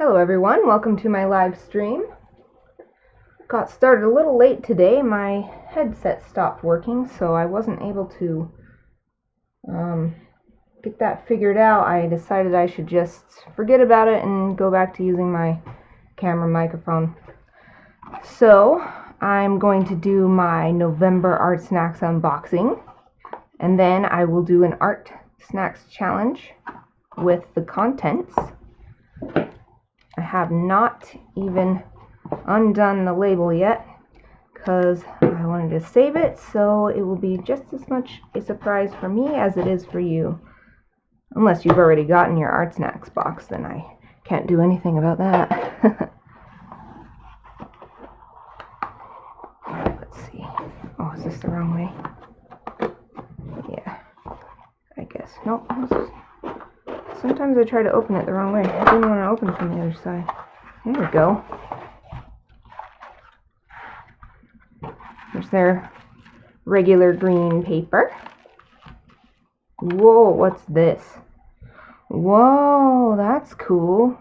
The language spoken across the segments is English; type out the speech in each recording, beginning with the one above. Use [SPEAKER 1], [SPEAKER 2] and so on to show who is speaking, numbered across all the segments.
[SPEAKER 1] Hello everyone, welcome to my live stream. Got started a little late today. My headset stopped working, so I wasn't able to get that figured out. I decided I should just forget about it and go back to using my camera microphone. So I'm going to do my November ArtSnacks unboxing, and then I will do an ArtSnacks challenge with the contents. I have not even undone the label yet because I wanted to save it so it will be just as much a surprise for me as it is for you. Unless you've already gotten your ArtSnacks box, then I can't do anything about that. Let's see. Oh, is this the wrong way? Yeah, I guess. Nope. Sometimes I try to open it the wrong way. I didn't want to open from the other side. There we go. There's their regular green paper. Whoa, what's this? Whoa, that's cool.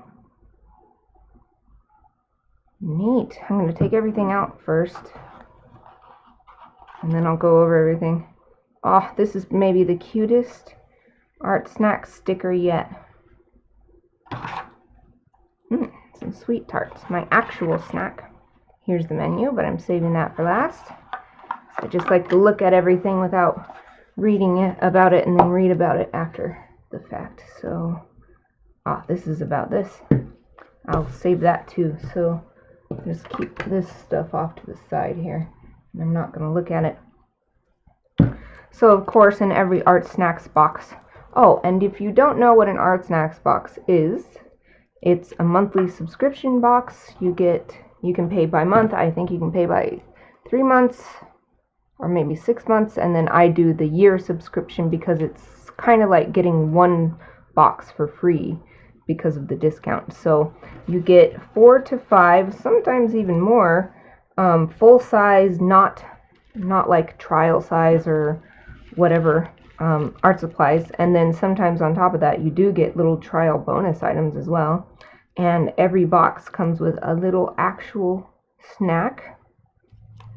[SPEAKER 1] Neat. I'm going to take everything out first, and then I'll go over everything. Oh, this is maybe the cutest ArtSnacks sticker yet. Some sweet tarts, my actual snack. Here's the menu, but I'm saving that for last. So I just like to look at everything without reading about it and then read about it after the fact. So, this is about this. I'll save that too. So just keep this stuff off to the side here. And I'm not going to look at it. So of course in every ArtSnacks box. Oh, and if you don't know what an ArtSnacks box is, it's a monthly subscription box. You can pay by month. I think you can pay by 3 months or maybe 6 months, and then I do the year subscription because it's kind of like getting one box for free because of the discount. So you get 4 to 5, sometimes even more, full size, not like trial size or whatever, art supplies, and then sometimes on top of that you do get little trial bonus items as well. And every box comes with a little actual snack.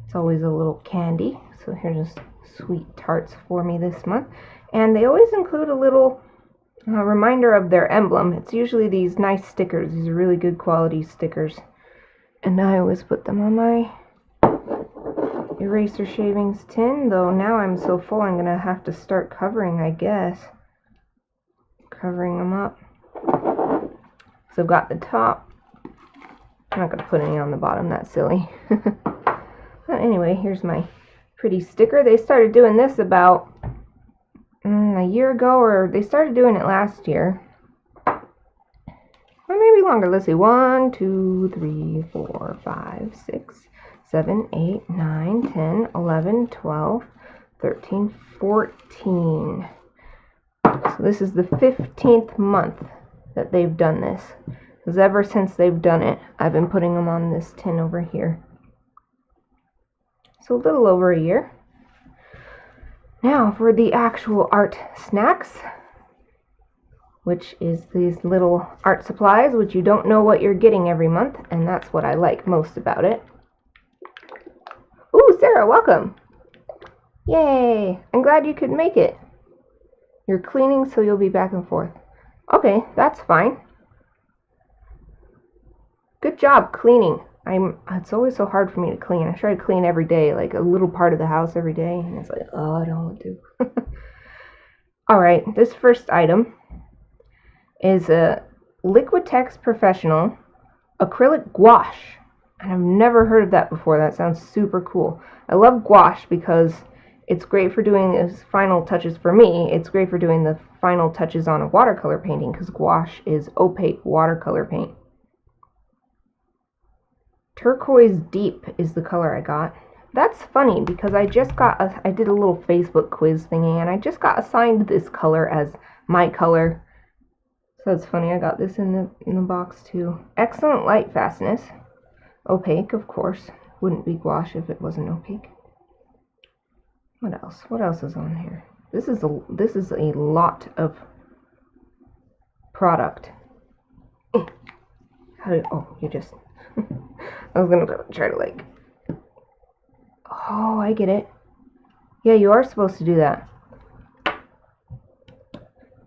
[SPEAKER 1] It's always a little candy. So here's just sweet tarts for me this month, and they always include a little reminder of their emblem. It's usually these nice stickers. These are really good quality stickers, and I always put them on my eraser shavings tin, though now I'm so full I'm gonna have to start covering, I guess. Covering them up. So I've got the top. I'm not gonna put any on the bottom, that's silly. But anyway, here's my pretty sticker. They started doing this about a year ago, or they started doing it last year. Or maybe longer. Let's see. 1, 2, 3, 4, 5, 6, 7, 8, 9, 10, 11, 12, 13, 14. So this is the 15th month that they've done this. Because ever since they've done it, I've been putting them on this tin over here. So a little over a year. Now for the actual ArtSnacks, which is these little art supplies, which you don't know what you're getting every month, and that's what I like most about it. Ooh, Sarah, welcome! Yay! I'm glad you could make it. You're cleaning, so you'll be back and forth. Okay, that's fine. Good job cleaning. It's always so hard for me to clean. I try to clean every day, like a little part of the house every day, and it's like, oh, I don't want to. Alright, this first item is a Liquitex Professional Acrylic Gouache. And I've never heard of that before. That sounds super cool. I love gouache because it's great for doing those final touches. For me, it's great for doing the final touches on a watercolor painting because gouache is opaque watercolor paint. Turquoise Deep is the color I got. That's funny because I did a little Facebook quiz thingy, and I just got assigned this color as my color. So it's funny, I got this in the box too. Excellent light fastness. Opaque, of course. Wouldn't be gouache if it wasn't opaque. What else? What else is on here? This is a lot of product. How do, oh, you just, I was gonna try to like, oh, I get it. Yeah, you are supposed to do that.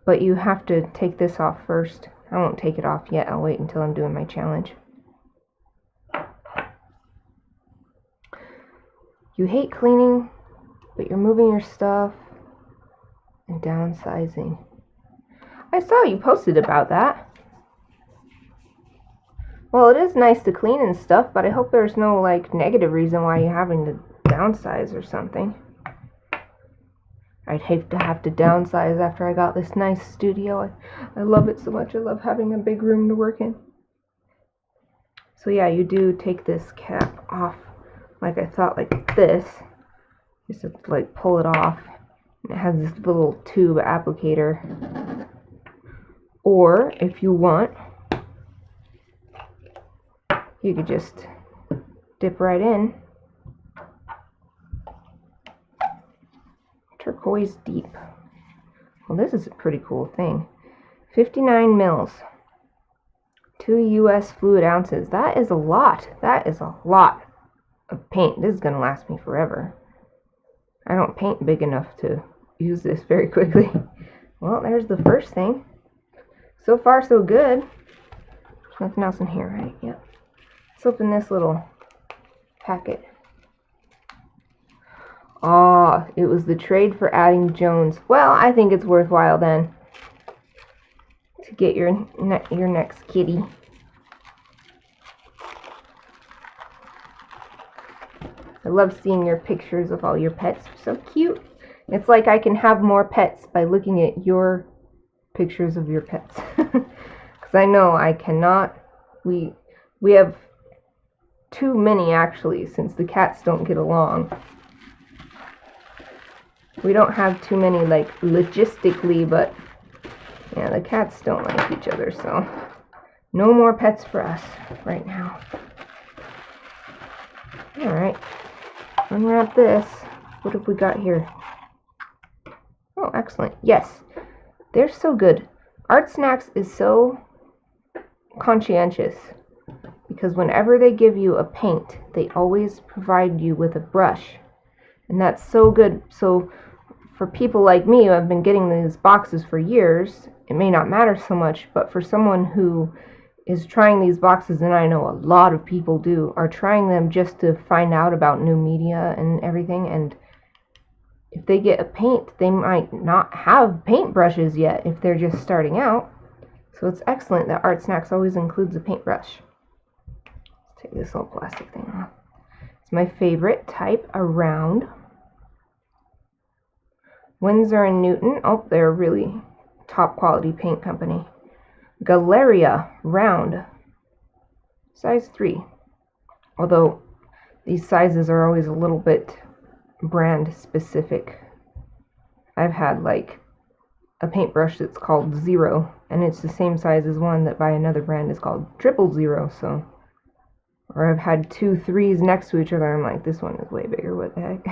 [SPEAKER 1] But you have to take this off first. I won't take it off yet. I'll wait until I'm doing my challenge. You hate cleaning, but you're moving your stuff and downsizing. I saw you posted about that. Well, it is nice to clean and stuff, but I hope there's no like negative reason why you're having to downsize or something. I'd hate to have to downsize after I got this nice studio. I love it so much. I love having a big room to work in. So yeah, you do take this cap off like I thought, like this. Just to like pull it off. And it has this little tube applicator. Or if you want, you could just dip right in. Turquoise deep. Well, this is a pretty cool thing. 59 mils. 2 US fluid ounces. That is a lot. That is a lot of paint. This is going to last me forever. I don't paint big enough to use this very quickly. Well, there's the first thing. So far, so good. There's nothing else in here, right? Yep. Let's open this little packet. Ah, it was the trade for adding Jones. Well, I think it's worthwhile then to get your next kitty. I love seeing your pictures of all your pets. So cute. It's like I can have more pets by looking at your pictures of your pets. Because I know I cannot. We have too many actually, since the cats don't get along. We don't have too many, like, logistically, but yeah, the cats don't like each other, so no more pets for us right now. Alright, unwrap this. What have we got here? Oh, excellent. Yes, they're so good. ArtSnacks is so conscientious because whenever they give you a paint, they always provide you with a brush. And that's so good. So for people like me who have been getting these boxes for years, it may not matter so much, but for someone who is trying these boxes, and I know a lot of people do, are trying them just to find out about new media and everything, and if they get a paint, they might not have paintbrushes yet if they're just starting out. So it's excellent that ArtSnacks always includes a paintbrush. Let's take this little plastic thing off. It's my favorite type, a round. Winsor & Newton. Oh, they're a really top quality paint company. Galeria round. Size 3. Although these sizes are always a little bit brand specific. I've had like a paintbrush that's called 0, and it's the same size as one that by another brand is called 000, so. Or I've had 2 3s next to each other. I'm like, this one is way bigger. What the heck?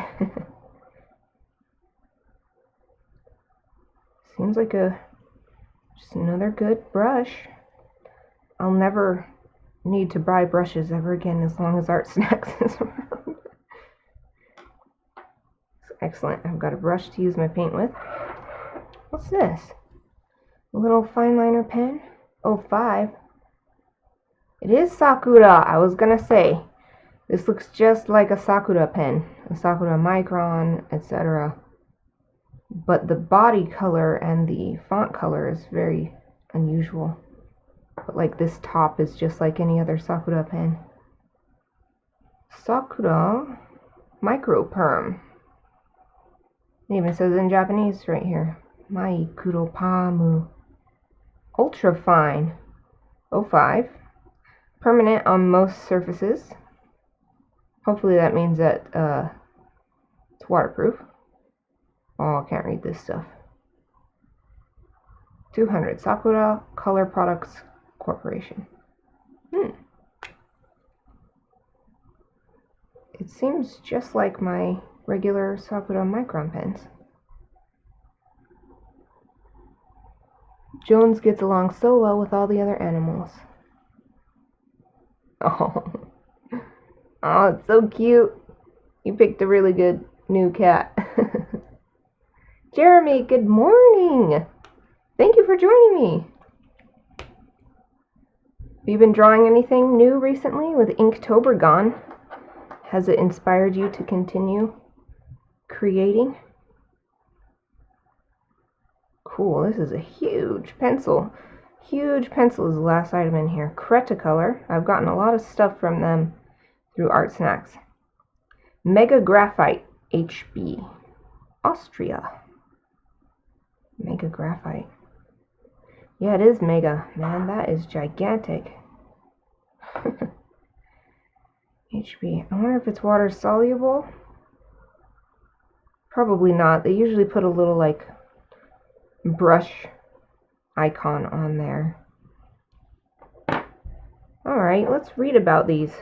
[SPEAKER 1] Seems like just another good brush. I'll never need to buy brushes ever again as long as ArtSnacks is around. Excellent. I've got a brush to use my paint with. What's this? A little fine liner pen? Oh, 5. It is Sakura. I was gonna say, this looks just like a Sakura pen, a Sakura Micron, etc. But the body color and the font color is very unusual. But like this top is just like any other Sakura pen. Sakura Micro Perm. It even says in Japanese right here. Maikuro Pamu. Ultra Fine. 05. Permanent on most surfaces. Hopefully that means that it's waterproof. Oh, I can't read this stuff. 200. Sakura Color Products Corporation. It seems just like my regular Sakura Micron pens. Jones gets along so well with all the other animals. Oh, oh, it's so cute. You picked a really good new cat. Jeremy, good morning. Thank you for joining me. Have you been drawing anything new recently with Inktober gone? Has it inspired you to continue creating? Cool, this is a huge pencil. Huge pencil is the last item in here. Cretacolor. I've gotten a lot of stuff from them through ArtSnacks. Mega Graphite HB. Austria. Mega Graphite. Yeah, it is mega. Man, that is gigantic. HB. I wonder if it's water soluble. Probably not. They usually put a little like brush icon on there. Alright, let's read about these.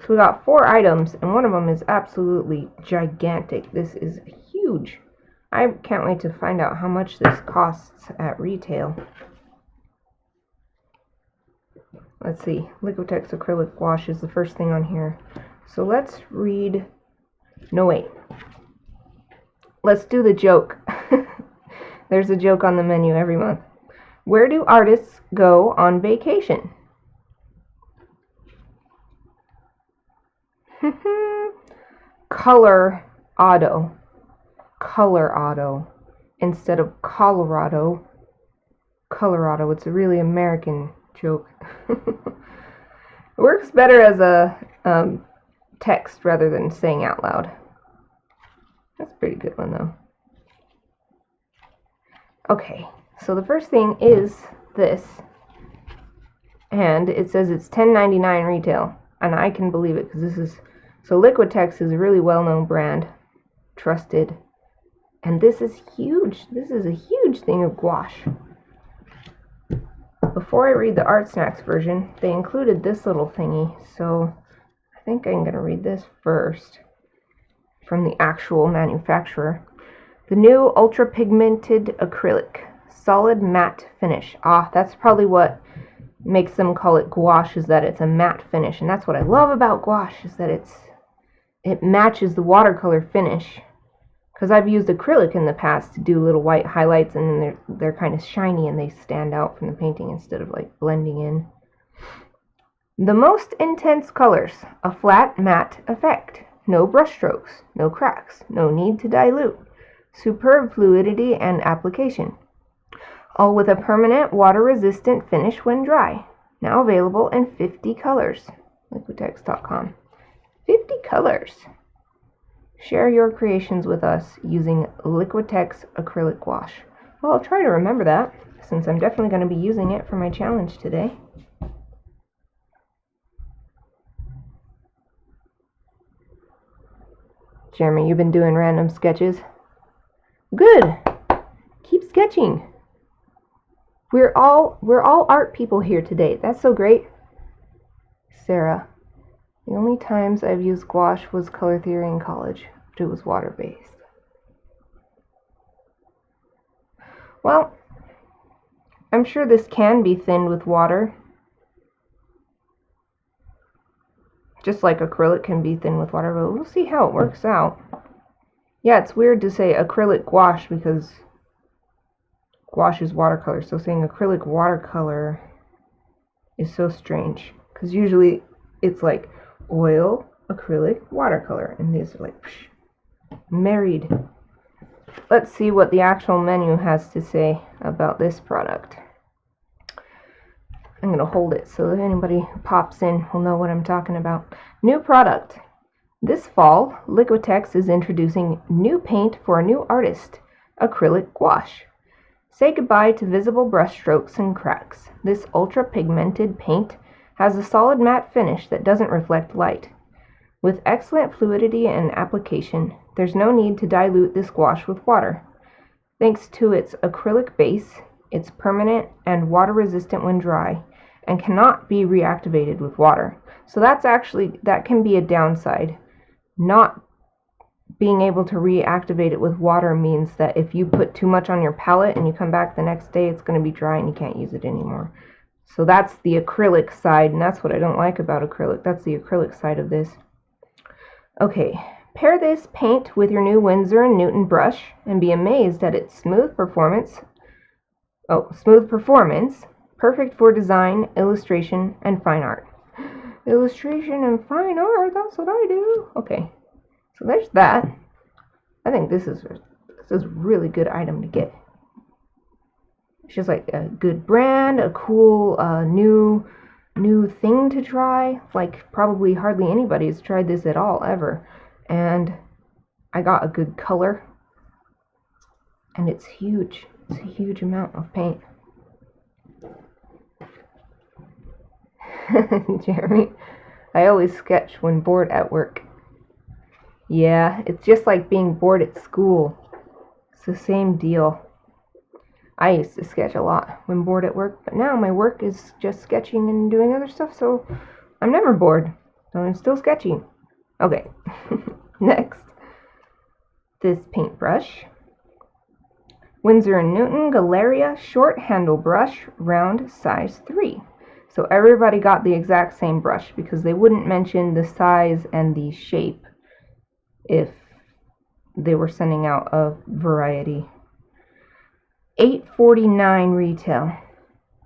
[SPEAKER 1] So we got 4 items, and one of them is absolutely gigantic. This is huge. I can't wait to find out how much this costs at retail. Let's see. Liquitex Acrylic Gouache is the first thing on here. So let's read... No, wait. Let's do the joke. There's a joke on the menu every month. Where do artists go on vacation? Colorado. Colorado. Instead of Colorado. Colorado. It's a really American joke. It works better as a text rather than saying out loud. That's a pretty good one though. Okay, so the first thing is this, and it says it's $10.99 retail, and I can believe it because this is, so Liquitex is a really well-known brand, trusted, and this is huge. This is a huge thing of gouache. Before I read the ArtSnacks version, they included this little thingy, so I think I'm going to read this first from the actual manufacturer. The new ultra pigmented acrylic, solid matte finish. Ah, that's probably what makes them call it gouache, is that it's a matte finish. And that's what I love about gouache, is that it matches the watercolor finish. Because I've used acrylic in the past to do little white highlights, and then they're kind of shiny and they stand out from the painting instead of like blending in. The most intense colors, a flat matte effect. No brush strokes, no cracks, no need to dilute. Superb fluidity and application. All with a permanent water-resistant finish when dry. Now available in 50 colors. Liquitex.com. 50 colors. Share your creations with us using Liquitex Acrylic Gouache. Well, I'll try to remember that, since I'm definitely going to be using it for my challenge today. Jeremy, you've been doing random sketches? Good. Keep sketching. We're all art people here today. That's so great. Sarah, the only times I've used gouache was color theory in college, but it was water-based. Well, I'm sure this can be thinned with water. Just like acrylic can be thinned with water, but we'll see how it works out. Yeah, it's weird to say acrylic gouache because gouache is watercolor, so saying acrylic watercolor is so strange. Because usually it's like oil, acrylic, watercolor, and these are like psh, married. Let's see what the actual menu has to say about this product. I'm going to hold it so that anybody who pops in will know what I'm talking about. New product. This fall, Liquitex is introducing new paint for a new artist, acrylic gouache. Say goodbye to visible brush strokes and cracks. This ultra pigmented paint has a solid matte finish that doesn't reflect light. With excellent fluidity and application, there's no need to dilute this gouache with water. Thanks to its acrylic base, it's permanent and water resistant when dry, and cannot be reactivated with water. So that can be a downside. Not being able to reactivate it with water means that if you put too much on your palette and you come back the next day, it's going to be dry and you can't use it anymore. So that's the acrylic side, and that's what I don't like about acrylic. That's the acrylic side of this. Okay, pair this paint with your new Winsor & Newton brush and be amazed at its smooth performance. Oh, smooth performance, perfect for design, illustration, and fine art. Illustration and fine art, that's what I do. Okay, so there's that. I think this is a really good item to get. It's just like a good brand, a cool new thing to try. Like probably hardly anybody's tried this at all ever. And I got a good color. And it's huge. It's a huge amount of paint. Jeremy, I always sketch when bored at work. Yeah, it's just like being bored at school. It's the same deal. I used to sketch a lot when bored at work, but now my work is just sketching and doing other stuff, so I'm never bored. So I'm still sketching. Okay, next. This paintbrush. Winsor & Newton Galeria short handle brush, round size 3. So everybody got the exact same brush because they wouldn't mention the size and the shape if they were sending out a variety. $8.49 retail.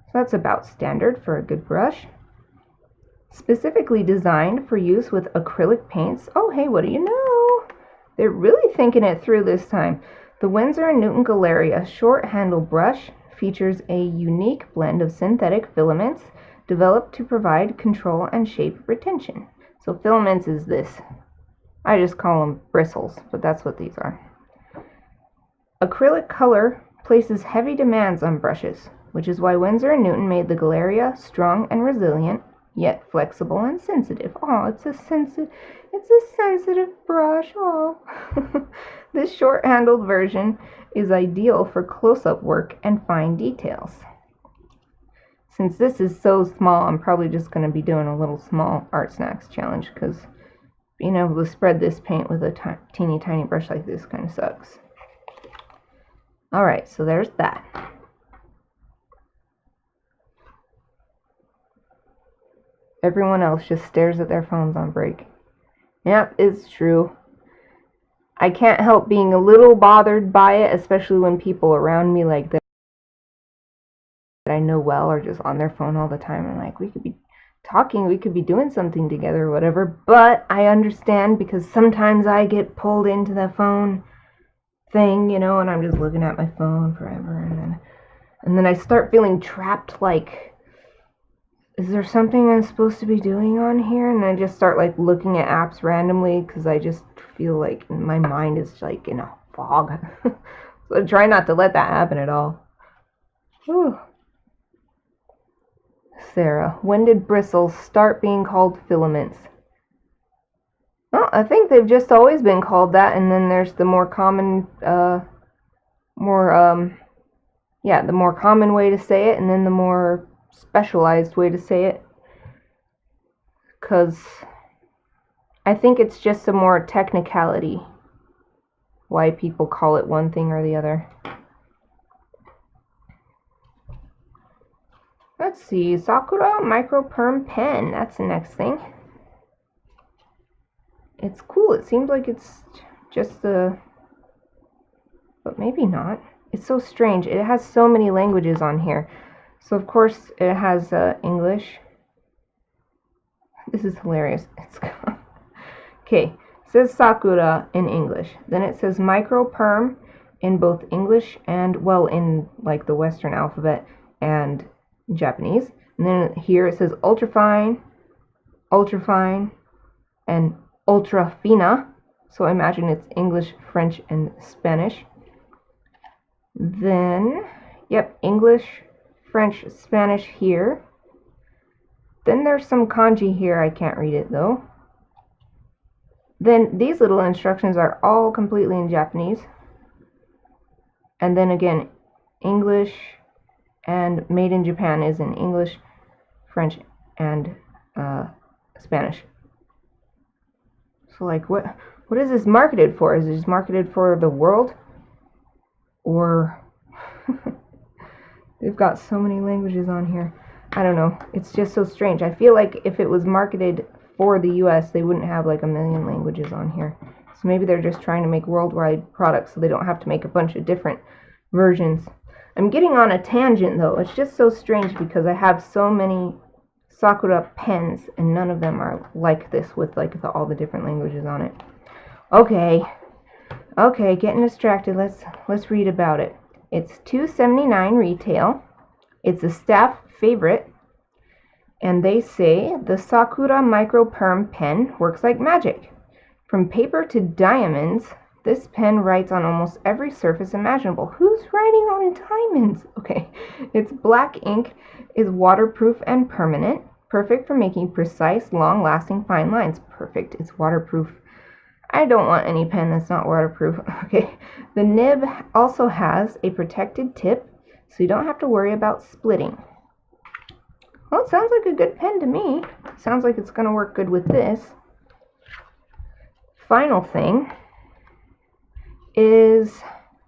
[SPEAKER 1] So that's about standard for a good brush. Specifically designed for use with acrylic paints. Oh, hey, what do you know? They're really thinking it through this time. The Winsor & Newton Galeria short handle brush features a unique blend of synthetic filaments developed to provide control and shape retention. So filaments is this. I just call them bristles, but that's what these are. Acrylic color places heavy demands on brushes, which is why Winsor & Newton made the Galeria strong and resilient, yet flexible and sensitive. Oh, it's a sensitive brush. Oh. This short-handled version is ideal for close-up work and fine details. Since this is so small, I'm probably just going to be doing a little small ArtSnacks challenge because being able to spread this paint with a teeny tiny brush like this kind of sucks. Alright, so there's that. Everyone else just stares at their phones on break. Yep, it's true. I can't help being a little bothered by it, especially when people around me like that I know well are just on their phone all the time. And like, we could be talking, we could be doing something together or whatever, but I understand because sometimes I get pulled into the phone thing, you know, and I'm just looking at my phone forever, and then I start feeling trapped, like, is there something I'm supposed to be doing on here? And I just start like looking at apps randomly because I just feel like my mind is like in a fog. So I try not to let that happen at all. Whew. Sarah, when did bristles start being called filaments? Well, I think they've just always been called that, and then there's the more common, the more common way to say it, and then the more specialized way to say it. Because I think it's just a more technicality why people call it one thing or the other. Let's see, Sakura Micro Perm Pen. That's the next thing. It's cool. It seems like it's just but maybe not. It's so strange. It has so many languages on here. So of course it has English. This is hilarious. Okay, it says Sakura in English. Then it says Micro Perm in both English and, well, in like the Western alphabet and Japanese. And then here it says ultrafine, and ultra fina. So I imagine it's English, French, and Spanish. Then, yep, English, French, Spanish here. Then there's some kanji here. I can't read it though. Then these little instructions are all completely in Japanese. And then again, English and Made in Japan is in English, French, and Spanish. So like, what is this marketed for? Is it just marketed for the world? Or they've got so many languages on here. I don't know. It's just so strange. I feel like if it was marketed for the US, they wouldn't have like a million languages on here. So maybe they're just trying to make worldwide products so they don't have to make a bunch of different versions. I'm getting on a tangent though. It's just so strange because I have so many Sakura pens and none of them are like this with like all the different languages on it. Okay, getting distracted. Let's read about it. It's $2.79 retail. It's a staff favorite, and they say the Sakura Micro Perm pen works like magic. From paper to diamonds, this pen writes on almost every surface imaginable. Who's writing on diamonds? Okay, its black ink is waterproof and permanent, perfect for making precise, long-lasting fine lines. Perfect, it's waterproof. I don't want any pen that's not waterproof. Okay, the nib also has a protected tip, so you don't have to worry about splitting. Well, it sounds like a good pen to me. Sounds like it's going to work good with this. Final thing is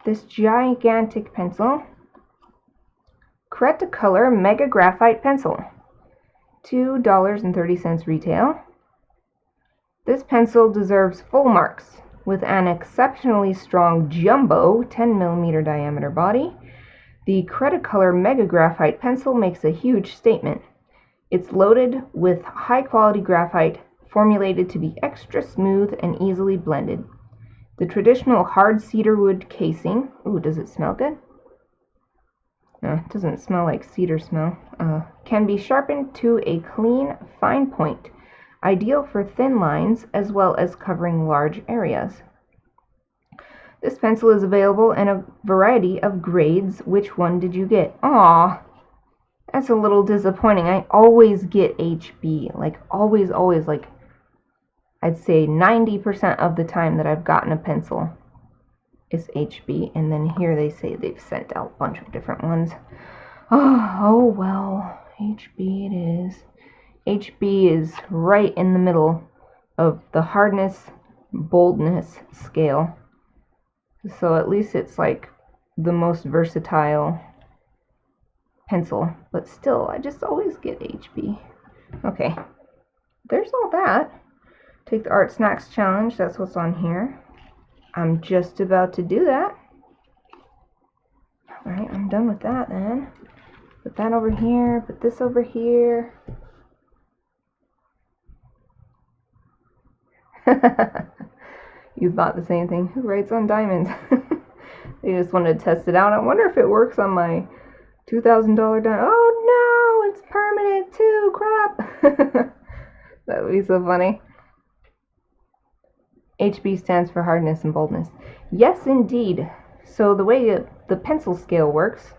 [SPEAKER 1] this gigantic pencil. Cretacolor Mega Graphite Pencil. $2.30 retail. This pencil deserves full marks with an exceptionally strong jumbo 10mm diameter body. The Cretacolor Mega Graphite Pencil makes a huge statement. It's loaded with high-quality graphite formulated to be extra smooth and easily blended. The traditional hard cedar wood casing, ooh, does it smell good? No, it doesn't smell like cedar smell. Can be sharpened to a clean, fine point, ideal for thin lines as well as covering large areas. This pencil is available in a variety of grades. Which one did you get? Aw, that's a little disappointing. I always get HB, like always, like I'd say 90% of the time that I've gotten a pencil is HB, and then here they say they've sent out a bunch of different ones. Oh well, HB it is. HB is right in the middle of the hardness, boldness scale. So at least it's like the most versatile pencil, but still, I just always get HB. Okay, there's all that. Take the ArtSnacks challenge, that's what's on here. I'm just about to do that. Alright, I'm done with that then. Put that over here, put this over here. You thought the same thing. Who writes on diamonds? They just wanted to test it out. I wonder if it works on my $2,000 diamond. Oh no, it's permanent too, crap. That would be so funny. HB stands for hardness and boldness. Yes, indeed. So the way the pencil scale works,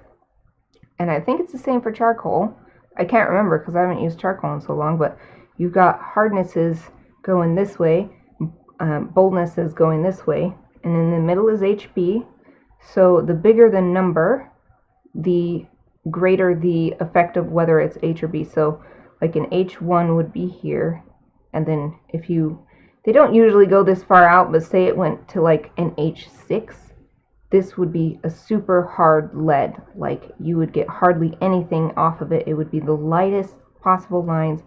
[SPEAKER 1] and I think it's the same for charcoal. I can't remember because I haven't used charcoal in so long, but you've got hardnesses going this way, boldness is going this way, and in the middle is HB. So the bigger the number, the greater the effect of whether it's H or B. So like an H1 would be here, and then if you, they don't usually go this far out, but say it went to like an H6, this would be a super hard lead. Like you would get hardly anything off of it. It would be the lightest possible lines.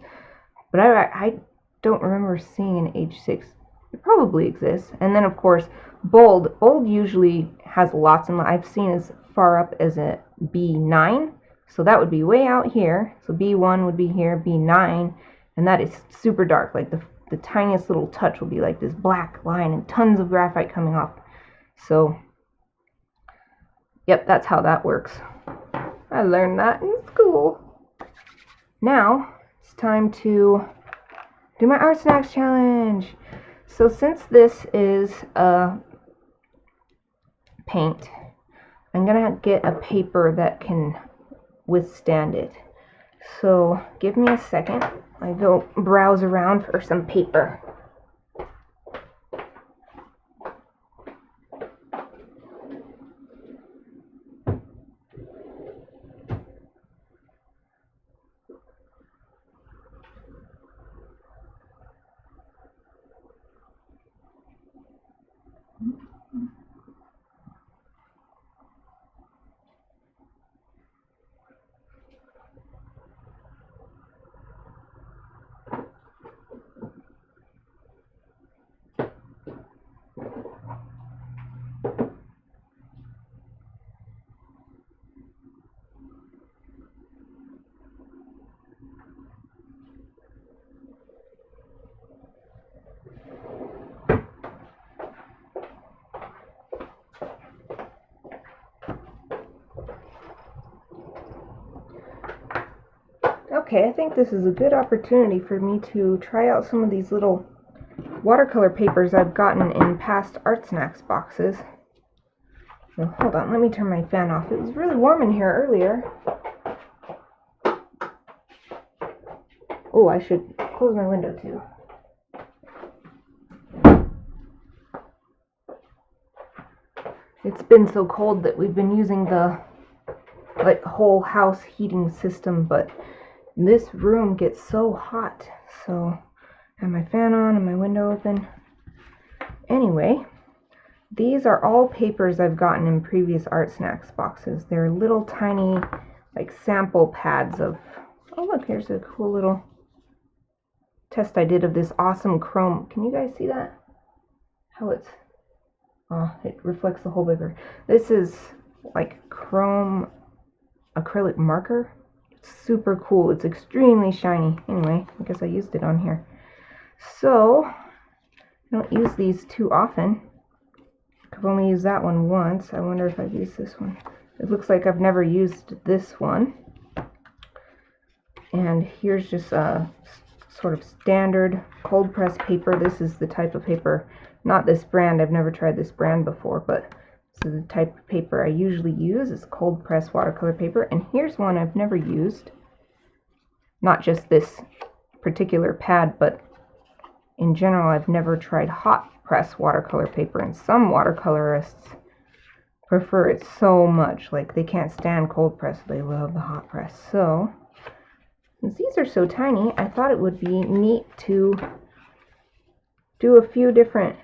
[SPEAKER 1] But I don't remember seeing an H6. It probably exists. And then of course, bold. Bold usually has lots, and I've seen as far up as a B9. So that would be way out here. So B1 would be here, B9, and that is super dark. Like the tiniest little touch will be like this black line and tons of graphite coming off. So, yep, that's how that works. I learned that in school. Now, it's time to do my ArtSnacks challenge. So since this is a paint, I'm gonna get a paper that can withstand it. So give me a second. I go browse around for some paper. Okay, I think this is a good opportunity for me to try out some of these little watercolor papers I've gotten in past ArtSnacks boxes. So hold on, let me turn my fan off. It was really warm in here earlier. Oh, I should close my window too. It's been so cold that we've been using the whole house heating system, but this room gets so hot. So I have my fan on and my window open. Anyway, these are all papers I've gotten in previous ArtSnacks boxes. They're little tiny like sample pads of, oh look, here's a cool little test I did of this awesome chrome. Can you guys see that? How it's, oh, it reflects the whole paper. This is like chrome acrylic marker. It's super cool. It's extremely shiny. Anyway, I guess I used it on here. So, I don't use these too often. I've only used that one once. I wonder if I've used this one. It looks like I've never used this one. And here's just a sort of standard cold press paper. This is the type of paper, not this brand. I've never tried this brand before, but this is the type of paper I usually use. Is cold press watercolor paper. And here's one I've never used. Not just this particular pad, but in general, I've never tried hot press watercolor paper, and some watercolorists prefer it so much. Like, they can't stand cold press, they love the hot press. So, since these are so tiny, I thought it would be neat to do a few different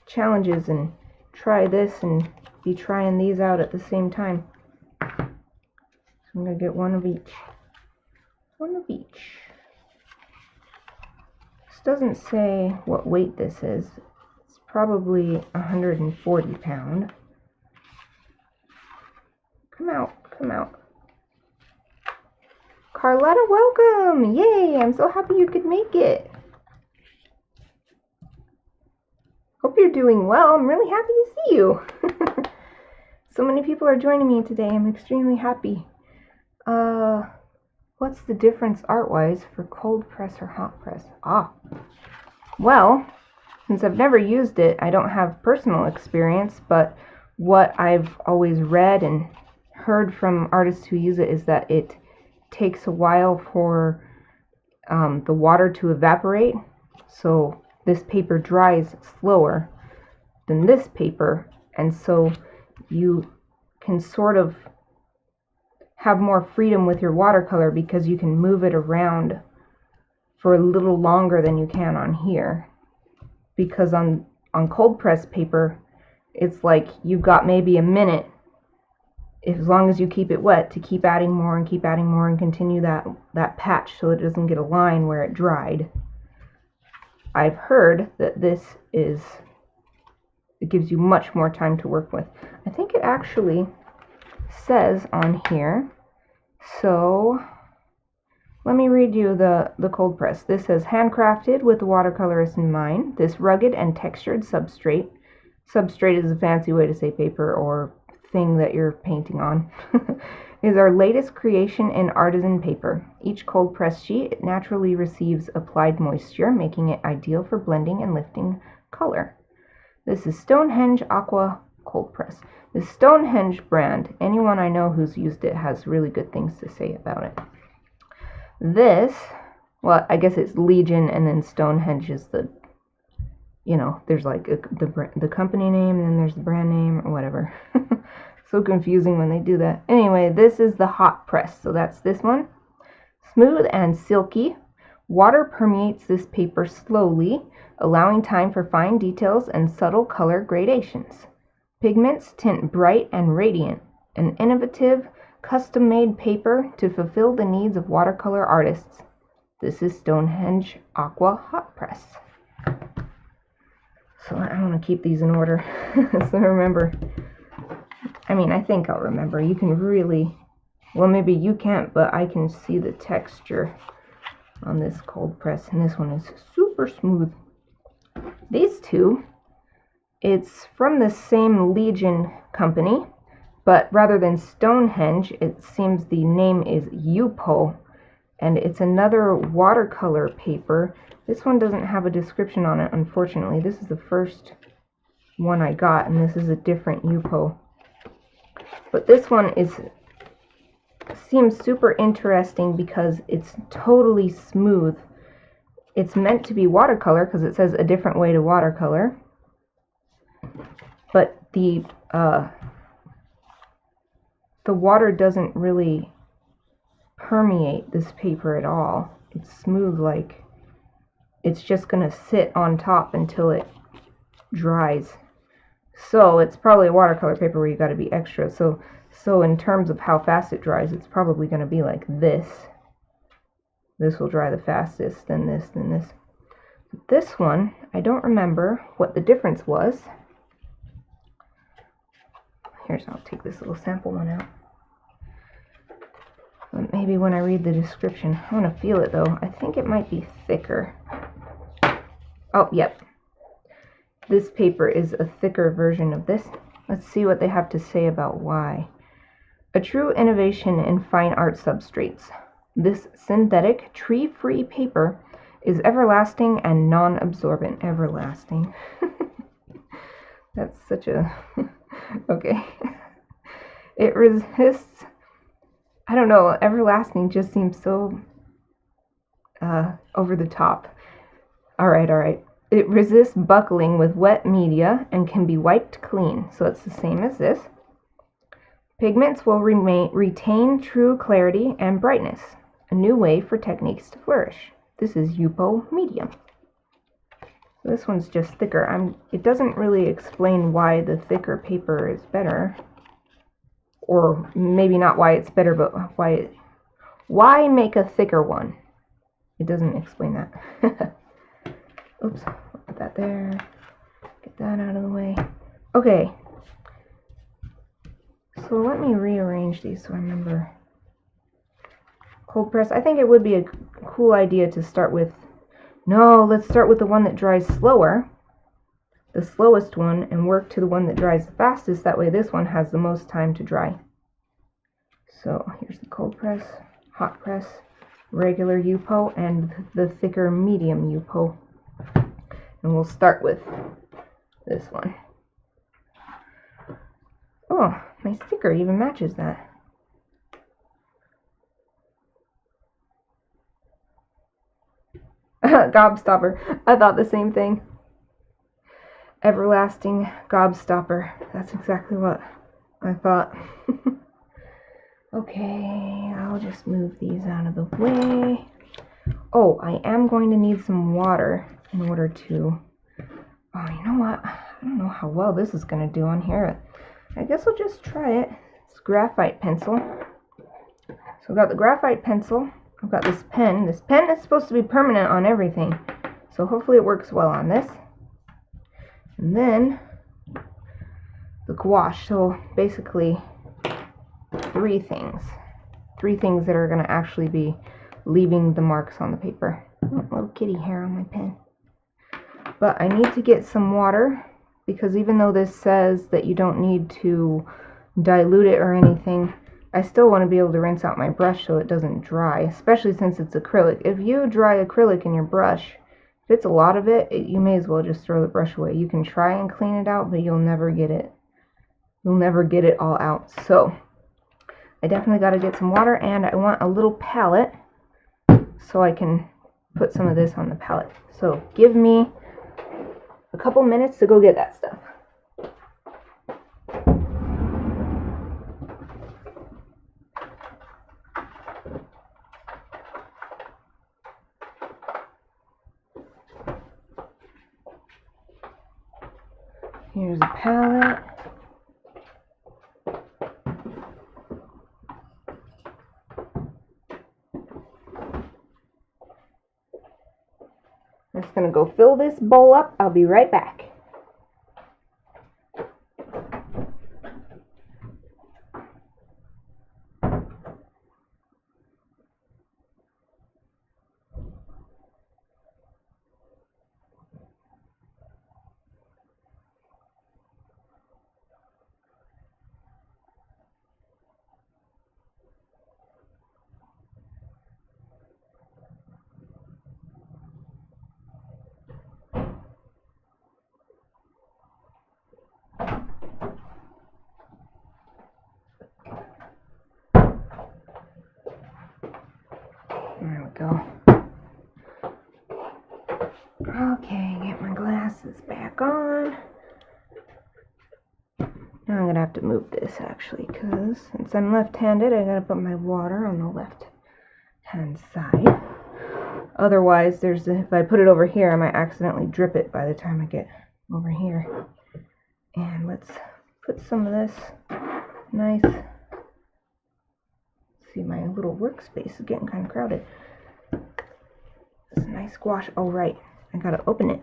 [SPEAKER 1] challenges and try this and be trying these out at the same time. So I'm going to get one of each. One of each. This doesn't say what weight this is. It's probably 140 pound. Come out, come out. Carlotta, welcome! Yay, I'm so happy you could make it. Hope you're doing well. I'm really happy to see you. So many people are joining me today. I'm extremely happy. What's the difference art-wise for cold press or hot press? Well, since I've never used it, I don't have personal experience, but what I've always read and heard from artists who use it is that it takes a while for the water to evaporate, so this paper dries slower than this paper, and so you can sort of have more freedom with your watercolor because you can move it around for a little longer than you can on here. Because on cold press paper, it's like you've got maybe a minute, as long as you keep it wet, to keep adding more and continue that patch so it doesn't get a line where it dried. I've heard that it gives you much more time to work with. I think it actually says on here, so let me read you the cold press. This says, handcrafted with the watercolorist in mind, this rugged and textured substrate is a fancy way to say paper or thing that you're painting on, is our latest creation in artisan paper. Each cold press sheet naturally receives applied moisture, making it ideal for blending and lifting color. This is Stonehenge Aqua Cold Press. The Stonehenge brand, anyone I know who's used it has really good things to say about it. This, well, I guess it's Legion, and then Stonehenge is the, there's like the company name, and then there's the brand name, or whatever. So confusing when they do that. Anyway, this is the hot press, so that's this one. Smooth and silky. Water permeates this paper slowly, allowing time for fine details and subtle color gradations. Pigments tint bright and radiant. An innovative, custom-made paper to fulfill the needs of watercolor artists. This is Stonehenge Aqua Hot Press. So I want to keep these in order so I remember. I mean, I think I'll remember. You can really, well, maybe you can't, but I can see the texture on this cold press, and this one is super smooth. These two, it's from the same Legion company, but rather than Stonehenge, it seems the name is Yupo, and it's another watercolor paper. This one doesn't have a description on it, unfortunately. This is the first one I got, and this is a different Yupo. But this one seems super interesting because it's totally smooth. It's meant to be watercolor because it says a different way to watercolor. But the water doesn't really permeate this paper at all. It's smooth, like it's just gonna sit on top until it dries. So it's probably a watercolor paper where you got to be extra. So in terms of how fast it dries, it's probably going to be like this. This will dry the fastest, then this, then this. This one, I don't remember what the difference was. I'll take this little sample one out. But maybe when I read the description. I want to feel it though. I think it might be thicker. Oh, yep. This paper is a thicker version of this. Let's see what they have to say about why. A true innovation in fine art substrates. This synthetic, tree-free paper is everlasting and non-absorbent. Everlasting. That's such a... Okay. It resists... I don't know, everlasting just seems so over the top. Alright. It resists buckling with wet media and can be wiped clean, so it's the same as this. Pigments will retain true clarity and brightness, a new way for techniques to flourish. This is Yupo Medium. This one's just thicker. It doesn't really explain why the thicker paper is better, or maybe not why it's better, but why make a thicker one? It doesn't explain that. Oops, put that there. Get that out of the way. Okay. So let me rearrange these so I remember. Cold press. I think it would be a cool idea to start with. No, let's start with the one that dries slower. The slowest one, and work to the one that dries the fastest. That way this one has the most time to dry. So here's the cold press, hot press, regular Yupo, and the thicker medium Yupo. And we'll start with this one. Oh, my sticker even matches that. Gobstopper. I thought the same thing. Everlasting gobstopper. That's exactly what I thought. Okay, I'll just move these out of the way. Oh, I am going to need some water in order to... Oh, you know what? I don't know how well this is going to do on here. I guess I'll just try it. It's graphite pencil. So I've got the graphite pencil. I've got this pen. This pen is supposed to be permanent on everything. So hopefully it works well on this. And then the gouache. So basically three things. Three things that are going to actually be leaving the marks on the paper. Oh, little kitty hair on my pen. But I need to get some water, because even though this says that you don't need to dilute it or anything, I still want to be able to rinse out my brush so it doesn't dry, especially since it's acrylic. If you dry acrylic in your brush, if it's a lot of it, you may as well just throw the brush away. You can try and clean it out, but you'll never get it. You'll never get it all out. So I definitely got to get some water, and I want a little palette so I can put some of this on the palette. So give me a couple minutes to go get that stuff. Here's a palette. I'm just going to go fill this bowl up. I'll be right back. go. Okay, get my glasses back on. Now I'm going to have to move this actually, because since I'm left-handed, I got to put my water on the left-hand side. Otherwise, if I put it over here, I might accidentally drip it by the time I get over here. And let's put some of this nice. See, my little workspace is getting kind of crowded. This nice gouache. Oh, right. I gotta open it.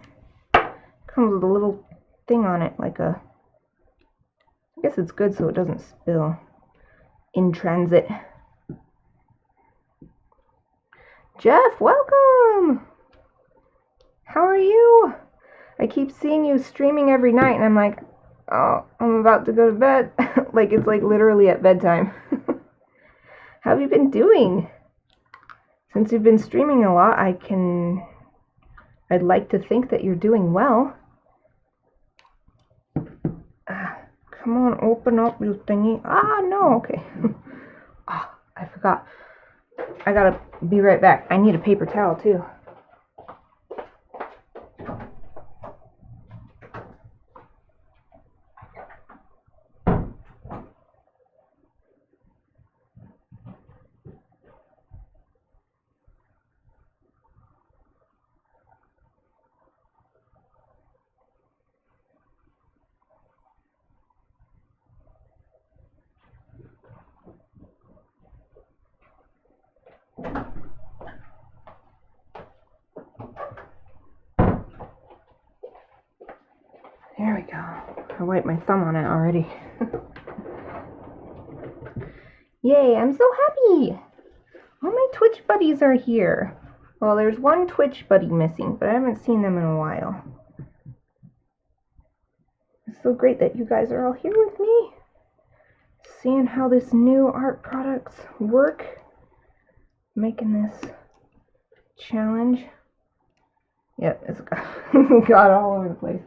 [SPEAKER 1] Comes with a little thing on it, like a. I guess it's good so it doesn't spill in transit. Jeff, welcome! How are you? I keep seeing you streaming every night, and I'm like, oh, I'm about to go to bed. Like, it's like literally at bedtime. How have you been doing? Since you've been streaming a lot, I'd like to think that you're doing well. Come on, open up, you thingy. Ah, no, okay. Ah, I forgot. I gotta be right back. I need a paper towel, too. There we go. I wiped my thumb on it already. Yay, I'm so happy! All my Twitch buddies are here. Well, there's one Twitch buddy missing, but I haven't seen them in a while. It's so great that you guys are all here with me. Seeing how this new art products work. Making this challenge. Yep, it's got all over the place.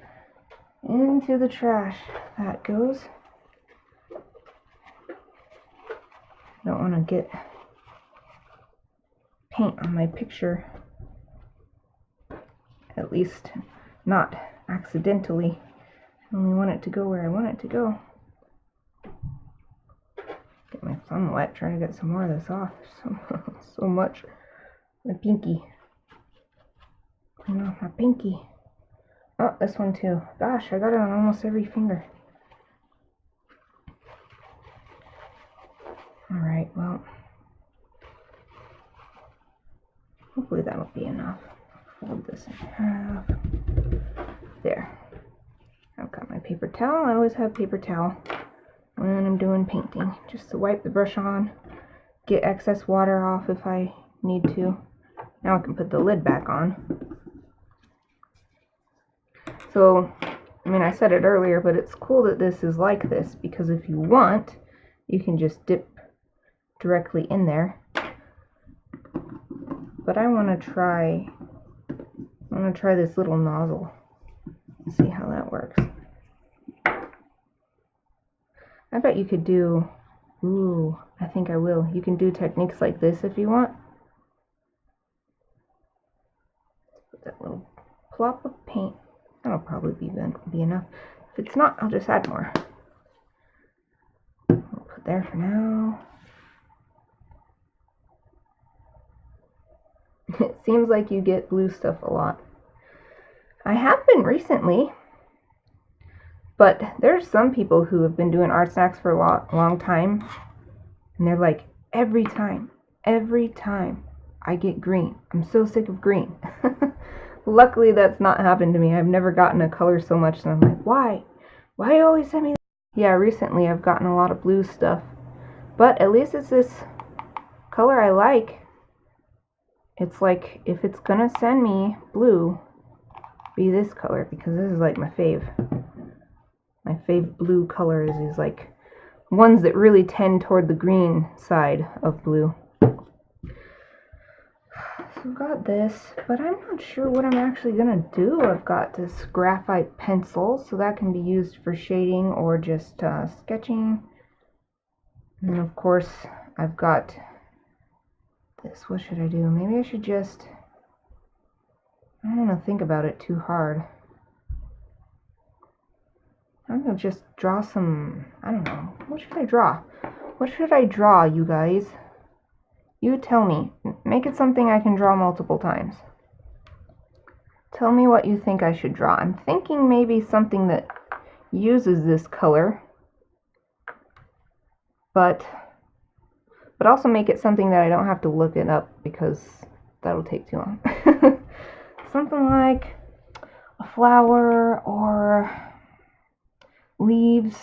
[SPEAKER 1] Into the trash that goes. Don't want to get paint on my picture. At least not accidentally. I only want it to go where I want it to go. Get my thumb wet trying to get some more of this off. So much. My pinky. Clean off my pinky. Oh, this one too. Gosh, I got it on almost every finger. Alright, well. Hopefully that'll be enough. Fold this in half. There. I've got my paper towel. I always have paper towel when I'm doing painting. Just to wipe the brush on. Get excess water off if I need to. Now I can put the lid back on. So, I mean, I said it earlier, but it's cool that this is like this, because if you want, you can just dip directly in there. But I want to try this little nozzle and see how that works. I bet you could do, ooh, I think I will. You can do techniques like this if you want. Put that little plop of paint. That'll probably be enough. If it's not, I'll just add more. We'll put there for now. It seems like you get blue stuff a lot. I have been recently, but there's some people who have been doing ArtSnacks for a long time, and they're like, every time I get green. I'm so sick of green. Luckily, that's not happened to me. I've never gotten a color so much, and I'm like, why? Why you always send me that? Yeah, recently I've gotten a lot of blue stuff, but at least it's this color I like. It's like, if it's gonna send me blue, be this color, because this is like my fave. My fave blue colors is like ones that really tend toward the green side of blue. So I've got this, but I'm not sure what I'm actually gonna do. I've got this graphite pencil, so that can be used for shading or just sketching. And then of course I've got this. What should I do? Maybe I should just, I don't want to think about it too hard. I'm gonna just draw some, I don't know. What should I draw? What should I draw, you guys? You tell me. Make it something I can draw multiple times. Tell me what you think I should draw. I'm thinking maybe something that uses this color, but also make it something that I don't have to look it up because that'll take too long. Something like a flower or leaves,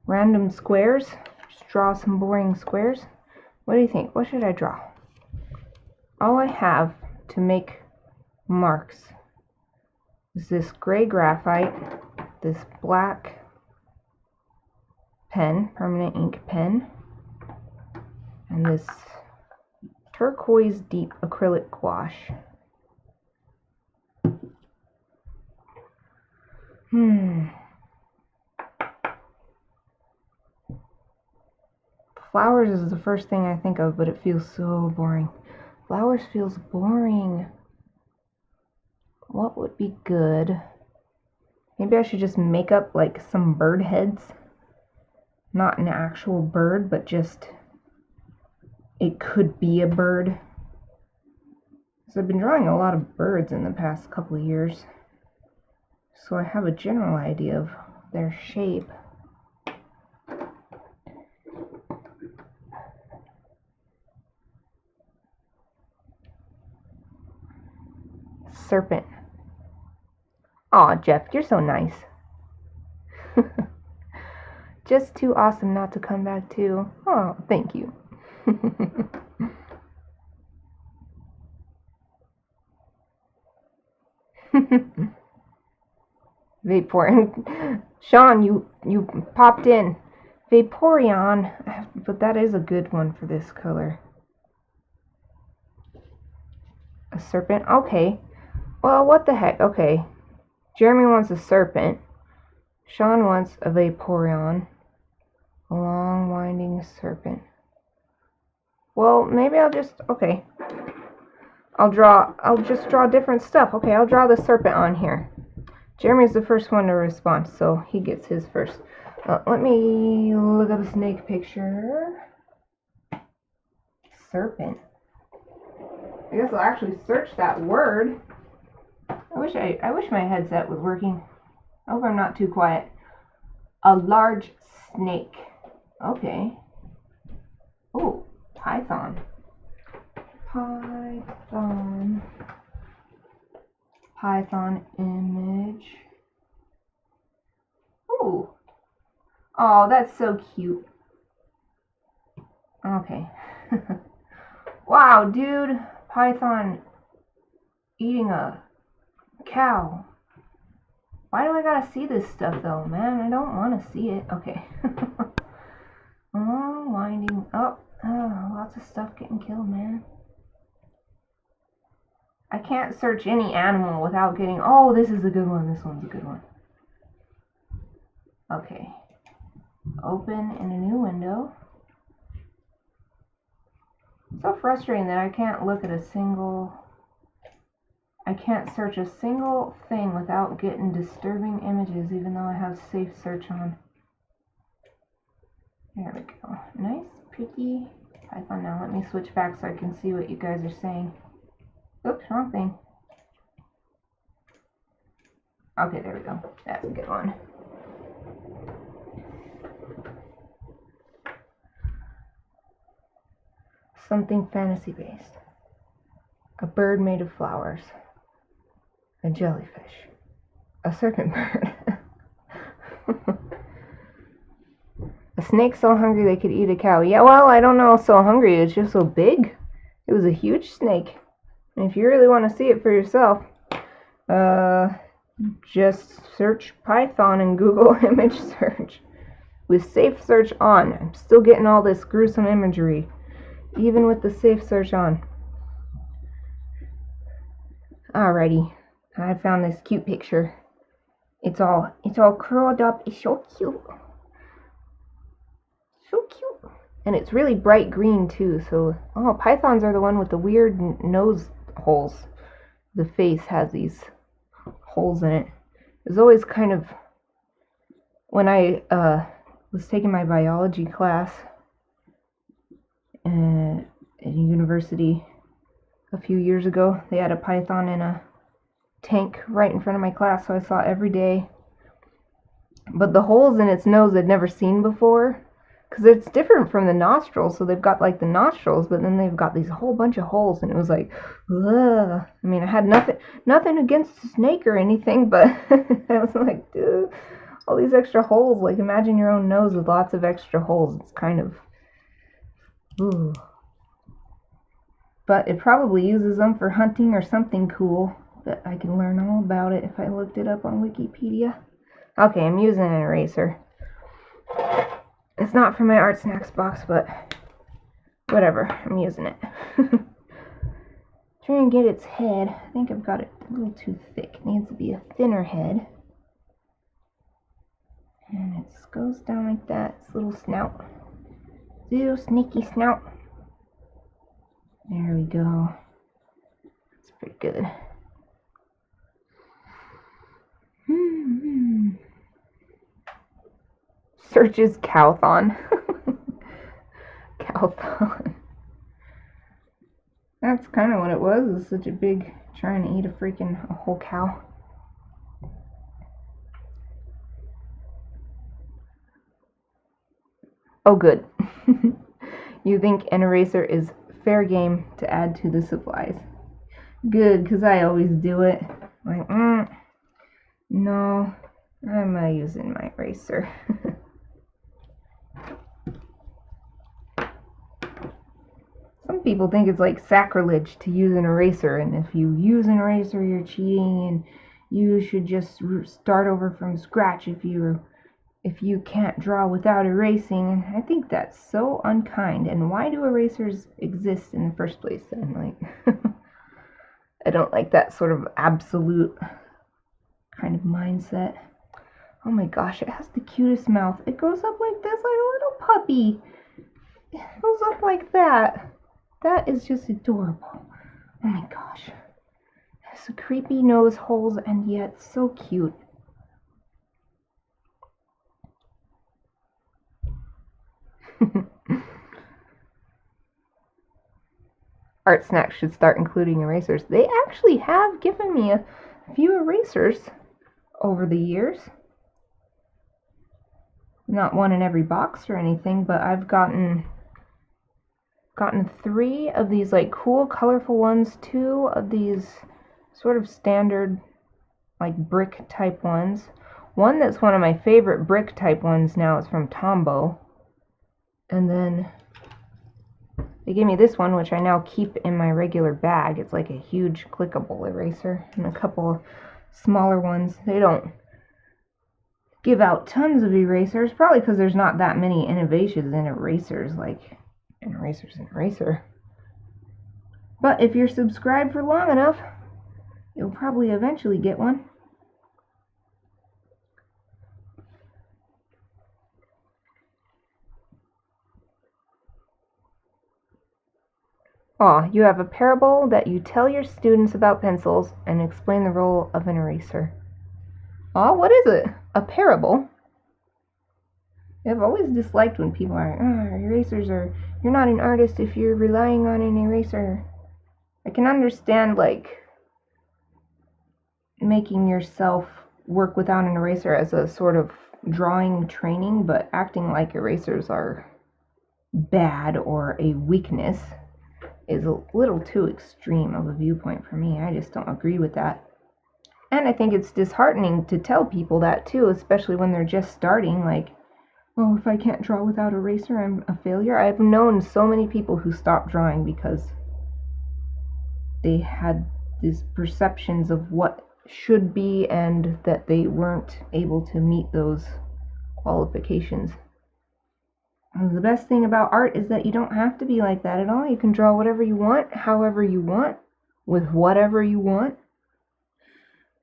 [SPEAKER 1] random squares. Just draw some boring squares. What do you think? What should I draw? All I have to make marks is this gray graphite, this black pen, permanent ink pen, and this turquoise deep acrylic gouache. Flowers is the first thing I think of, but it feels so boring. Flowers feels boring. What would be good? Maybe I should just make up like some bird heads. Not an actual bird, but just it could be a bird. So I've been drawing a lot of birds in the past couple of years, so I have a general idea of their shape. Serpent. Aw, Jeff, you're so nice. Just too awesome not to come back to. Oh, thank you. Vaporeon. Sean, you popped in. Vaporeon. But that is a good one for this color. A serpent? Okay. Well, what the heck? Okay. Jeremy wants a serpent. Sean wants a Vaporeon. A long winding serpent. Well, maybe I'll just, okay. I'll just draw different stuff. Okay, I'll draw the serpent on here. Jeremy's the first one to respond, so he gets his first. Let me look at the snake picture. Serpent. I guess I'll actually search that word. I wish my headset was working. I hope I'm not too quiet. A large snake. Okay. Oh, python. Python image. Ooh. Oh, that's so cute. Okay. Wow, dude. Python eating a cow. Why do I gotta see this stuff though, man? I don't want to see it. Okay. Long winding up. Oh, lots of stuff getting killed, man. I can't search any animal without getting, oh, this is a good one, this one's a good one. Okay. Open in a new window. It's so frustrating that I can't look at I can't search a single thing without getting disturbing images, even though I have safe search on. There we go. Nice, pretty python. Now let me switch back so I can see what you guys are saying. Oops, wrong thing. Okay, there we go. That's a good one. Something fantasy-based. A bird made of flowers. A jellyfish. A serpent bird. A snake so hungry they could eat a cow. Yeah, well, I don't know, so hungry, it's just so big. It was a huge snake. And if you really want to see it for yourself, just search Python in Google image search. With safe search on. I'm still getting all this gruesome imagery, even with the safe search on. Alrighty, I found this cute picture. It's all curled up. It's so cute. So cute. And it's really bright green too, so... Oh, pythons are the one with the weird nose holes. The face has these holes in it. It was always kind of... When I was taking my biology class at a university a few years ago, they had a python in a tank right in front of my class, so I saw it every day. But the holes in its nose I'd never seen before, because it's different from the nostrils. So they've got like the nostrils, but then they've got these whole bunch of holes, and it was like, ugh. I mean, I had nothing against the snake or anything, but I was like, dude, all these extra holes. Like, imagine your own nose with lots of extra holes. It's kind of, ooh. But it probably uses them for hunting or something cool that I can learn all about it if I looked it up on Wikipedia. Okay, I'm using an eraser. It's not for my ArtSnacks box, but whatever, I'm using it. Try and get its head. I think I've got it a little too thick. It needs to be a thinner head. And it goes down like that. Its little snout. Little sneaky snout. There we go. That's pretty good. Searches Cowthon. Cowthon. That's kind of what it was. It's such a big, trying to eat a whole cow. Oh, good. You think an eraser is fair game to add to the supplies. Good, because I always do it. Like, no, I'm using my eraser. Some people think it's like sacrilege to use an eraser, and if you use an eraser, you're cheating, and you should just start over from scratch if you can't draw without erasing. And I think that's so unkind. And why do erasers exist in the first place then? Like, I don't like that sort of absolute kind of mindset. Oh my gosh, it has the cutest mouth. It goes up like this, like a little puppy. It goes up like that. That is just adorable. Oh my gosh. It has the creepy nose holes and yet so cute. ArtSnacks should start including erasers. They actually have given me a few erasers over the years. Not one in every box or anything, but I've gotten 3 of these like cool colorful ones, 2 of these sort of standard like brick type ones. One that's one of my favorite brick type ones now is from Tombow. And then they gave me this one, which I now keep in my regular bag. It's like a huge clickable eraser, and a couple smaller ones. They don't give out tons of erasers, probably because there's not that many innovations in erasers, like an eraser's an eraser. But if you're subscribed for long enough, you'll probably eventually get one. Aw, you have a parable that you tell your students about pencils and explain the role of an eraser. Aw, what is it? A parable? I've always disliked when people are, erasers are, you're not an artist if you're relying on an eraser. I can understand, like, making yourself work without an eraser as a sort of drawing training, but acting like erasers are bad or a weakness is a little too extreme of a viewpoint for me. I just don't agree with that. And I think it's disheartening to tell people that too, especially when they're just starting, like, oh, if I can't draw without eraser, I'm a failure. I've known so many people who stopped drawing because they had these perceptions of what should be and that they weren't able to meet those qualifications. And the best thing about art is that you don't have to be like that at all. You can draw whatever you want, however you want, with whatever you want.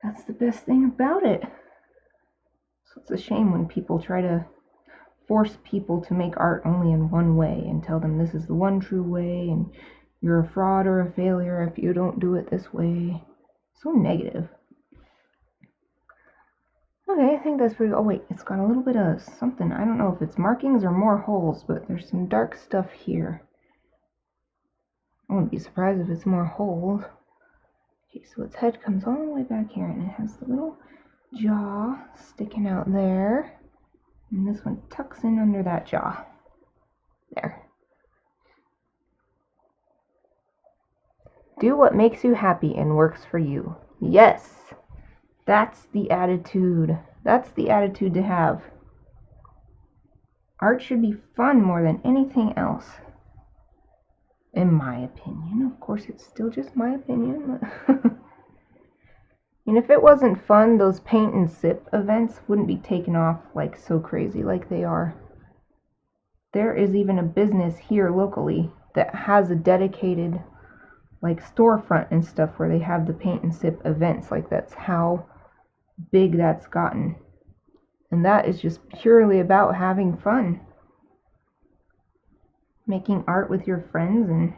[SPEAKER 1] That's the best thing about it. So it's a shame when people try to force people to make art only in one way and tell them this is the one true way and you're a fraud or a failure if you don't do it this way. So negative. Okay, I think that's pretty. Oh wait, it's got a little bit of something. I don't know if it's markings or more holes, but there's some dark stuff here. I wouldn't be surprised if it's more holes. Okay, so its head comes all the way back here, and it has the little jaw sticking out there. And this one tucks in under that jaw. There. Do what makes you happy and works for you. Yes! That's the attitude. That's the attitude to have. Art should be fun more than anything else. In my opinion. Of course, it's still just my opinion. And if it wasn't fun, those paint and sip events wouldn't be taken off like so crazy like they are. There is even a business here locally that has a dedicated like storefront and stuff where they have the paint and sip events. Like that's how big that's gotten. And that is just purely about having fun. Making art with your friends. And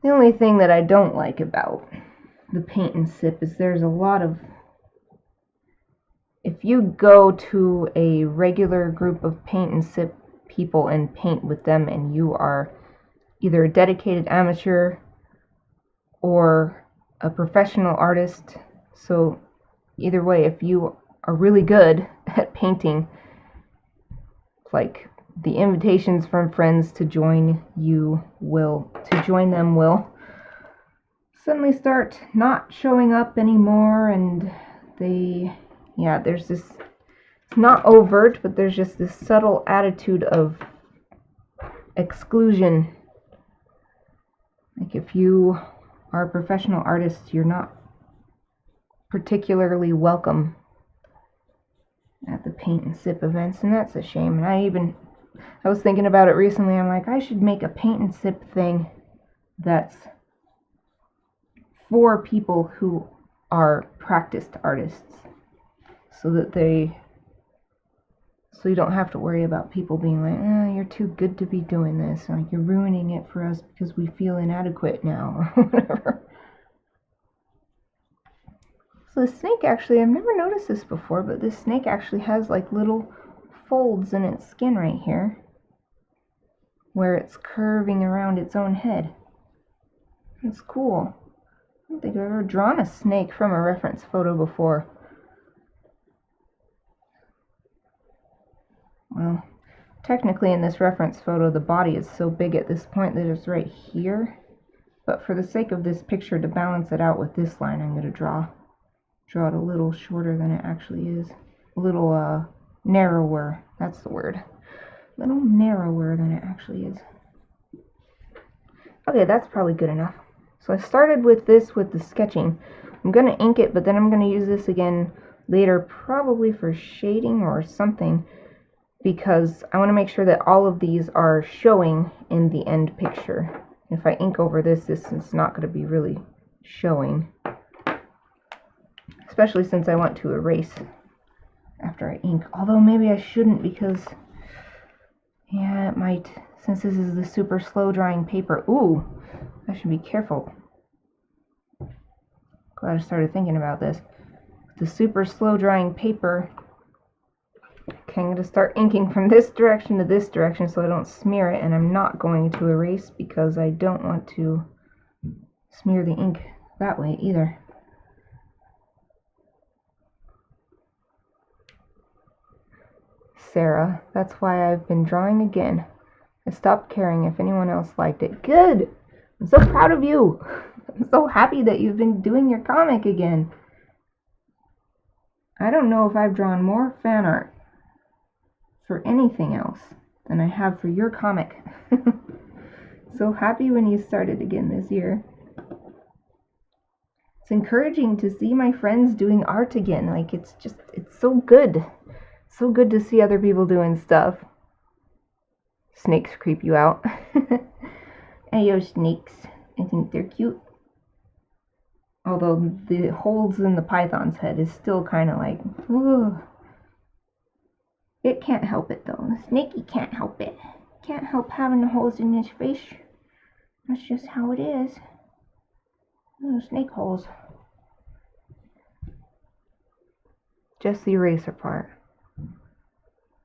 [SPEAKER 1] the only thing that I don't like about the paint and sip is there's a lot of, if you go to a regular group of paint and sip people and paint with them and you are either a dedicated amateur or a professional artist, so either way, if you are really good at painting, like the invitations from friends to join them will suddenly start not showing up anymore, and there's this, it's not overt, but there's just this subtle attitude of exclusion. Like if you are a professional artist, you're not particularly welcome at the paint and sip events, and that's a shame. And I was thinking about it recently. I'm like, I should make a paint and sip thing that's for people who are practiced artists, so you don't have to worry about people being like, you're too good to be doing this, or like you're ruining it for us because we feel inadequate now, or whatever. So the snake actually, I've never noticed this before, but this snake actually has like little folds in its skin right here where it's curving around its own head. It's cool. I don't think I've ever drawn a snake from a reference photo before. Well, technically in this reference photo the body is so big at this point that it's right here, but for the sake of this picture, to balance it out with this line, I'm going to draw it a little shorter than it actually is. A little narrower, that's the word. A little narrower than it actually is. Okay, that's probably good enough. So I started with this with the sketching. I'm going to ink it, but then I'm going to use this again later, probably for shading or something, because I want to make sure that all of these are showing in the end picture. If I ink over this is not going to be really showing, especially since I want to erase after I ink. Although maybe I shouldn't, because yeah, it might, since this is the super slow drying paper. Ooh, I should be careful. Glad I started thinking about this. The super slow drying paper, okay, I'm going to start inking from this direction to this direction so I don't smear it, and I'm not going to erase because I don't want to smear the ink that way either. Sarah, that's why I've been drawing again. I stopped caring if anyone else liked it. Good! I'm so proud of you! I'm so happy that you've been doing your comic again. I don't know if I've drawn more fan art for anything else than I have for your comic. So happy when you started again this year. It's encouraging to see my friends doing art again. Like, it's so good. So good to see other people doing stuff. Snakes creep you out. Ayo, snakes. I think they're cute. Although the holes in the python's head is still kind of like, ugh. It can't help it though. The snaky can't help it. Can't help having the holes in his face. That's just how it is. Oh, snake holes. Just the eraser part.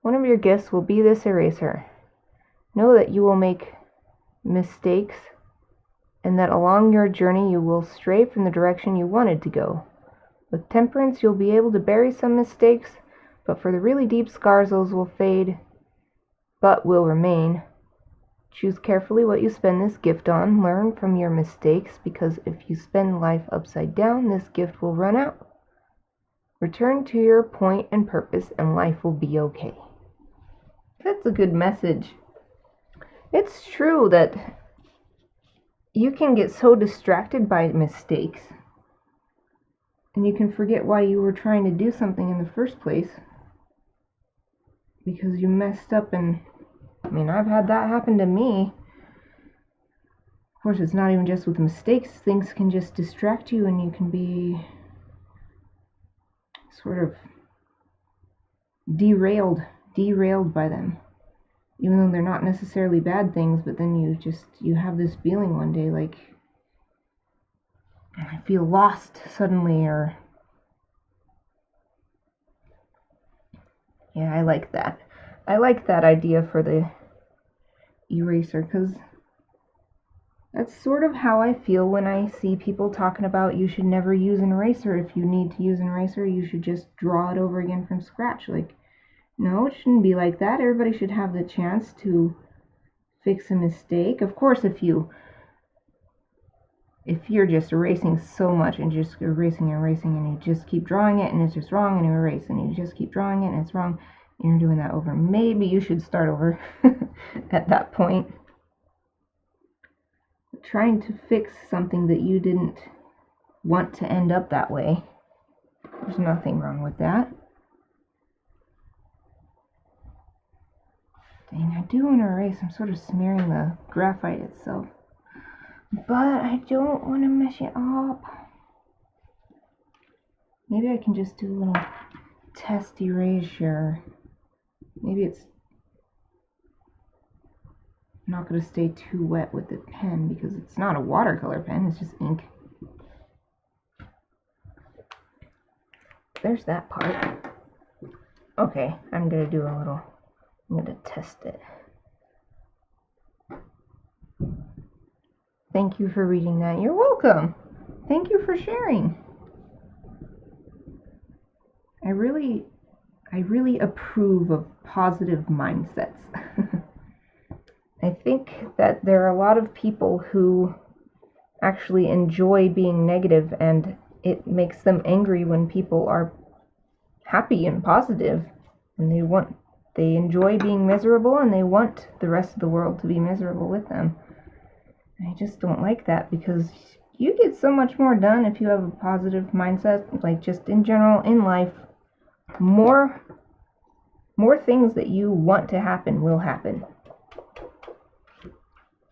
[SPEAKER 1] One of your gifts will be this eraser. Know that you will make mistakes and that along your journey you will stray from the direction you wanted to go. With temperance, you'll be able to bury some mistakes, but for the really deep scars, those will fade, but will remain. Choose carefully what you spend this gift on. Learn from your mistakes, because if you spend life upside down, this gift will run out. Return to your point and purpose, and life will be okay. That's a good message. It's true that you can get so distracted by mistakes, and you can forget why you were trying to do something in the first place, because you messed up. And I mean, I've had that happen to me. Of course, it's not even just with mistakes. Things can just distract you, and you can be sort of derailed by them, even though they're not necessarily bad things. But then you have this feeling one day like, I feel lost suddenly, or yeah, I like that. I like that idea for the eraser, because that's sort of how I feel when I see people talking about you should never use an eraser. If you need to use an eraser, you should just draw it over again from scratch. Like, no, it shouldn't be like that. Everybody should have the chance to fix a mistake. Of course, if you're just erasing so much and just erasing and you just keep drawing it and it's just wrong, and you erase and you just keep drawing it and it's wrong, and you're doing that over, maybe you should start over at that point. Trying to fix something that you didn't want to end up that way, there's nothing wrong with that. Dang, I do want to erase. I'm sort of smearing the graphite itself, but I don't want to mess it up. Maybe I can just do a little test erasure. Maybe it's not going to stay too wet with the pen, because it's not a watercolor pen, it's just ink. There's that part. Okay, I'm going to test it. Thank you for reading that. You're welcome. Thank you for sharing. I really approve of positive mindsets. I think that there are a lot of people who actually enjoy being negative, and it makes them angry when people are happy and positive, and they enjoy being miserable, and they want the rest of the world to be miserable with them. I just don't like that, because you get so much more done if you have a positive mindset. Like, just in general in life, more things that you want to happen will happen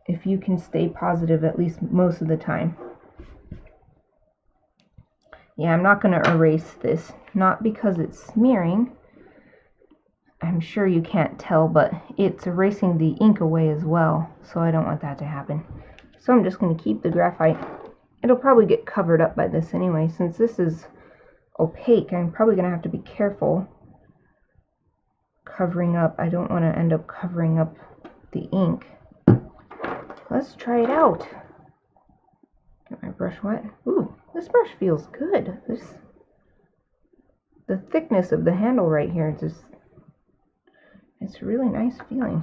[SPEAKER 1] if you can stay positive, at least most of the time. Yeah, I'm not going to erase this, not because it's smearing. I'm sure you can't tell, but it's erasing the ink away as well, so I don't want that to happen. So I'm just going to keep the graphite. It'll probably get covered up by this anyway. Since this is opaque, I'm probably going to have to be careful covering up. I don't want to end up covering up the ink. Let's try it out. Get my brush wet. Ooh, this brush feels good. The thickness of the handle right here, it's really nice feeling.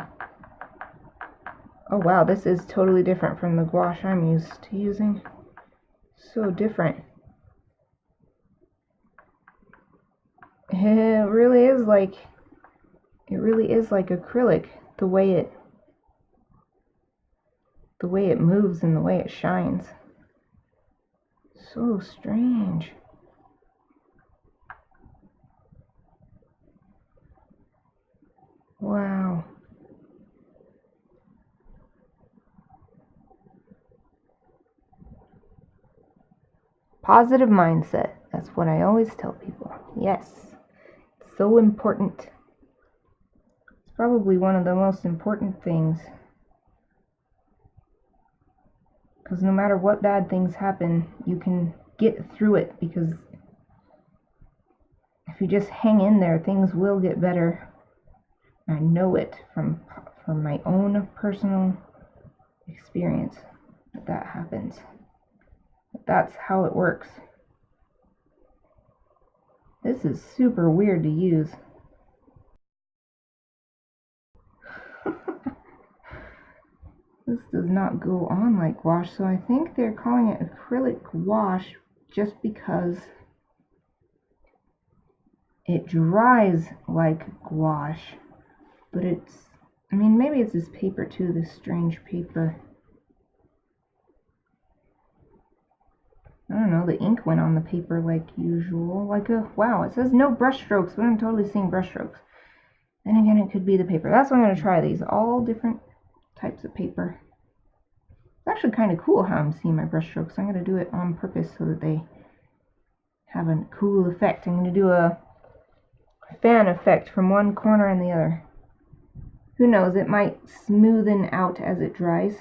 [SPEAKER 1] Oh wow, this is totally different from the gouache I'm used to using. So different. It really is like acrylic, the way it moves and the way it shines. So strange. Wow. Positive mindset. That's what I always tell people. Yes. So important. probably one of the most important things. Because no matter what bad things happen, you can get through it, because if you just hang in there, things will get better. I know it from my own personal experience that happens. That's how it works. This is super weird to use. This does not go on like gouache, so I think they're calling it acrylic gouache just because it dries like gouache. But it's, I mean, maybe it's this paper too, this strange paper. I don't know, the ink went on the paper like usual. Wow, it says no brush strokes, but I'm totally seeing brush strokes. Then again, it could be the paper. That's why I'm going to try these. All different types of paper. It's actually kind of cool how I'm seeing my brush strokes. I'm going to do it on purpose so that they have a cool effect. I'm going to do a fan effect from one corner and the other. Who knows, it might smoothen out as it dries.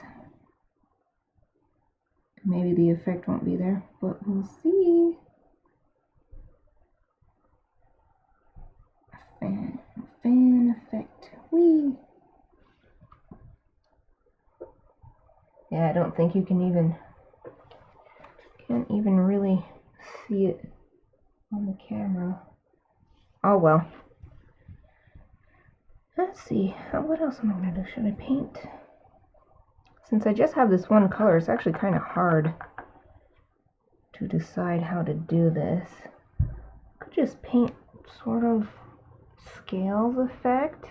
[SPEAKER 1] Maybe the effect won't be there, but we'll see. Fan effect. Whee! Yeah, I don't think you can't even really see it on the camera. Oh well. Let's see, what else am I going to do? Should I paint? Since I just have this one color, it's actually kind of hard to decide how to do this. I could just paint sort of scales effect.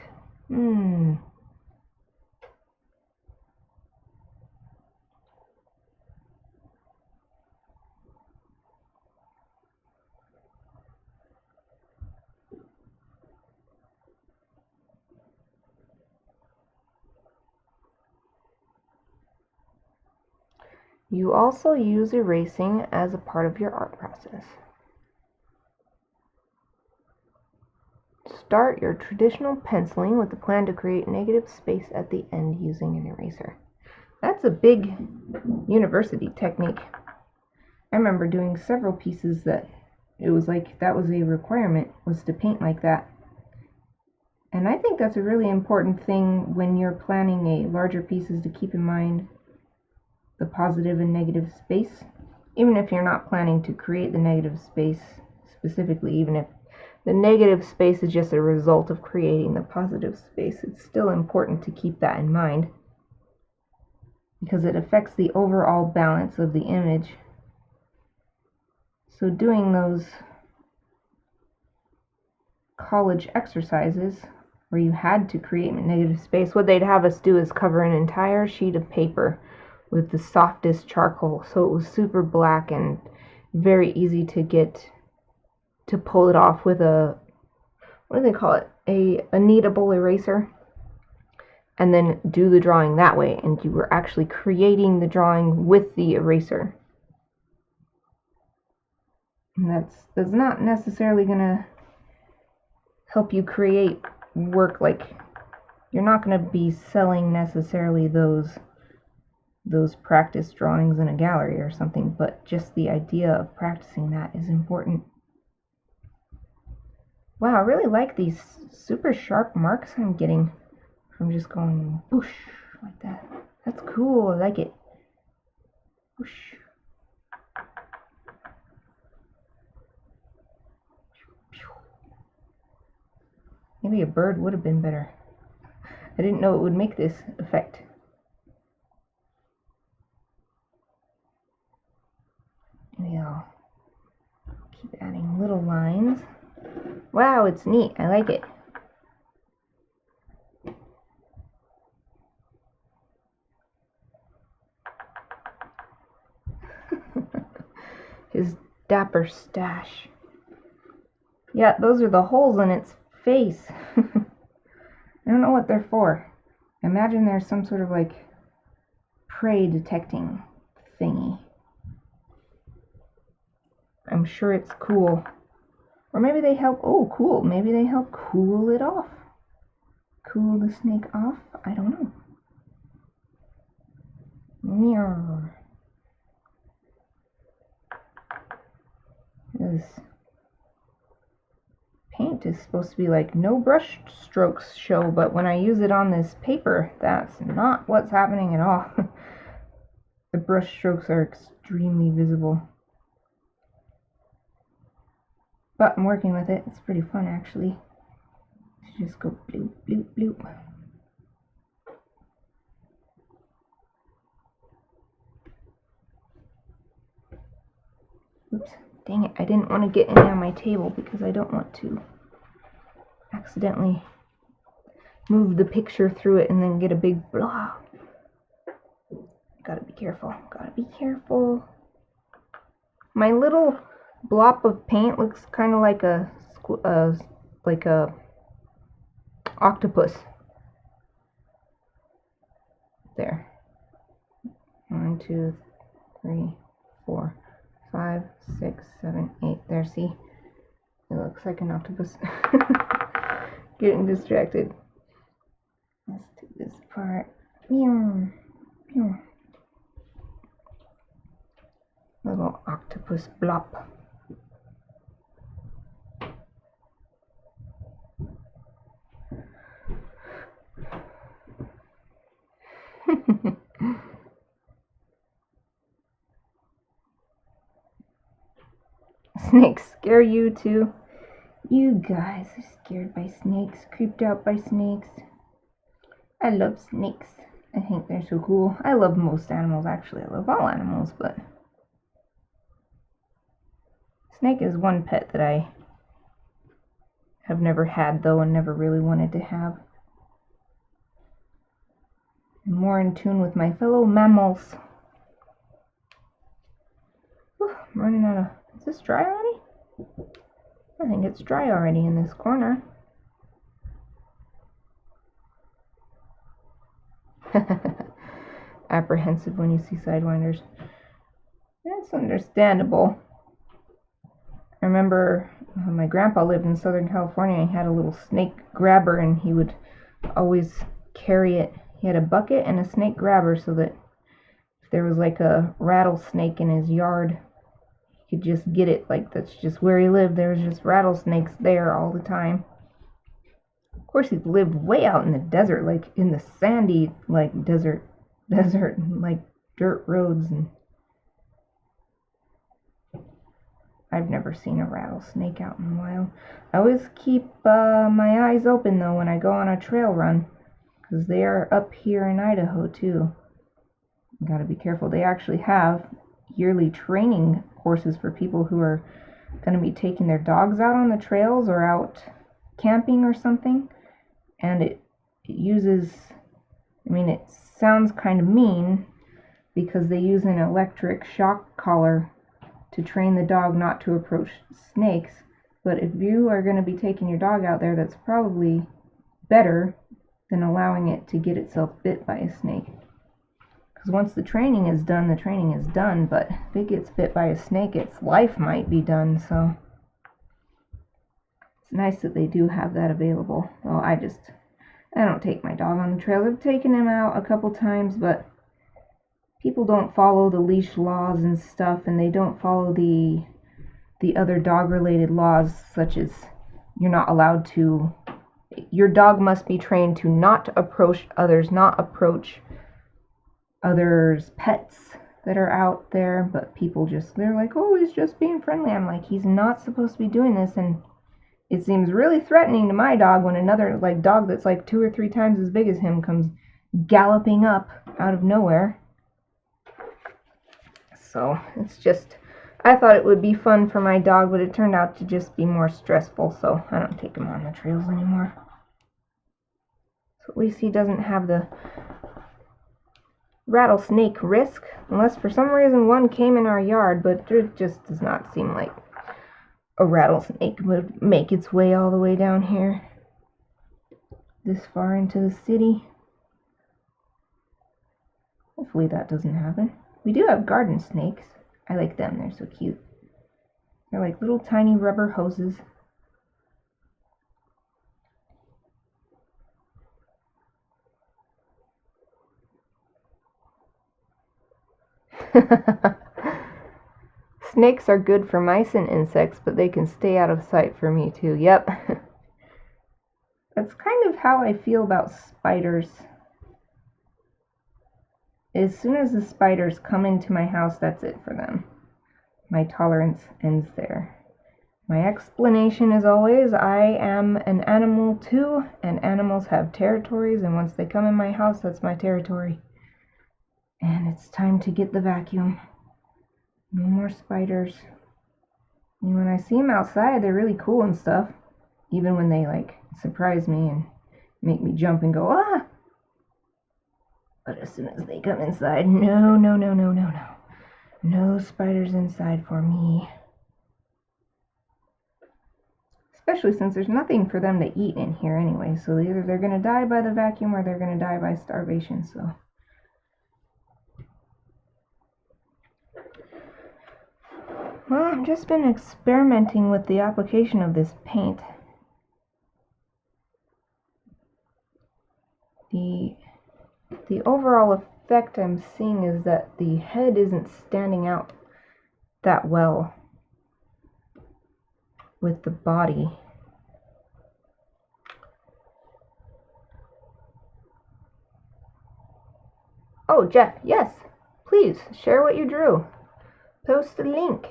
[SPEAKER 1] You also use erasing as a part of your art process. Start your traditional penciling with the plan to create negative space at the end using an eraser. That's a big university technique. I remember doing several pieces that it was like that was a requirement, was to paint like that. And I think that's a really important thing when you're planning a larger pieces, to keep in mind the positive and negative space. Even if you're not planning to create the negative space specifically, even if the negative space is just a result of creating the positive space, it's still important to keep that in mind, because it affects the overall balance of the image. So doing those college exercises where you had to create a negative space, what they'd have us do is cover an entire sheet of paper with the softest charcoal, so it was super black and very easy to pull it off with a, what do they call it, a kneadable eraser, and then do the drawing that way, and you were actually creating the drawing with the eraser. And that's not necessarily gonna help you create work, like you're not gonna be selling necessarily those practice drawings in a gallery or something, but just the idea of practicing that is important. Wow, I really like these super sharp marks I'm getting from just going whoosh like that. That's cool, I like it. Whoosh. Maybe a bird would have been better. I didn't know it would make this effect. Maybe I'll keep adding little lines. Wow, it's neat. I like it. His dapper stash. Yeah, those are the holes in its face. I don't know what they're for. I imagine there's some sort of like prey detecting thingy. I'm sure it's cool. Or maybe they help, oh cool, maybe they help cool it off. cool the snake off? I don't know. Meow. This paint is supposed to be like no brush strokes show, but when I use it on this paper, that's not what's happening at all. The brush strokes are extremely visible. But I'm working with it. It's pretty fun actually. Just go bloop, bloop, bloop. Oops, dang it. I didn't want to get any on my table because I don't want to accidentally move the picture through it and then get a big blah. Gotta be careful. Gotta be careful. My little blob of paint looks kind of like a octopus. There. 1, 2, 3, 4, 5, 6, 7, 8. There, see? It looks like an octopus. Getting distracted. Let's do this part. Meow. Meow. Little octopus blob. Snakes scare you too? You guys are scared by snakes, creeped out by snakes. I love snakes. I think they're so cool. I love most animals actually. I love all animals, but snake is one pet that I have never had though and never really wanted to have. I'm more in tune with my fellow mammals. Whew, I'm running out of... Is this dry already? I think it's dry already in this corner. Apprehensive when you see sidewinders. That's understandable. I remember when my grandpa lived in Southern California, he had a little snake grabber and he would always carry it. He had a bucket and a snake grabber so that if there was like a rattlesnake in his yard, he could just get it. Like that's just where he lived. There was just rattlesnakes there all the time. Of course, he lived way out in the desert, like in the sandy, like desert, like dirt roads, and I've never seen a rattlesnake out in the wild. I always keep my eyes open though when I go on a trail run, because they are up here in Idaho too. You gotta be careful. They actually have yearly training courses for people who are going to be taking their dogs out on the trails or out camping or something, and it uses, I mean, it sounds kind of mean because they use an electric shock collar to train the dog not to approach snakes, but if you are going to be taking your dog out there, that's probably better than allowing it to get itself bit by a snake. Because once the training is done, the training is done, but if it gets bit by a snake, its life might be done, so it's nice that they do have that available. Well, I don't take my dog on the trails. I've taken him out a couple times, but people don't follow the leash laws and stuff, and they don't follow the other dog-related laws, such as you're not allowed to, your dog must be trained to not approach others, not approach others' pets that are out there, but people just, they're like, oh, he's just being friendly. I'm like, he's not supposed to be doing this, and it seems really threatening to my dog when another like dog that's like 2 or 3 times as big as him comes galloping up out of nowhere. So it's just, I thought it would be fun for my dog, but it turned out to just be more stressful, so I don't take him on the trails anymore. So at least he doesn't have the rattlesnake risk, unless for some reason one came in our yard, but it just does not seem like a rattlesnake would make its way all the way down here this far into the city. Hopefully that doesn't happen. We do have garden snakes. I like them, they're so cute. They're like little tiny rubber hoses. Snakes are good for mice and insects, but they can stay out of sight for me too. Yep. That's kind of how I feel about spiders. As soon as the spiders come into my house, that's it for them. My tolerance ends there. My explanation is always, I am an animal too, and animals have territories, and once they come in my house, that's my territory. And it's time to get the vacuum. No more spiders. And when I see them outside, they're really cool and stuff. Even when they, like, surprise me and make me jump and go, ah! But as soon as they come inside, no. No spiders inside for me. Especially since there's nothing for them to eat in here anyway. So either they're going to die by the vacuum or they're going to die by starvation. So well, I've just been experimenting with the application of this paint. The overall effect I'm seeing is that the head isn't standing out that well with the body. Oh, Jeff, yes, please share what you drew. Post a link.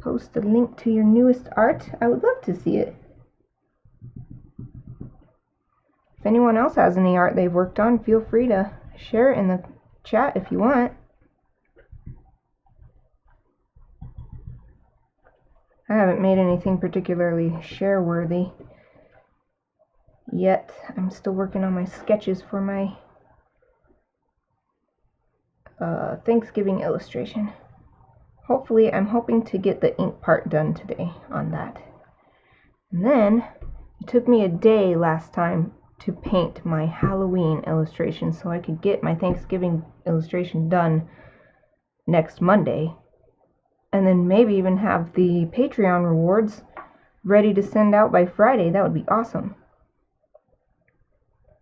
[SPEAKER 1] Post a link to your newest art. I would love to see it. If anyone else has any art they've worked on, feel free to share it in the chat if you want. I haven't made anything particularly share-worthy yet. I'm still working on my sketches for my Thanksgiving illustration. Hopefully, I'm hoping to get the ink part done today on that. And then, it took me a day last time to paint my Halloween illustration so I could get my Thanksgiving illustration done next Monday. And then maybe even have the Patreon rewards ready to send out by Friday. That would be awesome.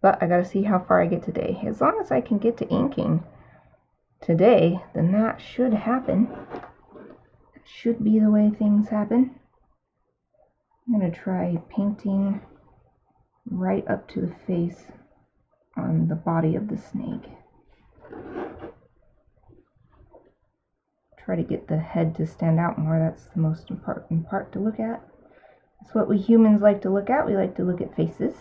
[SPEAKER 1] But I gotta see how far I get today. As long as I can get to inking today, then that should happen. That should be the way things happen. I'm gonna try painting right up to the face on the body of the snake. Try to get the head to stand out more. That's the most important part to look at. That's what we humans like to look at. We like to look at faces.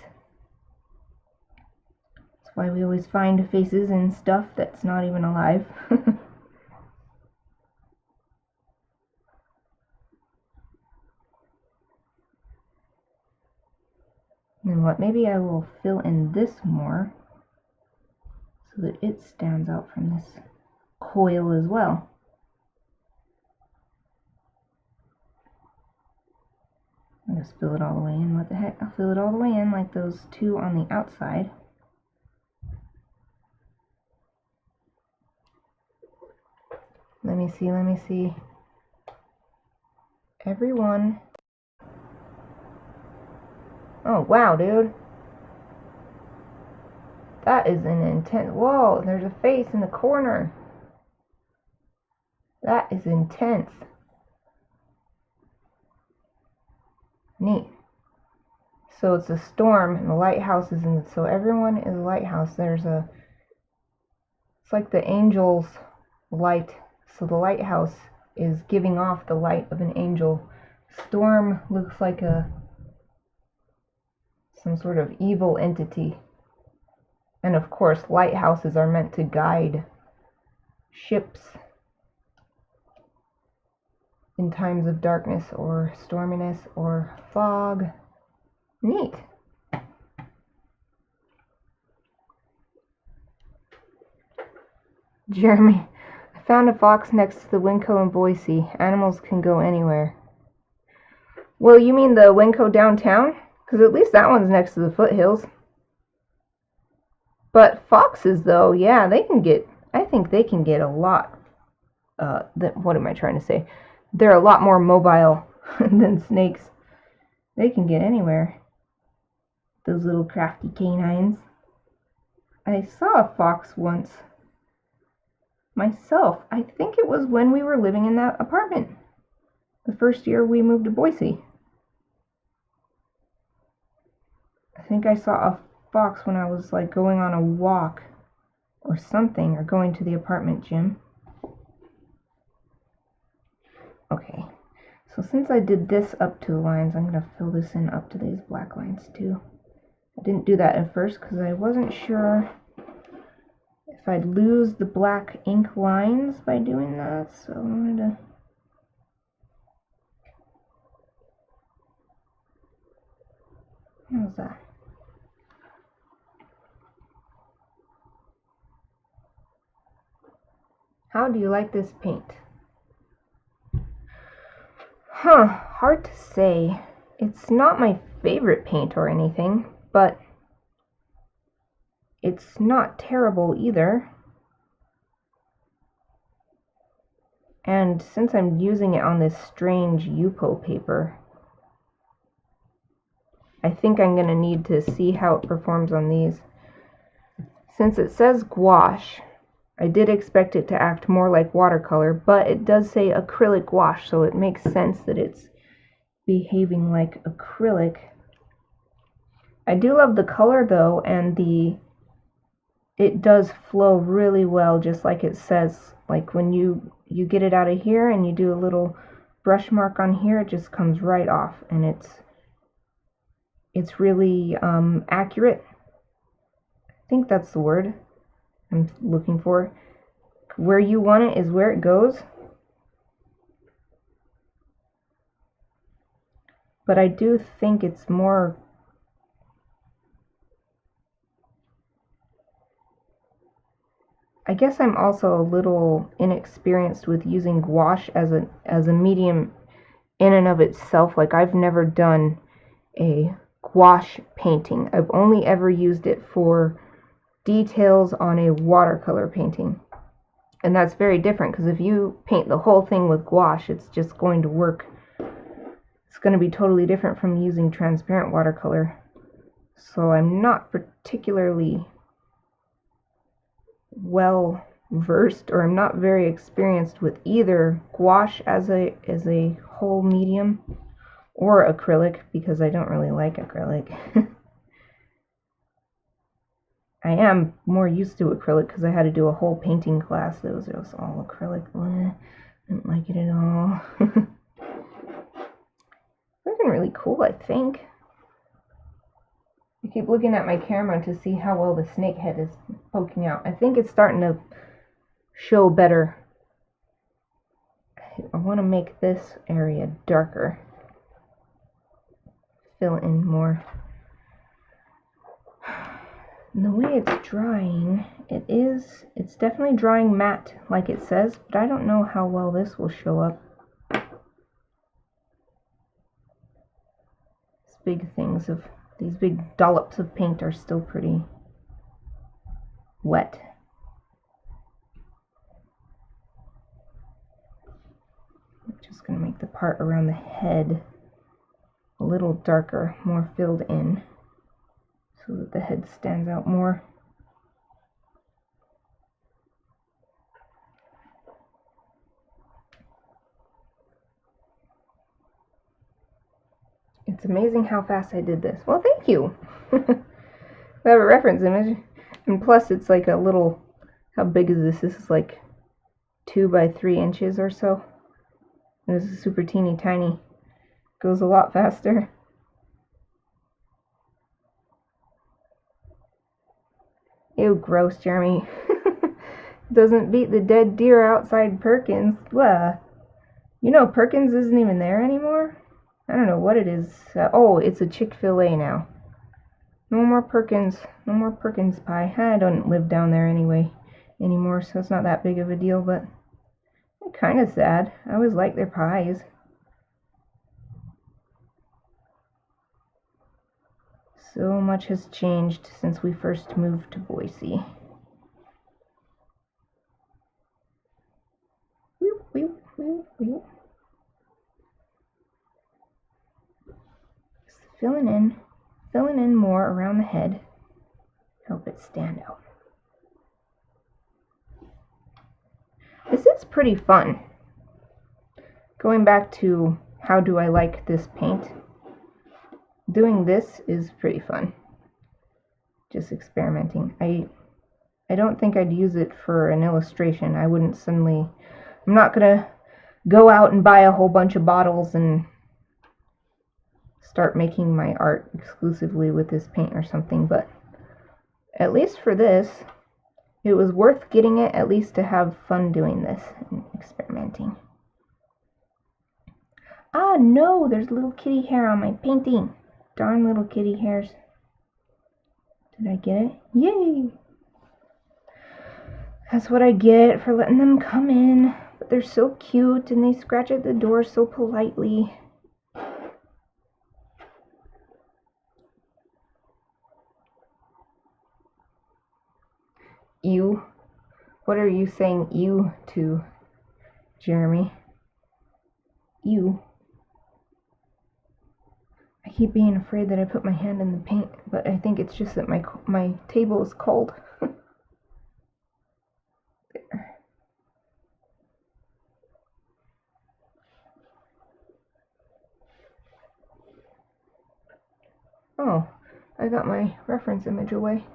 [SPEAKER 1] That's why we always find faces in stuff that's not even alive. And what, maybe I will fill in this more so that it stands out from this coil as well. I'll just fill it all the way in. What the heck? I'll fill it all the way in like those two on the outside. Let me see. Everyone. Oh, wow, dude. That is an intense. Whoa, there's a face in the corner. That is intense. Neat. So it's a storm and the lighthouse is in it. So everyone is a lighthouse. There's a, it's like the angel's light. So the lighthouse is giving off the light of an angel. Storm looks like some sort of evil entity. And of course, lighthouses are meant to guide ships in times of darkness or storminess or fog. Neat. Jeremy, I found a fox next to the Winco in Boise. Animals can go anywhere. Well, you mean the Winco downtown? Because at least that one's next to the foothills. But foxes, though, yeah, they can get, I think they can get a lot, what am I trying to say? They're a lot more mobile than snakes. They can get anywhere. Those little crafty canines. I saw a fox once myself. I think it was when we were living in that apartment. The first year we moved to Boise. I think I saw a fox when I was like going on a walk or something, or going to the apartment gym. Okay, so since I did this up to the lines, I'm going to fill this in up to these black lines too. I didn't do that at first because I wasn't sure if I'd lose the black ink lines by doing that, so I wanted to... How's that? How do you like this paint? Hard to say. It's not my favorite paint or anything, but it's not terrible either. And since I'm using it on this strange Yupo paper, I think I'm going to need to see how it performs on these. Since it says gouache, I did expect it to act more like watercolor, but it does say acrylic gouache, so it makes sense that it's behaving like acrylic. I do love the color though, and it does flow really well, just like it says. Like when you get it out of here and you do a little brush mark on here, it just comes right off, and it's really accurate. I think that's the word I'm looking for. Where you want it is where it goes. But I do think it's more... I guess I'm also a little inexperienced with using gouache as a medium in and of itself. Like, I've never done a gouache painting. I've only ever used it for details on a watercolor painting. And that's very different, because if you paint the whole thing with gouache, it's just going to work. It's going to be totally different from using transparent watercolor. So I'm not particularly well versed, or I'm not very experienced with either gouache as a whole medium or acrylic, because I don't really like acrylic. I am more used to acrylic because I had to do a whole painting class that was just all acrylic. Didn't like it at all. Looking really cool, I think. I keep looking at my camera to see how well the snake head is poking out. I think it's starting to show better. I want to make this area darker. Fill in more. And the way it's drying, it's definitely drying matte like it says, but I don't know how well this will show up. These big dollops of paint are still pretty wet. I'm just going to make the part around the head a little darker, more filled in, so that the head stands out more. It's amazing how fast I did this. Well, thank you. I have a reference image, and plus it's like a little, how big is this? This is like 2 by 3 inches or so. And this is super teeny tiny. Goes a lot faster. Ew, gross, Jeremy. Doesn't beat the dead deer outside Perkins. Blah. You know, Perkins isn't even there anymore? I don't know what it is. Oh, it's a Chick-fil-A now. No more Perkins. No more Perkins pie. I don't live down there anymore, so it's not that big of a deal, but I'm kind of sad. I always liked their pies. So much has changed since we first moved to Boise. Whew, whew, whew, whew. Filling in more around the head, help it stand out. is pretty fun. Going back to how do I like this paint, doing this is pretty fun. Just experimenting. I don't think I'd use it for an illustration. I wouldn't suddenly, I'm not gonna go out and buy a whole bunch of bottles and start making my art exclusively with this paint or something, but at least for this, it was worth getting it, at least to have fun doing this and experimenting. Ah, no, there's little kitty hair on my painting. Darn little kitty hairs. Did I get it? Yay! That's what I get for letting them come in. But they're so cute and they scratch at the door so politely. Ew. What are you saying ew to, Jeremy? Ew. I keep being afraid that I put my hand in the paint, but I think it's just that my table is cold. There. Oh, I got my reference image away.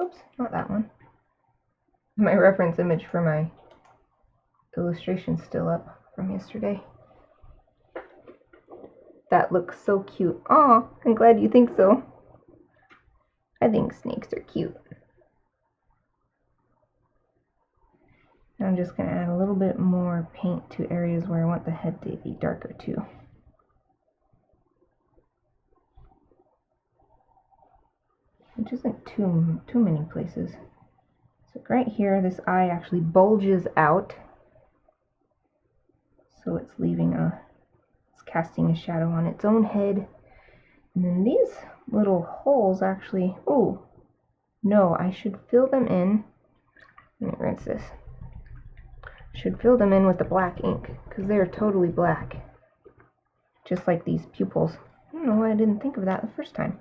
[SPEAKER 1] Oops, not that one. My reference image for my illustration's still up from yesterday. That looks so cute. Aw, I'm glad you think so. I think snakes are cute. I'm just going to add a little bit more paint to areas where I want the head to be darker too. Which isn't too many places. So right here, this eye actually bulges out. So it's leaving it's casting a shadow on its own head. And then these little holes actually, oh, no, I should fill them in. Let me rinse this. Should fill them in with the black ink because they're totally black. Just like these pupils. I don't know why I didn't think of that the first time.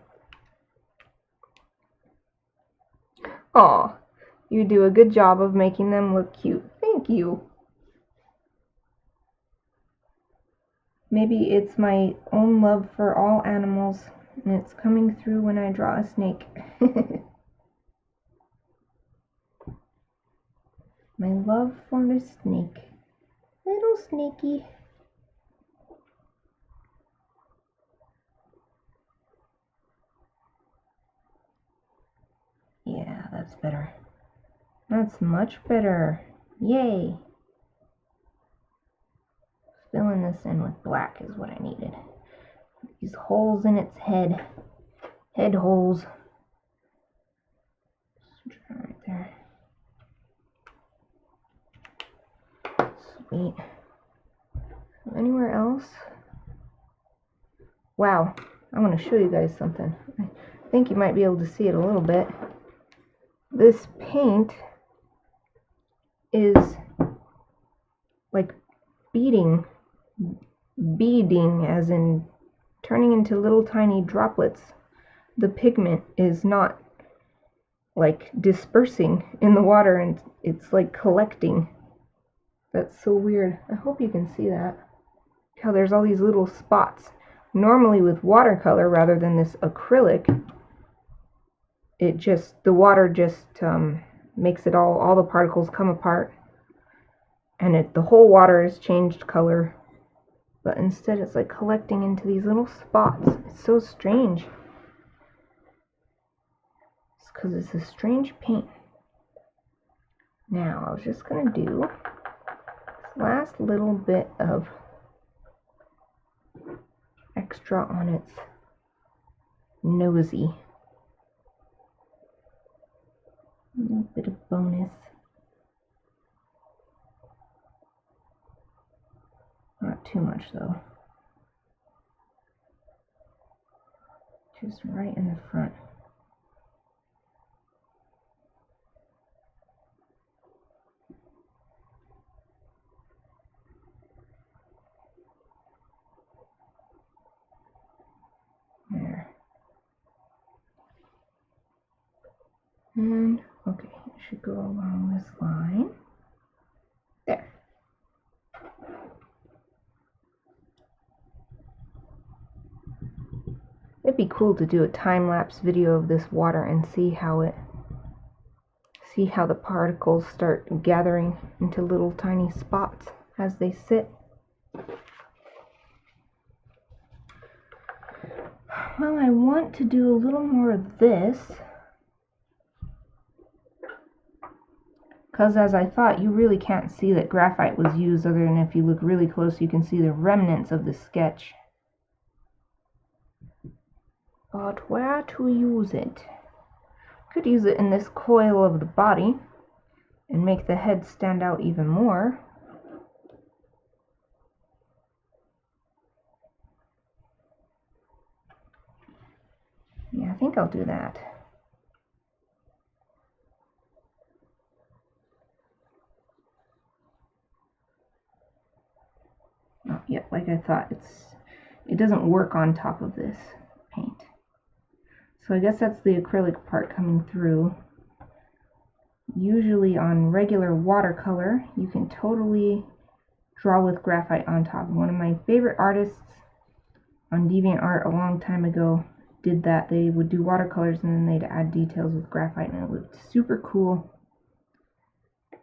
[SPEAKER 1] Aw, you do a good job of making them look cute. Thank you. Maybe it's my own love for all animals, and it's coming through when I draw a snake. My love for the snake. Little snaky. Yeah, that's better. That's much better. Yay! Filling this in with black is what I needed. These holes in its head. Head holes. Right there. Sweet. Anywhere else? Wow, I want to show you guys something. I think you might be able to see it a little bit. This paint is like beading as in turning into little tiny droplets. The pigment is not like dispersing in the water, and it's like collecting. That's so weird. I hope you can see that. How there's all these little spots. Normally with watercolor rather than this acrylic, the water just makes it all the particles come apart, and the whole water is changed color. But instead it's like collecting into these little spots. It's so strange. It's because it's a strange paint. Now I was just going to do this last little bit of extra on its nosy. A little bit of bonus. Not too much though. Just right in the front. There. And okay, should go along this line. There. It'd be cool to do a time-lapse video of this water and see how the particles start gathering into little tiny spots as they sit. Well, I want to do a little more of this, because as I thought, you really can't see that graphite was used, other than if you look really close you can see the remnants of the sketch. But where to use it? Could use it in this coil of the body and make the head stand out even more. Yeah, I think I'll do that. Oh, yeah, like I thought, it doesn't work on top of this paint. So I guess that's the acrylic part coming through. Usually on regular watercolor, you can totally draw with graphite on top. One of my favorite artists on DeviantArt a long time ago did that. They would do watercolors and then they'd add details with graphite, and it looked super cool.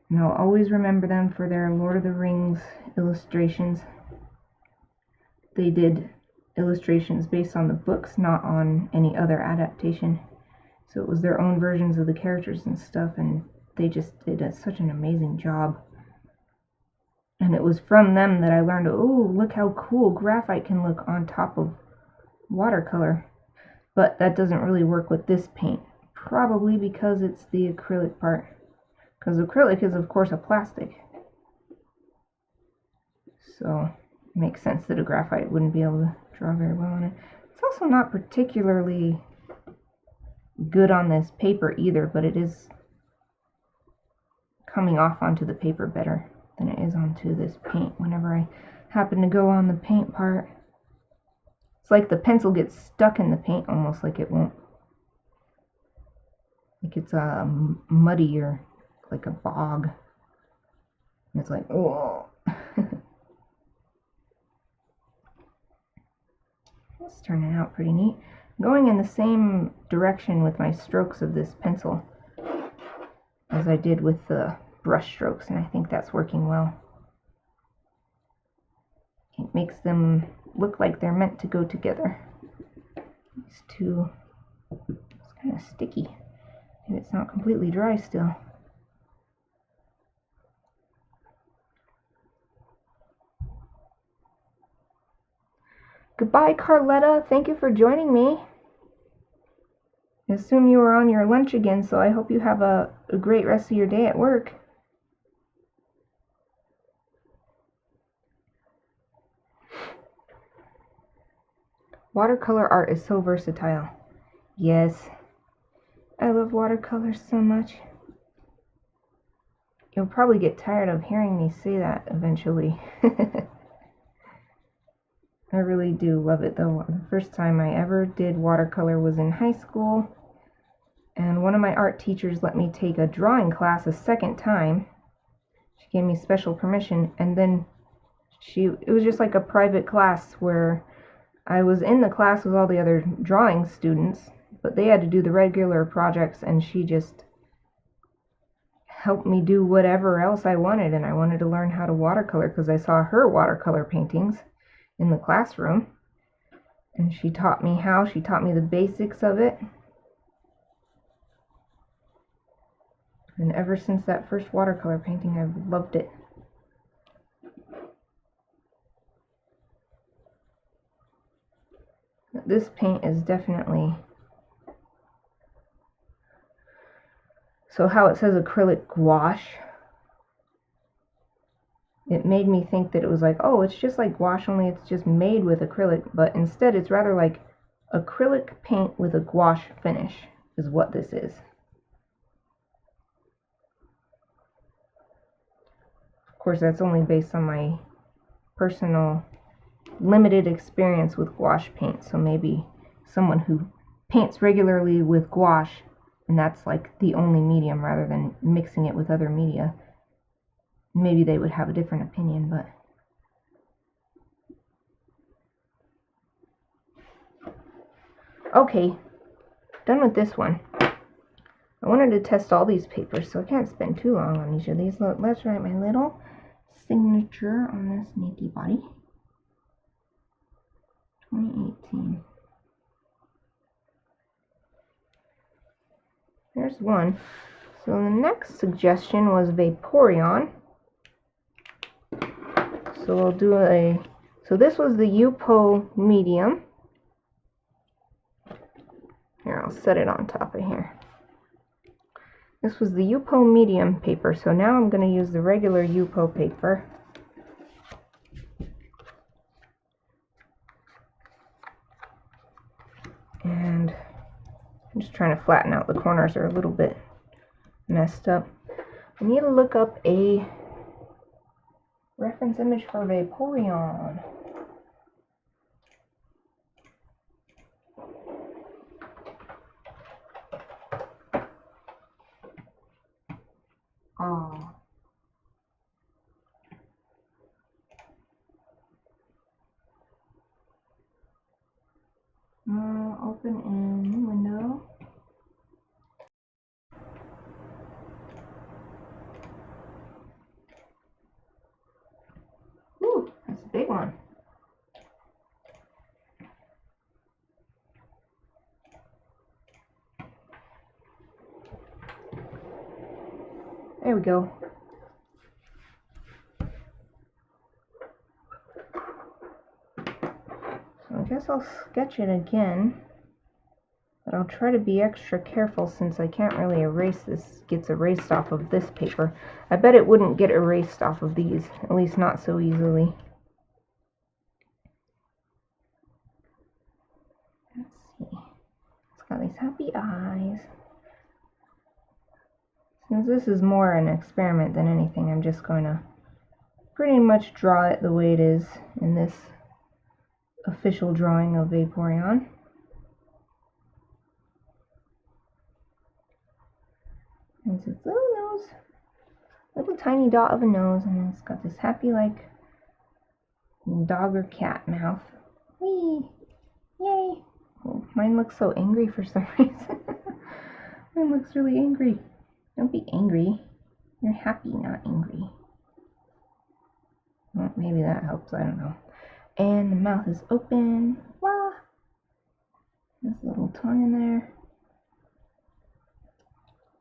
[SPEAKER 1] And I'll always remember them for their Lord of the Rings illustrations. They did illustrations based on the books, not on any other adaptation. So it was their own versions of the characters and stuff, and they just did such an amazing job. And it was from them that I learned, oh, look how cool graphite can look on top of watercolor. But that doesn't really work with this paint, probably because it's the acrylic part. Because acrylic is, of course, a plastic. So it makes sense that a graphite wouldn't be able to draw very well on it. It's also not particularly good on this paper either, but it is coming off onto the paper better than it is onto this paint whenever I happen to go on the paint part. It's like the pencil gets stuck in the paint, almost like it won't, like it's muddy or like a bog. And it's like, oh. It's turning out pretty neat. I'm going in the same direction with my strokes of this pencil as I did with the brush strokes, and I think that's working well. It makes them look like they're meant to go together. These two, it's kind of sticky. Maybe it's not completely dry still. Goodbye, Carletta. Thank you for joining me. I assume you were on your lunch again, so I hope you have a great rest of your day at work. Watercolor art is so versatile. Yes, I love watercolors so much. You'll probably get tired of hearing me say that eventually. I really do love it though. The first time I ever did watercolor was in high school, and one of my art teachers let me take a drawing class a second time. She gave me special permission, and then it was just like a private class where I was in the class with all the other drawing students, but they had to do the regular projects, and she just helped me do whatever else I wanted, and I wanted to learn how to watercolor because I saw her watercolor paintings in the classroom, and she taught me how. She taught me the basics of it, and ever since that first watercolor painting, I've loved it. This paint is definitely, so how it says acrylic gouache, it made me think that it was like, oh, it's just like gouache, only it's just made with acrylic, but instead it's rather like acrylic paint with a gouache finish is what this is. Of course, that's only based on my personal limited experience with gouache paint, so maybe someone who paints regularly with gouache and that's like the only medium rather than mixing it with other media, maybe they would have a different opinion, but okay, done with this one. I wanted to test all these papers, so I can't spend too long on each of these. Let's write my little signature on this Nikki body. 2018. There's one. So the next suggestion was Vaporeon. So we'll do so this was the Yupo medium. Here, I'll set it on top of here. This was the Yupo medium paper, so now I'm going to use the regular Yupo paper. And I'm just trying to flatten out the corners, they're a little bit messed up. I need to look up a reference image for Vaporeon. Oh. Open in window. Ooh, that's a big one. There we go. So I guess I'll sketch it again, but I'll try to be extra careful since I can't really erase this. Gets erased off of this paper. I bet it wouldn't get erased off of these, at least not so easily. Let's see. It's got these happy eyes. Since this is more an experiment than anything, I'm just going to pretty much draw it the way it is in this official drawing of Vaporeon. And it's its little nose, little tiny dot of a nose, and it's got this happy like dog or cat mouth. Whee! Yay! Oh, mine looks so angry for some reason. Mine looks really angry. Don't be angry. You're happy, not angry. Well, maybe that helps, I don't know. And the mouth is open. Wah! There's a little tongue in there.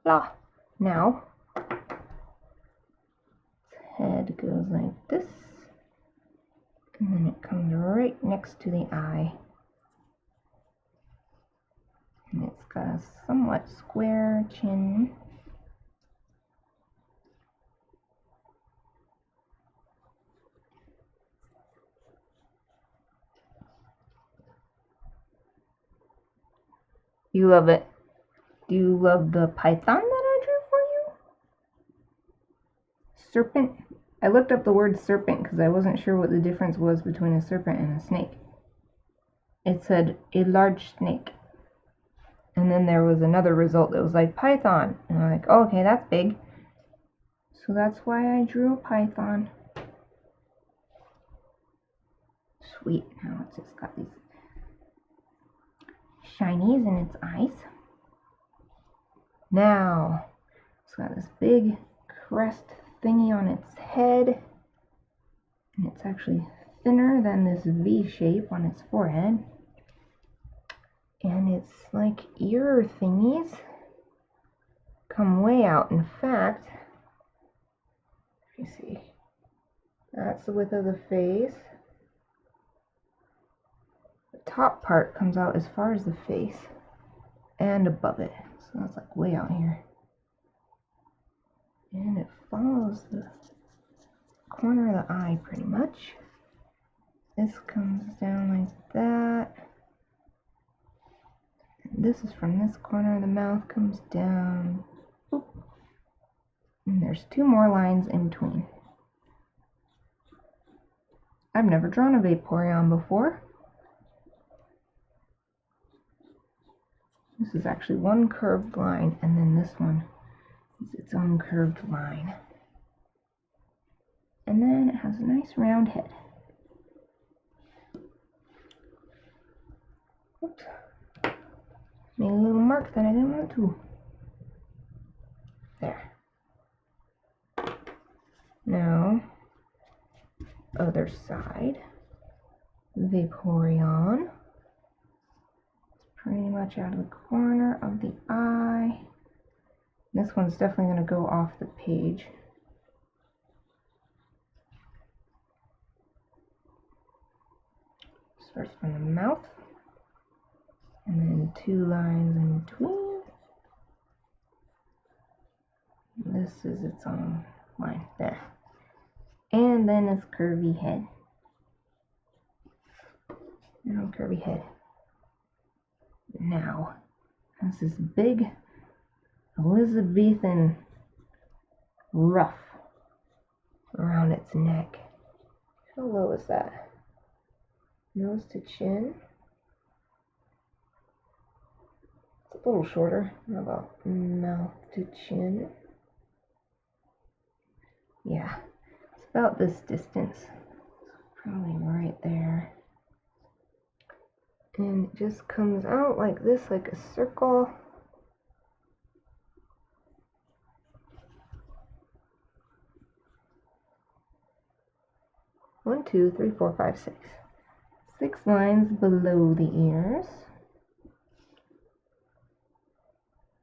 [SPEAKER 1] Blah! Now, its head goes like this. And then it comes right next to the eye. And it's got a somewhat square chin. You love it. Do you love the python that I drew for you? Serpent? I looked up the word serpent because I wasn't sure what the difference was between a serpent and a snake. It said a large snake. And then there was another result that was like python. And I'm like, oh, okay, that's big. So that's why I drew a python. Sweet. Now it's just got these shinies in its eyes. Now, it's got this big crest thingy on its head. And it's actually thinner than this V shape on its forehead. And its like ear thingies come way out. In fact, you see, that's the width of the face. The top part comes out as far as the face and above it. So that's like way out here. And it follows the corner of the eye pretty much. This comes down like that. And this is from this corner of the mouth, comes down. Boop. And there's two more lines in between. I've never drawn a Vaporeon before. This is actually one curved line, and then this one is its own curved line. And then it has a nice round head. Oops. Made a little mark that I didn't want to. There. Now, other side. Vaporeon. It's pretty much out of the corner of the eye. This one's definitely going to go off the page. Starts from the mouth, and then two lines in between. This is its own line there. And then its curvy head. Now curvy head. Now, has this big Elizabethan ruff around its neck. How low is that? Nose to chin. It's a little shorter. How about mouth to chin? Yeah, it's about this distance. Probably right there. And it just comes out like this, like a circle. One, two, three, four, five, six. 6 lines below the ears.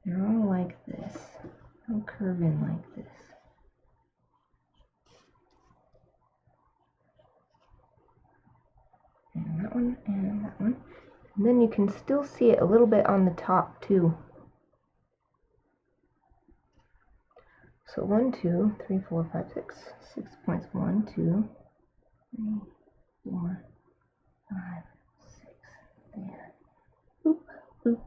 [SPEAKER 1] They're all like this. They'll curve in like this. And that one, and that one. And then you can still see it a little bit on the top too. So 1, 2, 3, 4, 5, 6. 6 points. 1, 2, 3, 4, 5, 6. There. Boop, boop.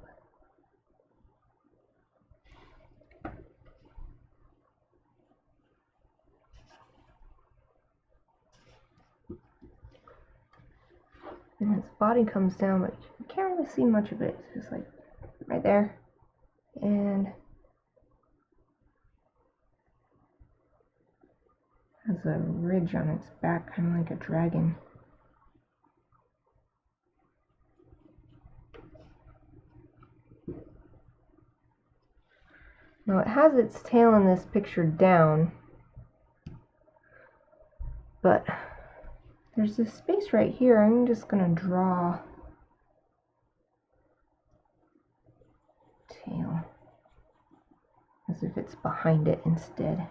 [SPEAKER 1] And its body comes down, but you can't really see much of it. It's just like right there. And has a ridge on its back, kind of like a dragon. Now it has its tail in this picture down, but there's this space right here. I'm just going to draw tail as if it's behind it instead.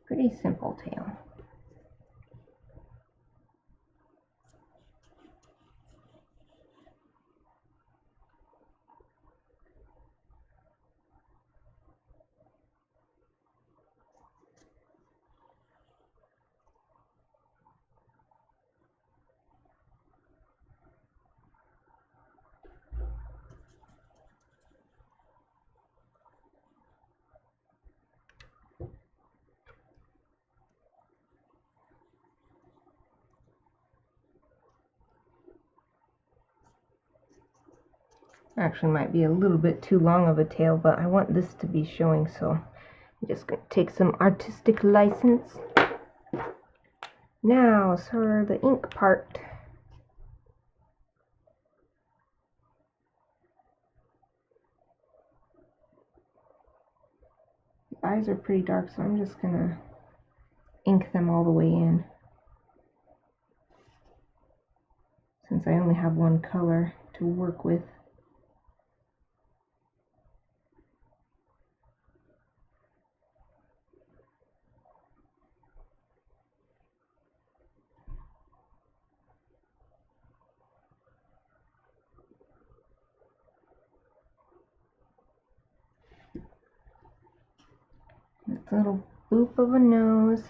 [SPEAKER 1] Pretty simple tail. Actually might be a little bit too long of a tail, but I want this to be showing, so I'm just going to take some artistic license. Now, for the ink part. The eyes are pretty dark, so I'm just going to ink them all the way in. Since I only have one color to work with. It's a little boop of a nose.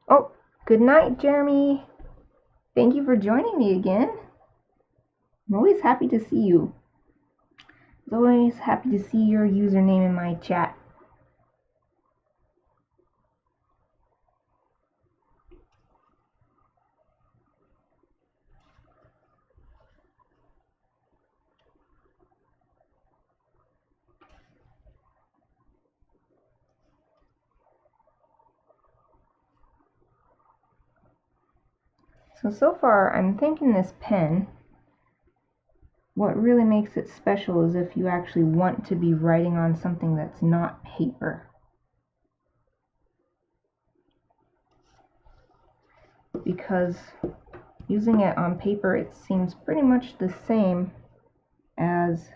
[SPEAKER 1] Oh, good night, Jeremy. Thank you for joining me again. I'm always happy to see you. I'm always happy to see your username in my chat. So far I'm thinking this pen, what really makes it special is if you actually want to be writing on something that's not paper. Because using it on paper, it seems pretty much the same as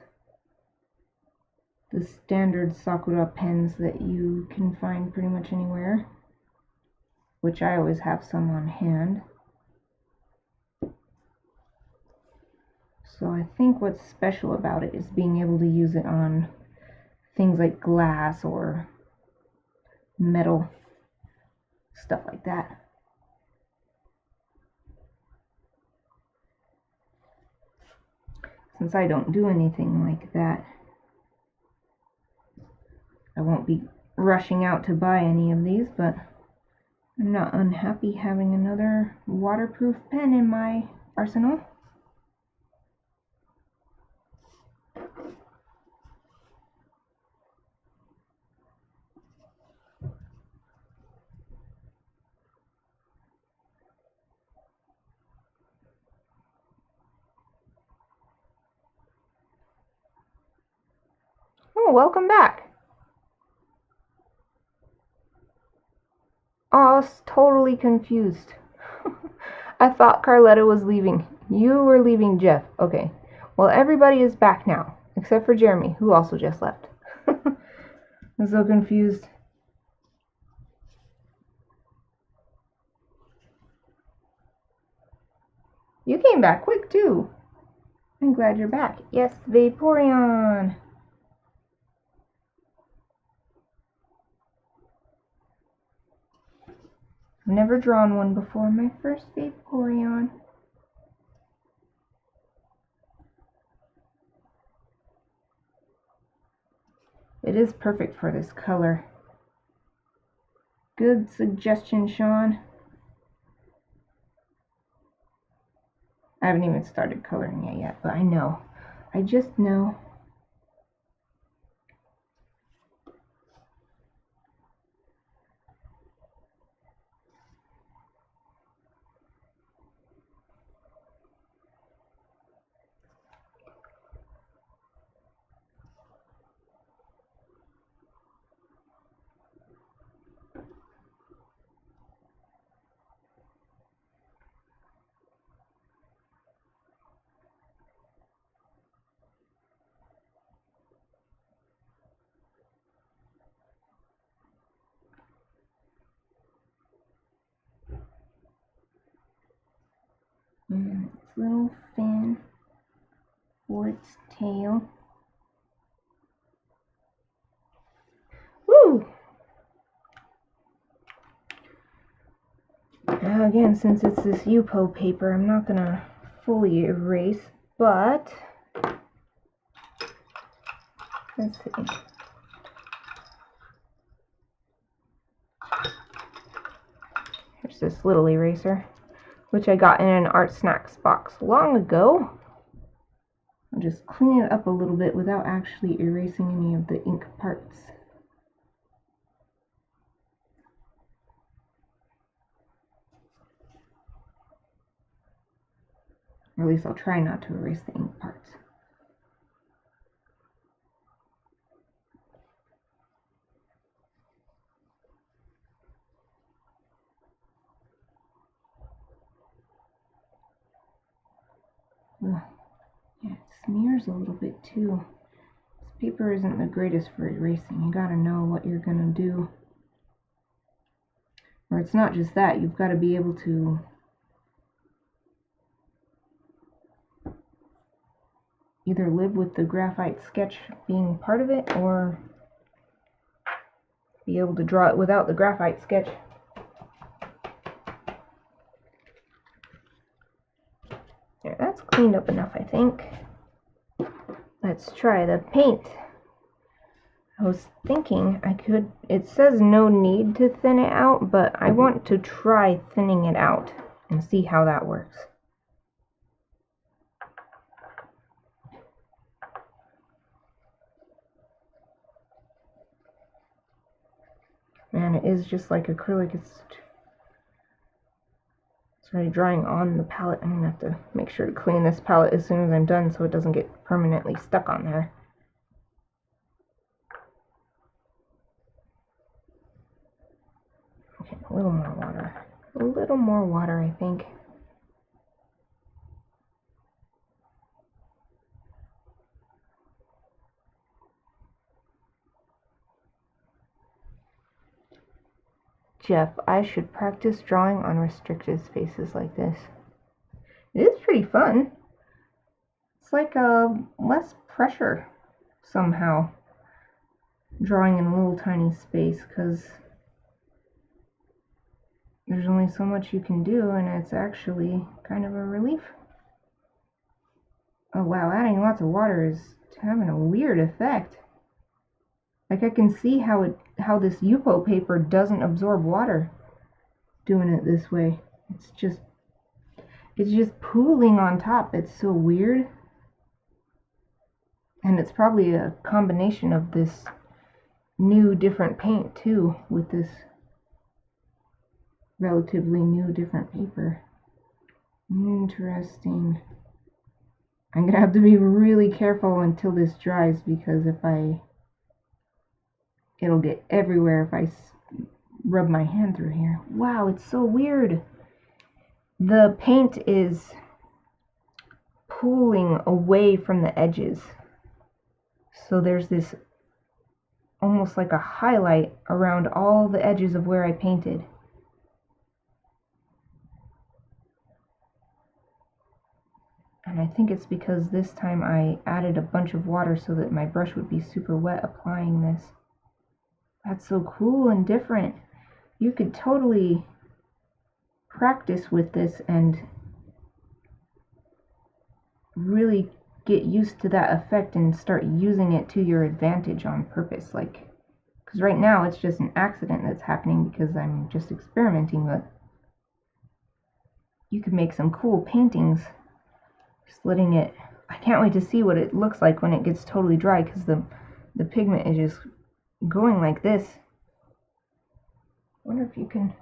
[SPEAKER 1] the standard Sakura pens that you can find pretty much anywhere, which I always have some on hand. So I think what's special about it is being able to use it on things like glass or metal, stuff like that. Since I don't do anything like that, I won't be rushing out to buy any of these, but I'm not unhappy having another waterproof pen in my arsenal. Oh, welcome back. Oh, I was totally confused. I thought Carletta was leaving. You were leaving Jeff. Okay. Well, everybody is back now, except for Jeremy, who also just left. I'm so confused. You came back quick, too. I'm glad you're back. Yes, Vaporeon. I've never drawn one before. My first Vaporeon. It is perfect for this color. Good suggestion, Sean. I haven't even started coloring it yet, but I know. I just know. Its little fin for its tail. Woo! Now again, since it's this Yupo paper, I'm not gonna fully erase, but let's see. Here's this little eraser, which I got in an ArtSnacks box long ago. I'll just clean it up a little bit without actually erasing any of the ink parts. Or at least I'll try not to erase the ink parts. Ugh. Yeah, it smears a little bit too. This paper isn't the greatest for erasing. You gotta know what you're gonna do. Or it's not just that, you've got to be able to either live with the graphite sketch being part of it or be able to draw it without the graphite sketch. There, that's cleaned up enough, I think. Let's try the paint. I was thinking I could, it says no need to thin it out, but I want to try thinning it out and see how that works. Man, it is just like acrylic. It's started drawing on the palette. I'm gonna have to make sure to clean this palette as soon as I'm done so it doesn't get permanently stuck on there. Okay, a little more water. A little more water, I think. Jeff, I should practice drawing on restricted spaces like this. It is pretty fun. It's like less pressure somehow, drawing in a little tiny space, because there's only so much you can do, and it's actually kind of a relief. Oh wow, adding lots of water is having a weird effect. Like I can see how this Yupo paper doesn't absorb water doing it this way. It's just pooling on top. It's so weird. And it's probably a combination of this new different paint too, with this relatively new different paper. Interesting. I'm gonna have to be really careful until this dries, because it'll get everywhere if I rub my hand through here. Wow, it's so weird. The paint is pooling away from the edges. So there's this almost like a highlight around all the edges of where I painted. And I think it's because this time I added a bunch of water so that my brush would be super wet applying this. That's so cool and different. You could totally practice with this and really get used to that effect and start using it to your advantage on purpose. Like, because right now it's just an accident that's happening because I'm just experimenting, but you could make some cool paintings just letting it. I can't wait to see what it looks like when it gets totally dry, because the pigment is just going like this. I wonder if you can.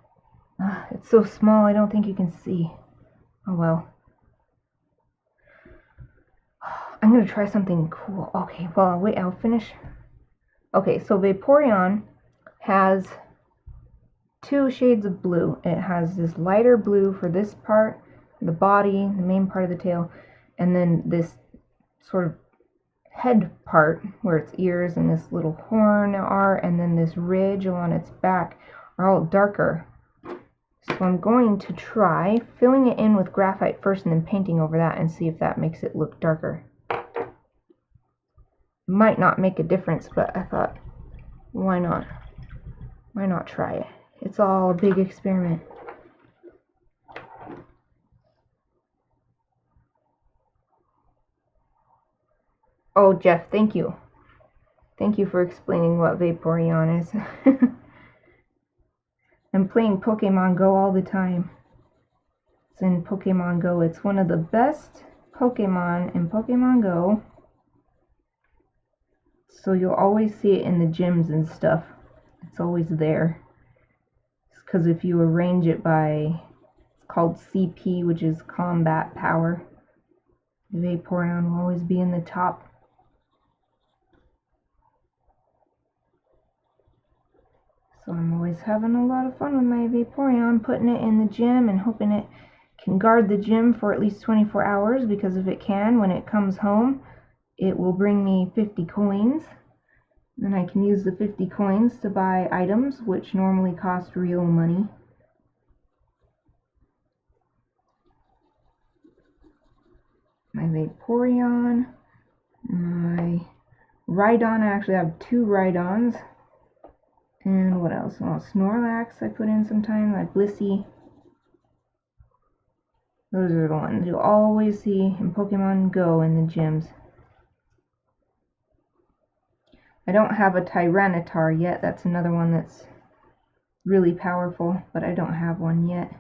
[SPEAKER 1] It's so small, I don't think you can see. Oh well. I'm gonna try something cool. Okay, well, wait, I'll finish. Okay, so Vaporeon has two shades of blue. It has this lighter blue for this part, the body, the main part of the tail, and then this sort of head part where its ears and this little horn are, and then this ridge along its back are all darker. So I'm going to try filling it in with graphite first and then painting over that and see if that makes it look darker. Might not make a difference, but I thought, why not? Why not try it? It's all a big experiment. Oh, Jeff, thank you. Thank you for explaining what Vaporeon is. I'm playing Pokemon Go all the time. It's in Pokemon Go. It's one of the best Pokemon in Pokemon Go. So you'll always see it in the gyms and stuff. It's always there. It's because if you arrange it by, it's called CP, which is combat power, Vaporeon will always be in the top. So I'm always having a lot of fun with my Vaporeon, putting it in the gym and hoping it can guard the gym for at least 24 hours, because if it can, when it comes home, it will bring me 50 coins. Then I can use the 50 coins to buy items, which normally cost real money. My Vaporeon, my Rhydon. I actually have two Rhydons. And what else? Well, Snorlax I put in sometimes, like Blissey. Those are the ones you'll always see in Pokemon Go in the gyms. I don't have a Tyranitar yet. That's another one that's really powerful, but I don't have one yet.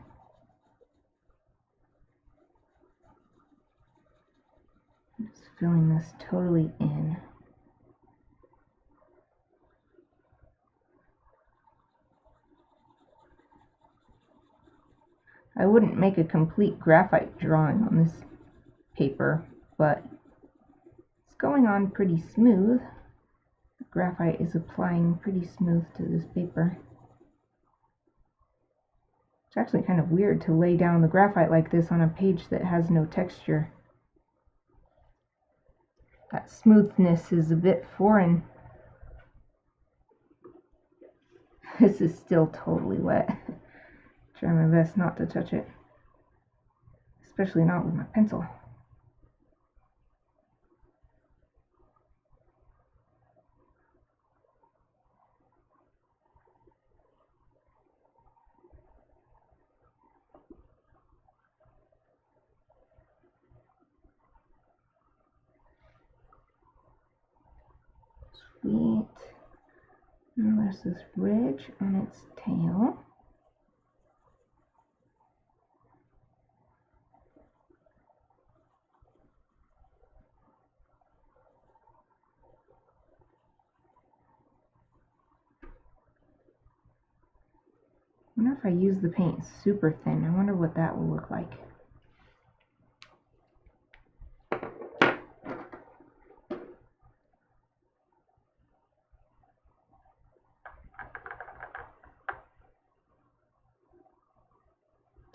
[SPEAKER 1] I'm just filling this totally in. I wouldn't make a complete graphite drawing on this paper, but it's going on pretty smooth. The graphite is applying pretty smooth to this paper. It's actually kind of weird to lay down the graphite like this on a page that has no texture. That smoothness is a bit foreign. This is still totally wet. Try my best not to touch it, especially not with my pencil. Sweet. And there's this ridge on its tail. I wonder if I use the paint super thin. I wonder what that will look like.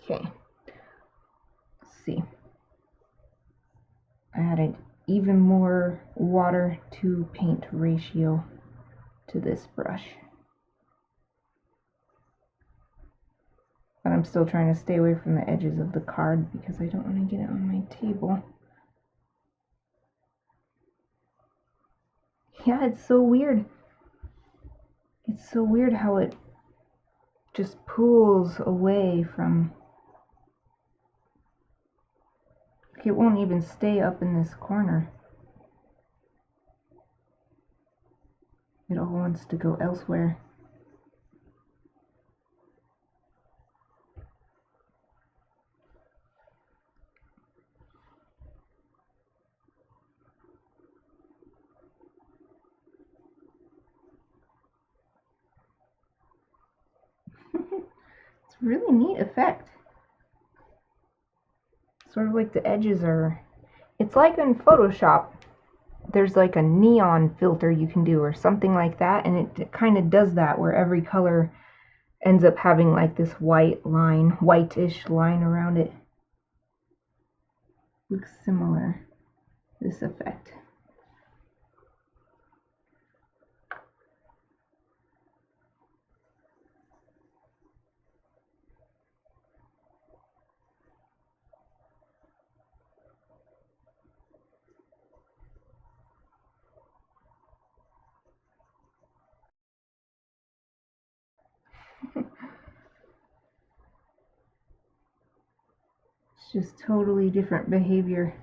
[SPEAKER 1] Okay, let's see. I added even more water to paint ratio to this brush. But I'm still trying to stay away from the edges of the card because I don't want to get it on my table. Yeah, it's so weird. It's so weird how it just pulls away from... It won't even stay up in this corner. It all wants to go elsewhere. It's a really neat effect. Sort of like the edges are... It's like in Photoshop, there's like a neon filter you can do or something like that, and it kind of does that where every color ends up having like this white line, whitish line around it. Looks similar, this effect. It's just totally different behavior.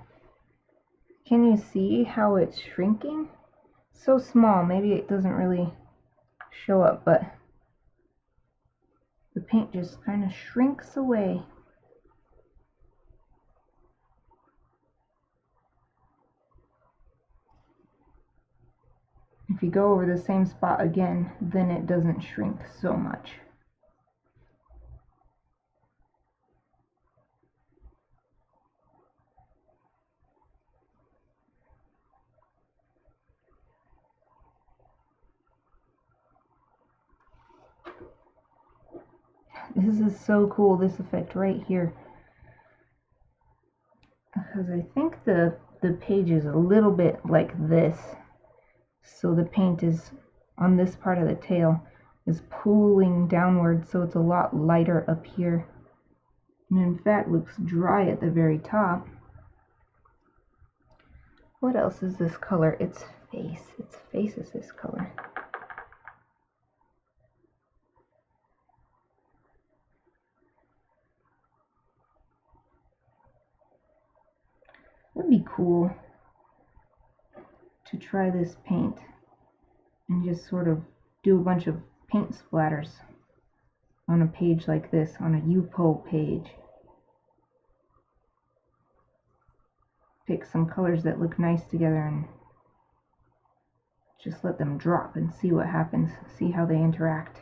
[SPEAKER 1] Can you see how it's shrinking? So small, maybe it doesn't really show up, but the paint just kind of shrinks away. If you go over the same spot again, then it doesn't shrink so much. This is so cool, this effect right here. Because I think the page is a little bit like this. So the paint is on this part of the tail is pooling downward, so it's a lot lighter up here. And in fact looks dry at the very top. What else is this color? Its face. Its face is this color. Would be cool to try this paint and just sort of do a bunch of paint splatters on a page like this, on a UPO page. Pick some colors that look nice together and just let them drop and see what happens, see how they interact.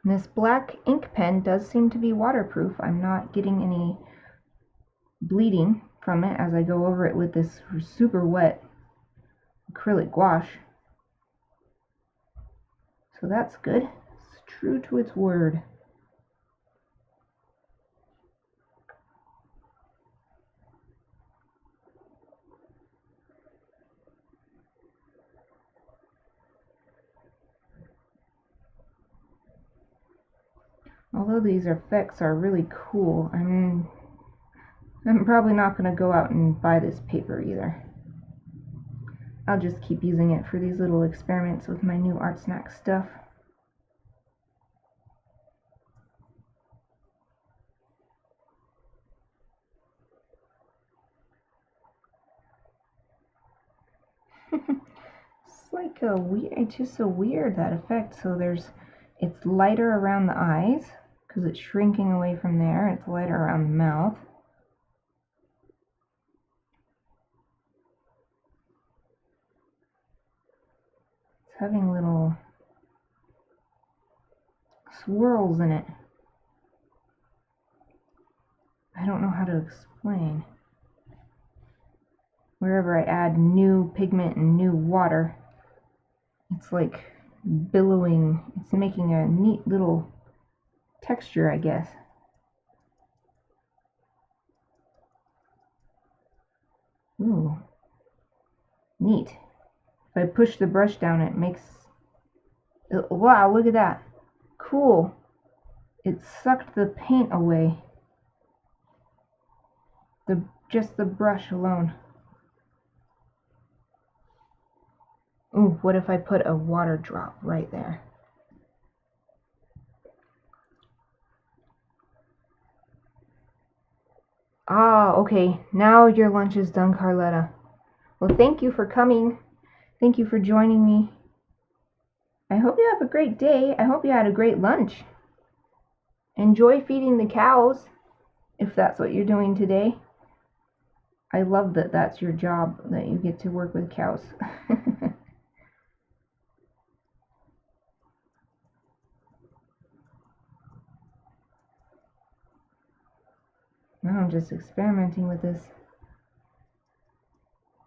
[SPEAKER 1] This black ink pen does seem to be waterproof. I'm not getting any bleeding from it as I go over it with this super wet acrylic gouache. So that's good. It's true to its word. Although these effects are really cool, I'm probably not going to go out and buy this paper either. I'll just keep using it for these little experiments with my new ArtSnacks stuff. It's like a weird, it's just so weird, that effect. So it's lighter around the eyes because it's shrinking away from there. It's lighter around the mouth. It's having little swirls in it. I don't know how to explain. Wherever I add new pigment and new water, it's like billowing. It's making a neat little texture, I guess. Ooh, neat. If I push the brush down, it makes... Wow, look at that. Cool. It sucked the paint away. Just the brush alone. Ooh, what if I put a water drop right there? Ah, okay. Now your lunch is done, Carletta. Well, thank you for coming. Thank you for joining me. I hope you have a great day. I hope you had a great lunch. Enjoy feeding the cows, if that's what you're doing today. I love that that's your job, that you get to work with cows. Now I'm just experimenting with this.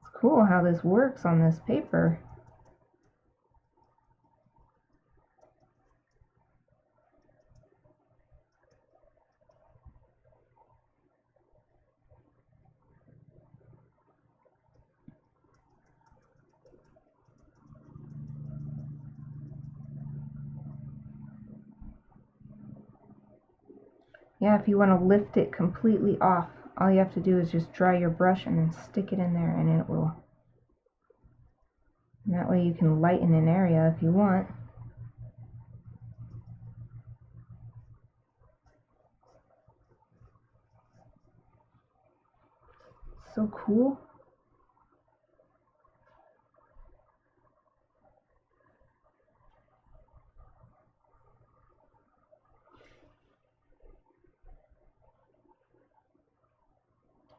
[SPEAKER 1] It's cool how this works on this paper. Yeah, if you want to lift it completely off, all you have to do is just dry your brush and then stick it in there, and it will. And that way you can lighten an area if you want. So cool.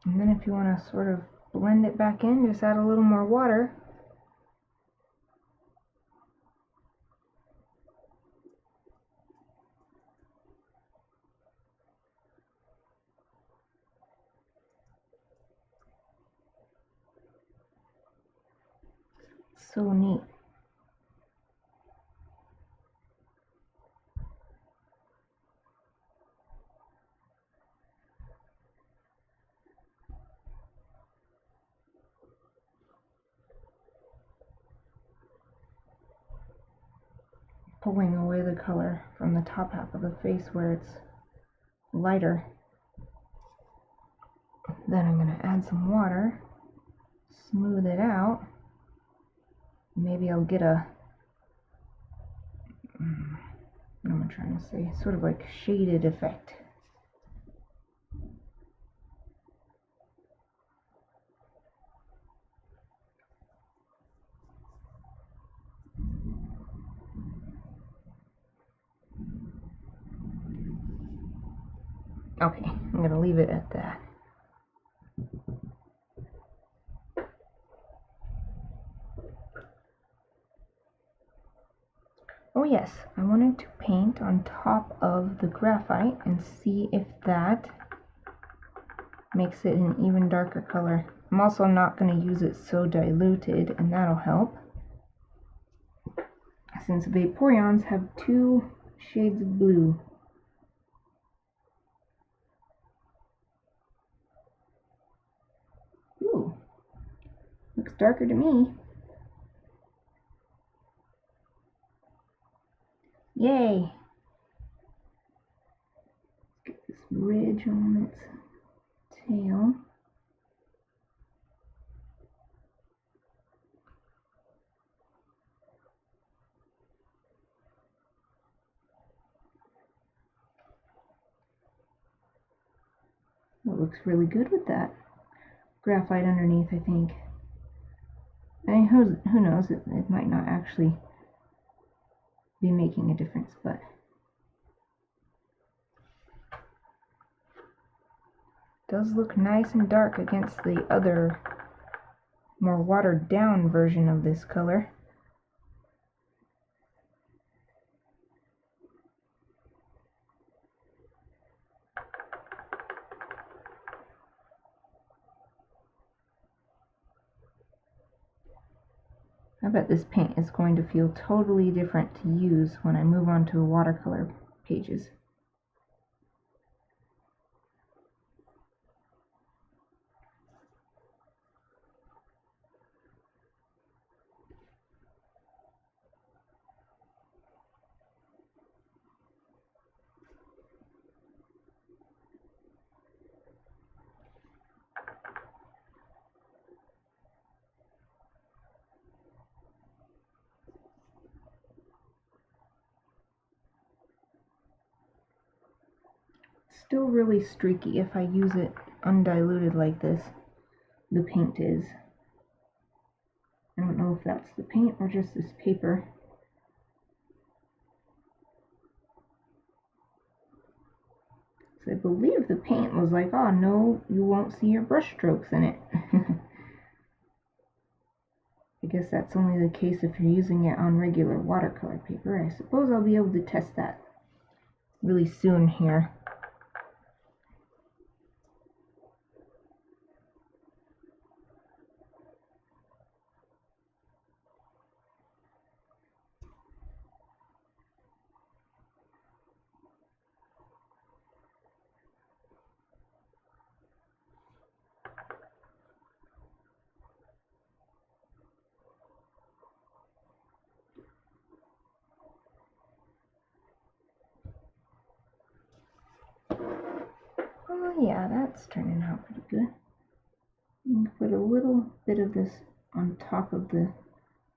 [SPEAKER 1] And then if you want to sort of blend it back in, just add a little more water. So neat. Pulling away the color from the top half of the face where it's lighter. Then I'm going to add some water, smooth it out. Maybe I'll get a, what am I trying to say? Sort of like shaded effect. Okay, I'm going to leave it at that. Oh yes, I wanted to paint on top of the graphite and see if that makes it an even darker color. I'm also not going to use it so diluted, and that'll help, since Vaporeons have 2 shades of blue. Ooh, looks darker to me. Yay! Let's get this ridge on its tail. It looks really good with that graphite underneath, I think. I mean, who knows, it might not actually be making a difference, but it does look nice and dark against the other, more watered down version of this color. I bet this paint is going to feel totally different to use when I move on to the watercolor pages. Still really streaky if I use it undiluted like this. The paint is. I don't know if that's the paint or just this paper. So I believe the paint was like, oh no, you won't see your brush strokes in it. I guess that's only the case if you're using it on regular watercolor paper. I suppose I'll be able to test that really soon here. Oh yeah, that's turning out pretty good. Put a little bit of this on top of the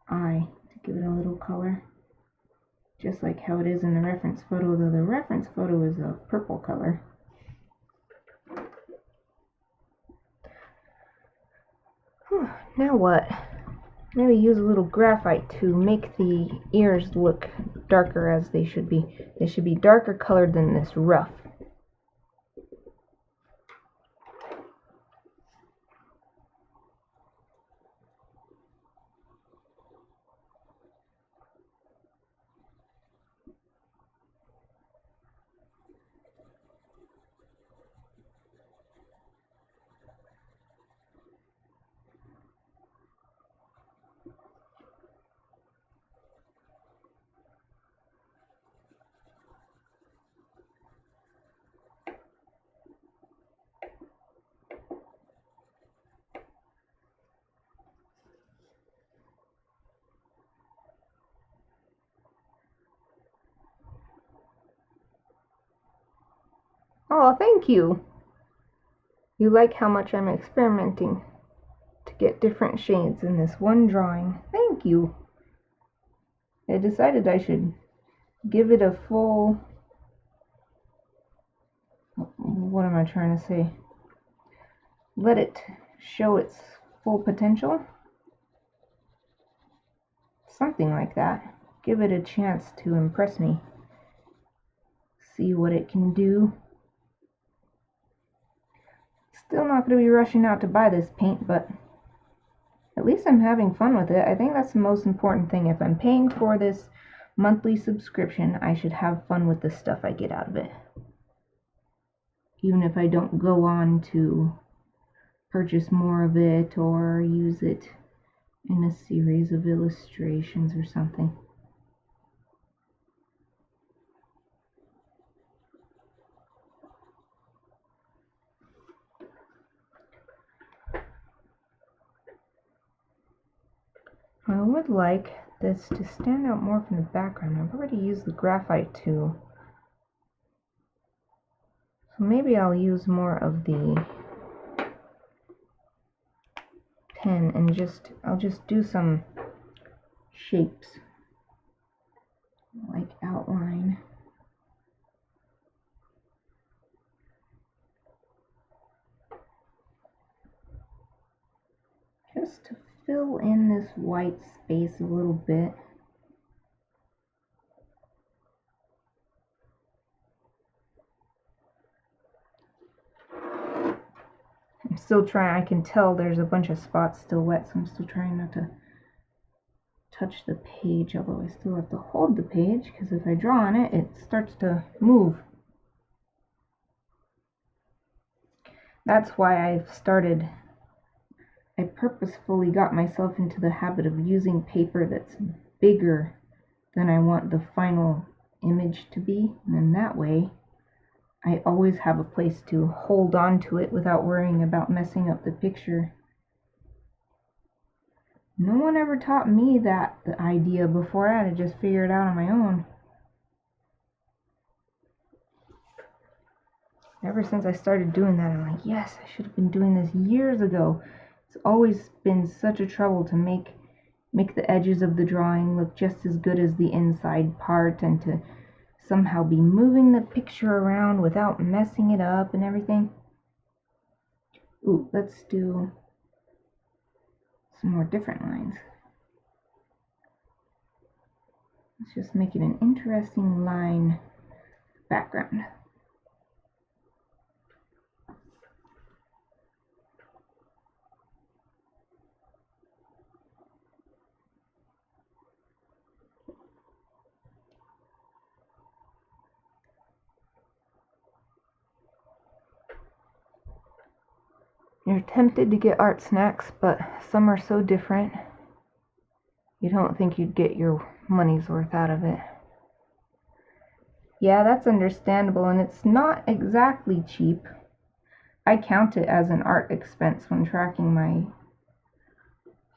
[SPEAKER 1] eye to give it a little color. Just like how it is in the reference photo, though the reference photo is a purple color. Now what? Maybe use a little graphite to make the ears look darker as they should be. They should be darker colored than this rough. Oh, thank you! You like how much I'm experimenting to get different shades in this one drawing. Thank you! I decided I should give it a full... What am I trying to say? Let it show its full potential? Something like that. Give it a chance to impress me. See what it can do. Still not going to be rushing out to buy this paint, but at least I'm having fun with it. I think that's the most important thing. If I'm paying for this monthly subscription, I should have fun with the stuff I get out of it. Even if I don't go on to purchase more of it or use it in a series of illustrations or something. I would like this to stand out more from the background. I've already used the graphite too. So maybe I'll use more of the pen and I'll just do some shapes, like outline. Just to fill in this white space a little bit. I'm still trying, I can tell there's a bunch of spots still wet, so I'm still trying not to touch the page, although I still have to hold the page, because if I draw on it, it starts to move. That's why I purposefully got myself into the habit of using paper that's bigger than I want the final image to be, and then that way I always have a place to hold on to it without worrying about messing up the picture. No one ever taught me the idea before. I had to just figure it out on my own. Ever since I started doing that, I'm like, yes, I should have been doing this years ago. It's always been such a trouble to make the edges of the drawing look just as good as the inside part, and to somehow be moving the picture around without messing it up and everything. Ooh, let's do some more different lines. Let's just make it an interesting line background. You're tempted to get ArtSnacks, but some are so different, you don't think you'd get your money's worth out of it. Yeah, that's understandable, and it's not exactly cheap. I count it as an art expense when tracking my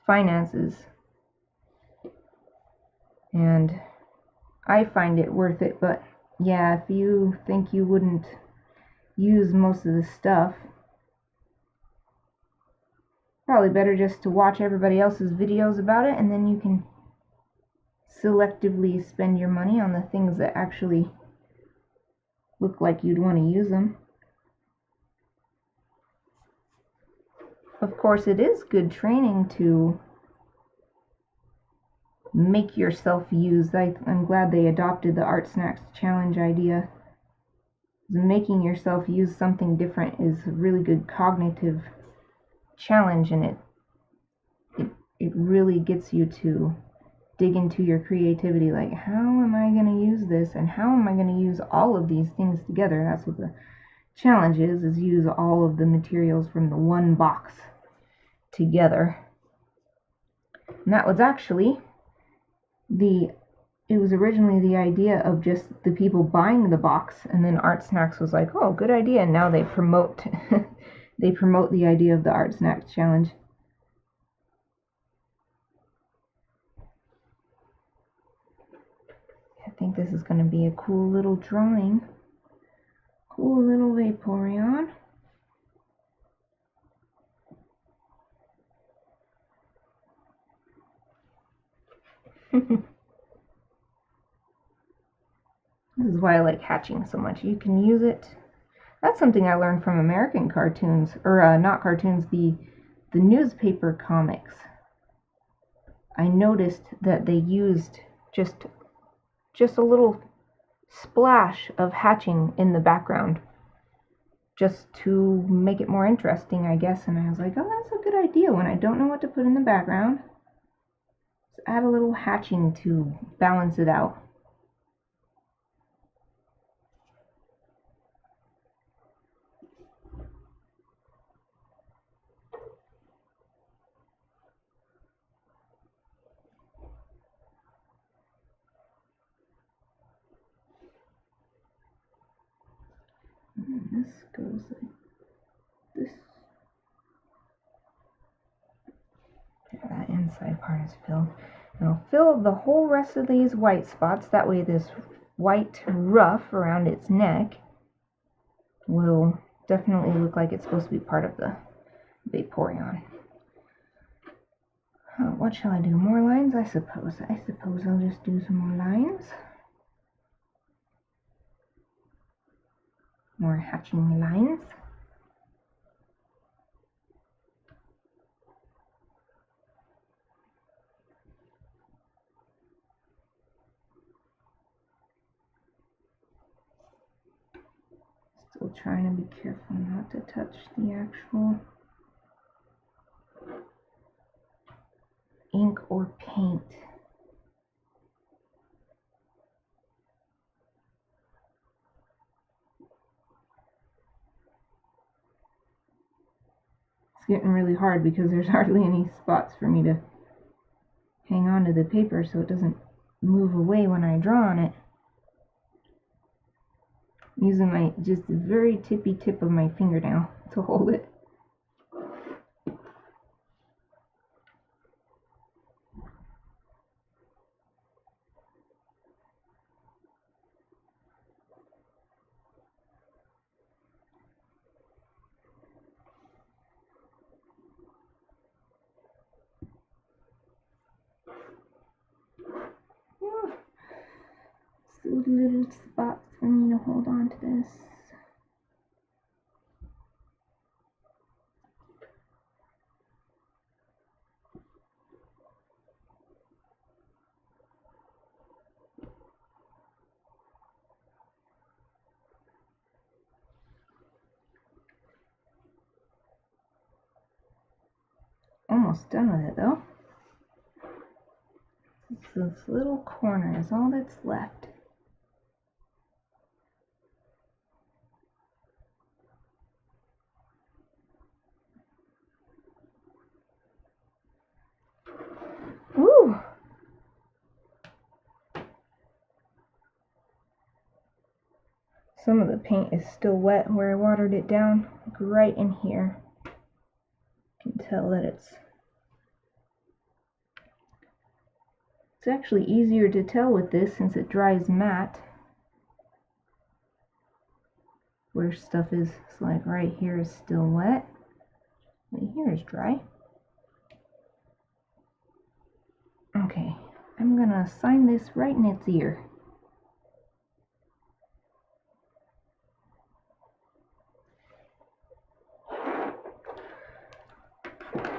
[SPEAKER 1] finances, and I find it worth it. But yeah, if you think you wouldn't use most of the stuff, probably better just to watch everybody else's videos about it, and then you can selectively spend your money on the things that actually look like you'd want to use them. Of course, it is good training to make yourself use. I'm glad they adopted the ArtSnacks challenge idea. Making yourself use something different is a really good cognitive challenge, and it really gets you to dig into your creativity, like, how am I going to use this, and how am I going to use all of these things together? That's what the challenge is use all of the materials from the one box together. And that was actually it was originally the idea of just the people buying the box, and then ArtSnacks was like, oh, good idea, and now they promote they promote the idea of the ArtSnacks challenge. I think this is going to be a cool little drawing. Cool little Vaporeon. This is why I like hatching so much. You can use it. That's something I learned from American cartoons, or not cartoons, the newspaper comics. I noticed that they used just a little splash of hatching in the background, just to make it more interesting, I guess. And I was like, oh, that's a good idea. When I don't know what to put in the background, just add a little hatching to balance it out. And this goes like this. There, that inside part is filled. Now fill the whole rest of these white spots. That way this white ruff around its neck will definitely look like it's supposed to be part of the Vaporeon. What shall I do? More lines? I suppose I'll just do some more lines. More hatching lines. Still trying to be careful not to touch the actual ink or paint. It's getting really hard because there's hardly any spots for me to hang on to the paper so it doesn't move away when I draw on it. Using my just the very tippy tip of my fingernail to hold it. Those little spots for me to hold on to this. Almost done with it though. This little corner is all that's left. Woo! Some of the paint is still wet where I watered it down, like right in here. You can tell that it's actually easier to tell with this since it dries matte. Where stuff is, so like right here is still wet. Right here is dry. Okay, I'm gonna assign this right in its ear.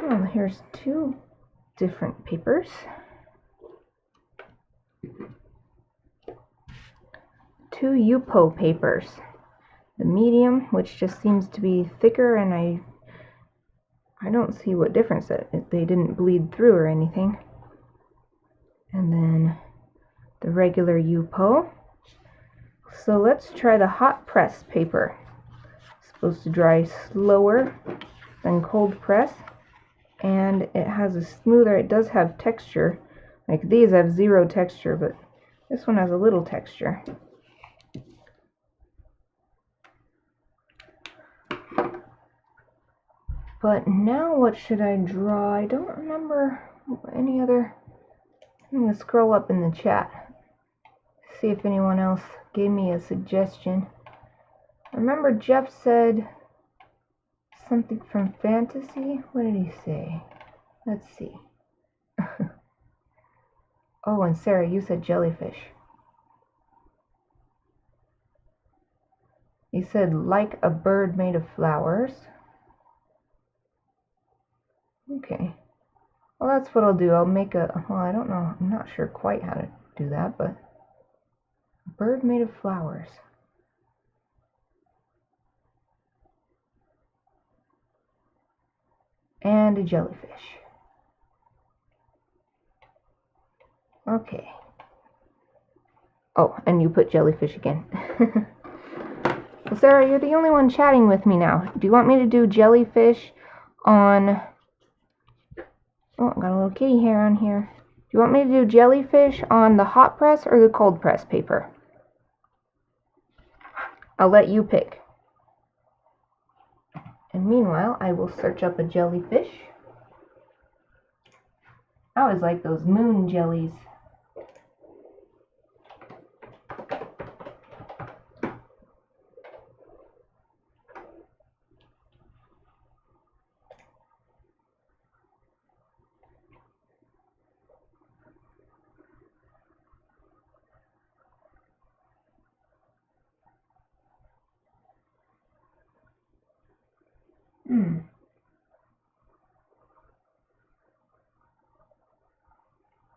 [SPEAKER 1] Well, here's two different papers. Two Yupo papers. The medium, which just seems to be thicker, and I don't see what difference they didn't bleed through or anything. And then the regular Yupo. So let's try the hot press paper. It's supposed to dry slower than cold press, and it has a smoother, it does have texture. Like these have zero texture, but this one has a little texture. But now what should I draw? I don't remember any other. I'm going to scroll up in the chat, see if anyone else gave me a suggestion. I remember Jeff said something from fantasy. What did he say? Let's see. Oh, and Sarah, you said jellyfish. You said like a bird made of flowers. Okay. Well, that's what I'll do. I'll make a, well, I don't know. I'm not sure quite how to do that, but a bird made of flowers. And a jellyfish. Okay. Oh, and you put jellyfish again. Well, Sarah, you're the only one chatting with me now. Do you want me to do jellyfish on... Oh, I got a little kitty hair on here. Do you want me to do jellyfish on the hot press or the cold press paper? I'll let you pick. And meanwhile, I will search up a jellyfish. I always like those moon jellies.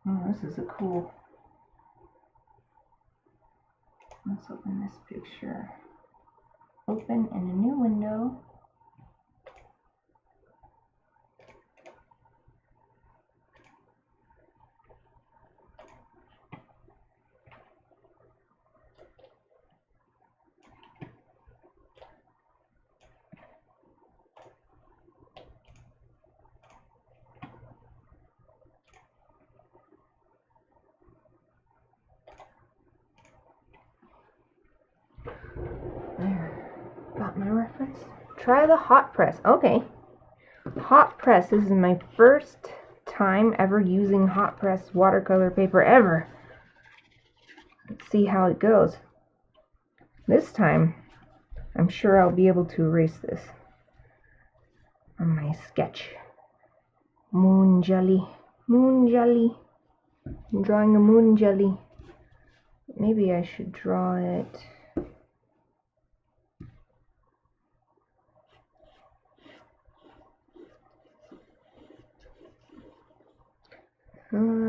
[SPEAKER 1] Oh, this is a cool. Let's open this picture. Open in a new window. There. Got my reference. Try the hot press. Okay. Hot press. This is my first time ever using hot press watercolor paper ever. Let's see how it goes. This time, I'm sure I'll be able to erase this on my sketch. Moon jelly. Moon jelly. I'm drawing a moon jelly. Maybe I should draw it.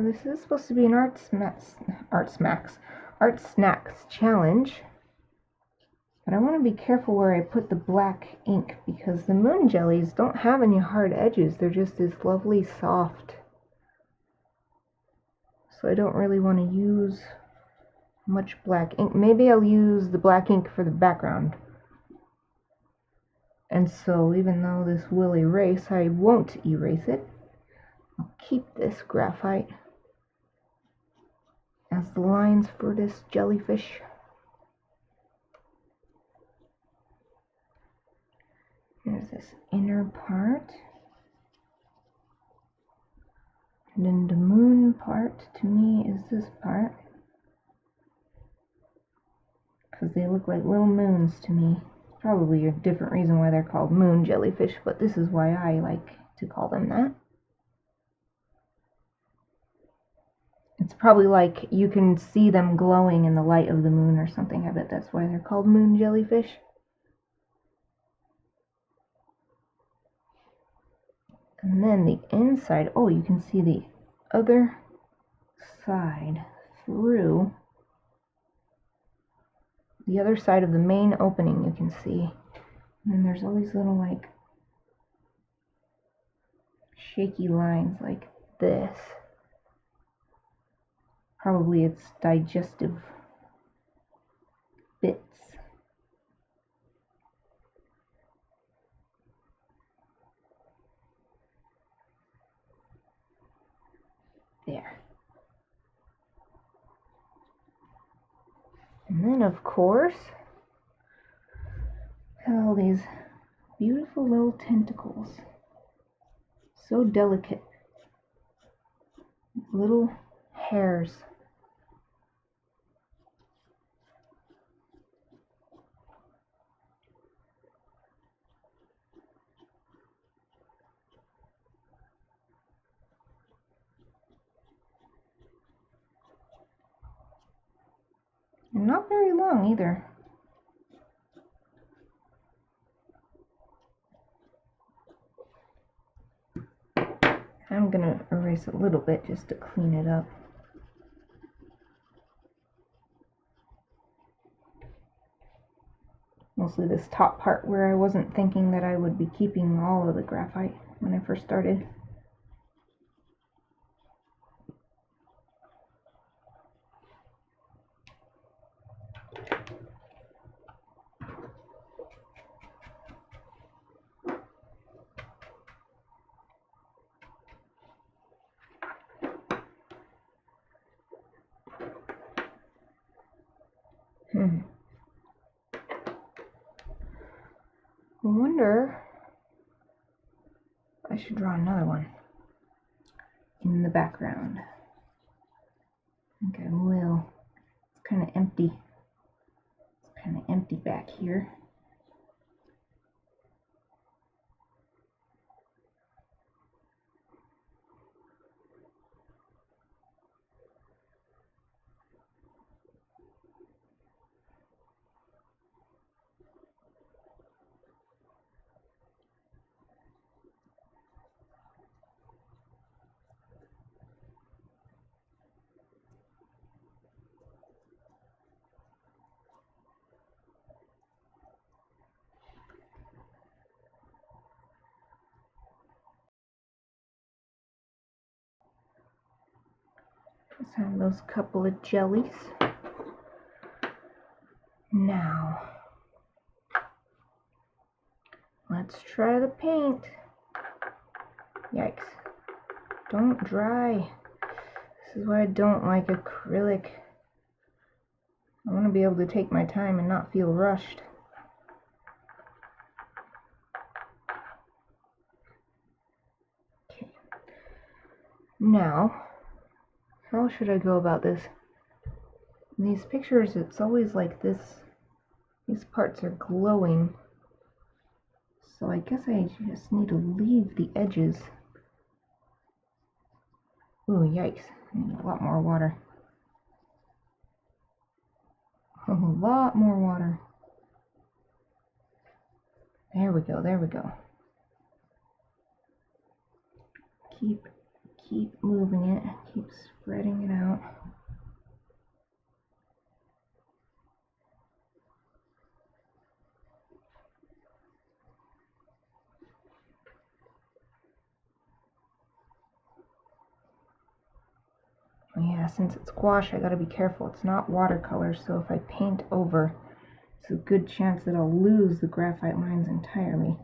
[SPEAKER 1] This is supposed to be an ArtSnacks challenge. But I want to be careful where I put the black ink because the moon jellies don't have any hard edges. They're just this lovely soft. So I don't really want to use much black ink. Maybe I'll use the black ink for the background. And so even though this will erase, I won't erase it. I'll keep this graphite as the lines for this jellyfish. Here's this inner part. And then the moon part to me is this part. Because they look like little moons to me. Probably a different reason why they're called moon jellyfish, but this is why I like to call them that. It's probably like you can see them glowing in the light of the moon or something. I bet that's why they're called moon jellyfish. And then the inside, oh, you can see the other side through. The other side of the main opening you can see. And then there's all these little like shaky lines like this. Probably it's digestive bits. There. And then of course, all these beautiful little tentacles. So delicate. Little hairs. And not very long either. I'm gonna erase a little bit just to clean it up. Mostly this top part where I wasn't thinking that I would be keeping all of the graphite when I first started. I wonder I should draw another one in the background. I think I will. It's kind of empty. It's kind of empty back here. Let's have those couple of jellies. Now, let's try the paint. Yikes. Don't dry. This is why I don't like acrylic. I want to be able to take my time and not feel rushed. Okay. Now, how should I go about this? In these pictures, it's always like this. These parts are glowing. So I guess I just need to leave the edges. Ooh, yikes. I need a lot more water. A lot more water. There we go, there we go. Keep moving it, keep spreading it out. Yeah, since it's gouache, I gotta be careful. It's not watercolor, so if I paint over, it's a good chance that I'll lose the graphite lines entirely.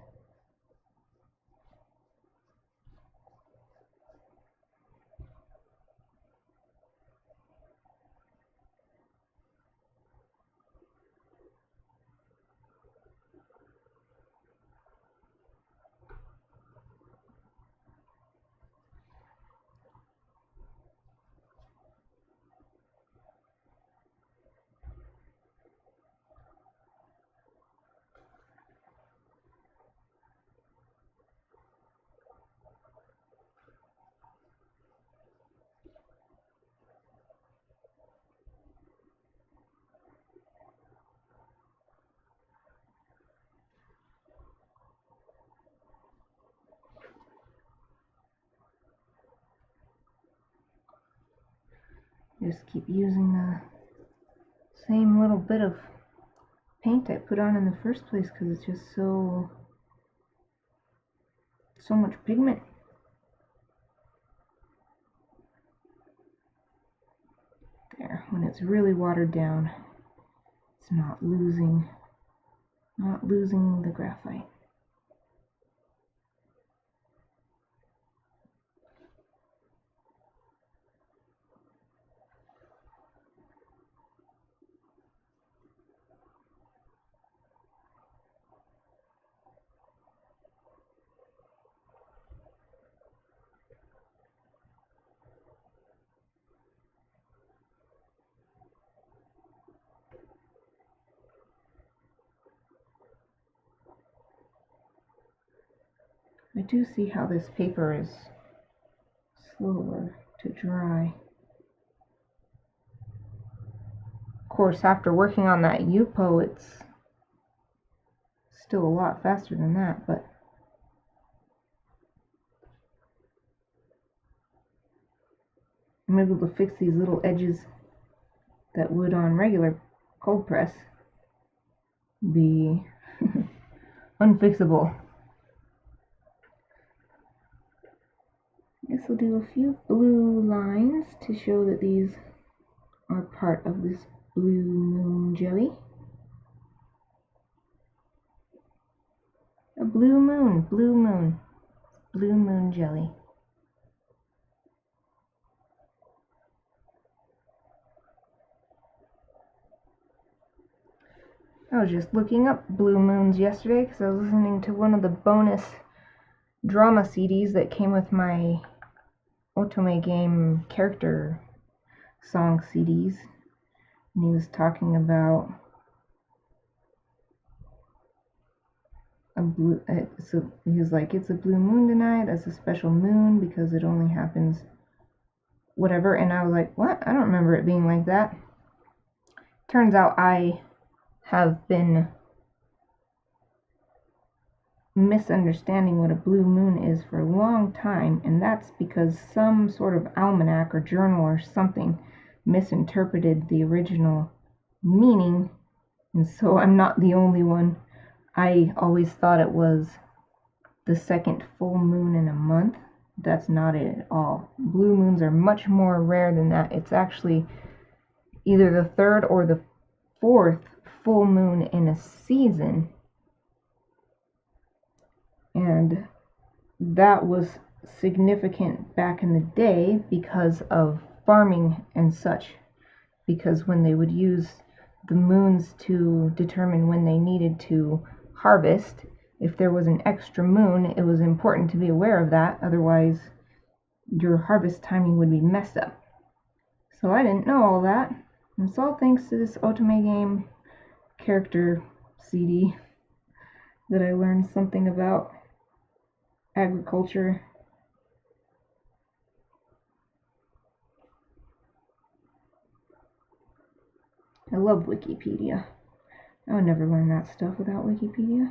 [SPEAKER 1] Just keep using the same little bit of paint I put on in the first place because it's just so much pigment. There, when it's really watered down, it's not losing the graphite. I do see how this paper is slower to dry. Of course, after working on that Yupo, it's still a lot faster than that, but I'm able to fix these little edges that would on regular cold press be unfixable. I guess we'll do a few blue lines to show that these are part of this blue moon jelly. A blue moon jelly. I was just looking up blue moons yesterday because I was listening to one of the bonus drama CDs that came with my Otome game character song CDs. And he was talking about a blue, so he was like, it's a blue moon tonight, that's a special moon because it only happens whatever, and I was like, what? I don't remember it being like that. Turns out I have been misunderstanding what a blue moon is for a long time, and that's because some sort of almanac or journal or something misinterpreted the original meaning, and so I'm not the only one. I always thought it was the second full moon in a month. That's not it at all. Blue moons are much more rare than that. It's actually either the third or the fourth full moon in a season. And that was significant back in the day because of farming and such. Because when they would use the moons to determine when they needed to harvest, if there was an extra moon, it was important to be aware of that, otherwise your harvest timing would be messed up. So I didn't know all that. And it's all thanks to this Otome game character CD that I learned something about agriculture. I love Wikipedia. I would never learn that stuff without Wikipedia.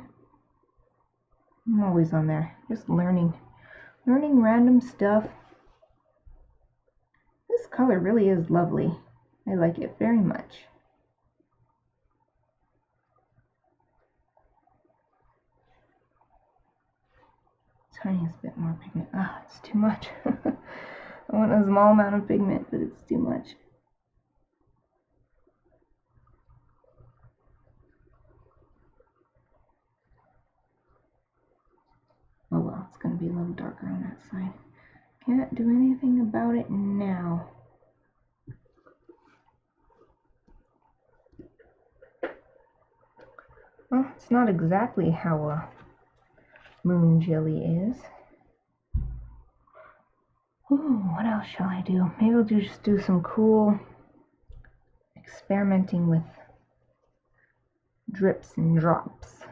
[SPEAKER 1] I'm always on there, just learning random stuff. This color really is lovely. I like it very much. Tiniest bit more pigment. Ah, it's too much. I want a small amount of pigment, but it's too much. Oh well, it's going to be a little darker on that side. Can't do anything about it now. Well, it's not exactly how a moon jelly is. Ooh, what else shall I do? Maybe I'll just do some cool experimenting with drips and drops.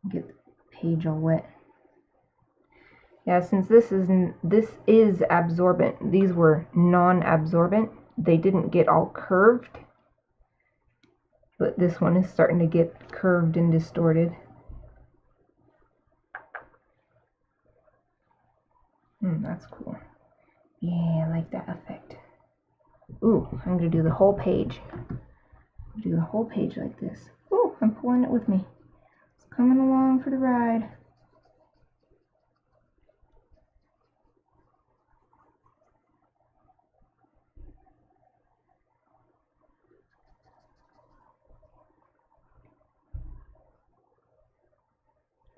[SPEAKER 1] Get the page all wet. Yeah, since this is absorbent, these were non-absorbent. They didn't get all curved, but this one is starting to get curved and distorted. That's cool. Yeah, I like that effect. Ooh, I'm gonna do the whole page. Do the whole page like this. Ooh, I'm pulling it with me. It's coming along for the ride.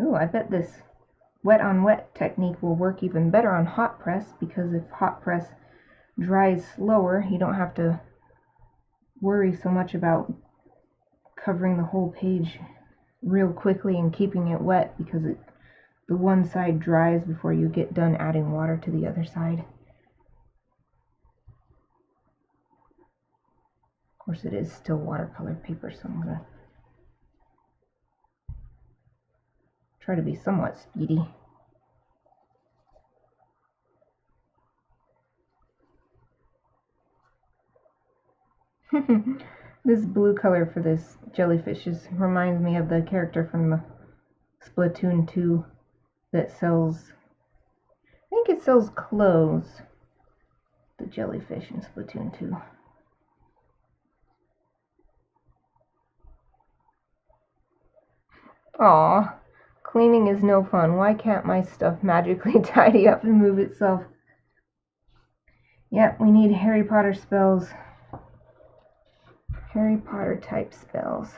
[SPEAKER 1] Ooh, I bet this wet on wet technique will work even better on hot press, because if hot press dries slower, you don't have to worry so much about covering the whole page real quickly and keeping it wet, because the one side dries before you get done adding water to the other side. Of course, it is still watercolor paper, so I'm gonna try to be somewhat speedy. This blue color for this jellyfish reminds me of the character from Splatoon 2 that sells, I think it sells clothes, the jellyfish in Splatoon 2. Aw, cleaning is no fun. Why can't my stuff magically tidy up and move itself? Yep, we need Harry Potter spells. Harry Potter type spells.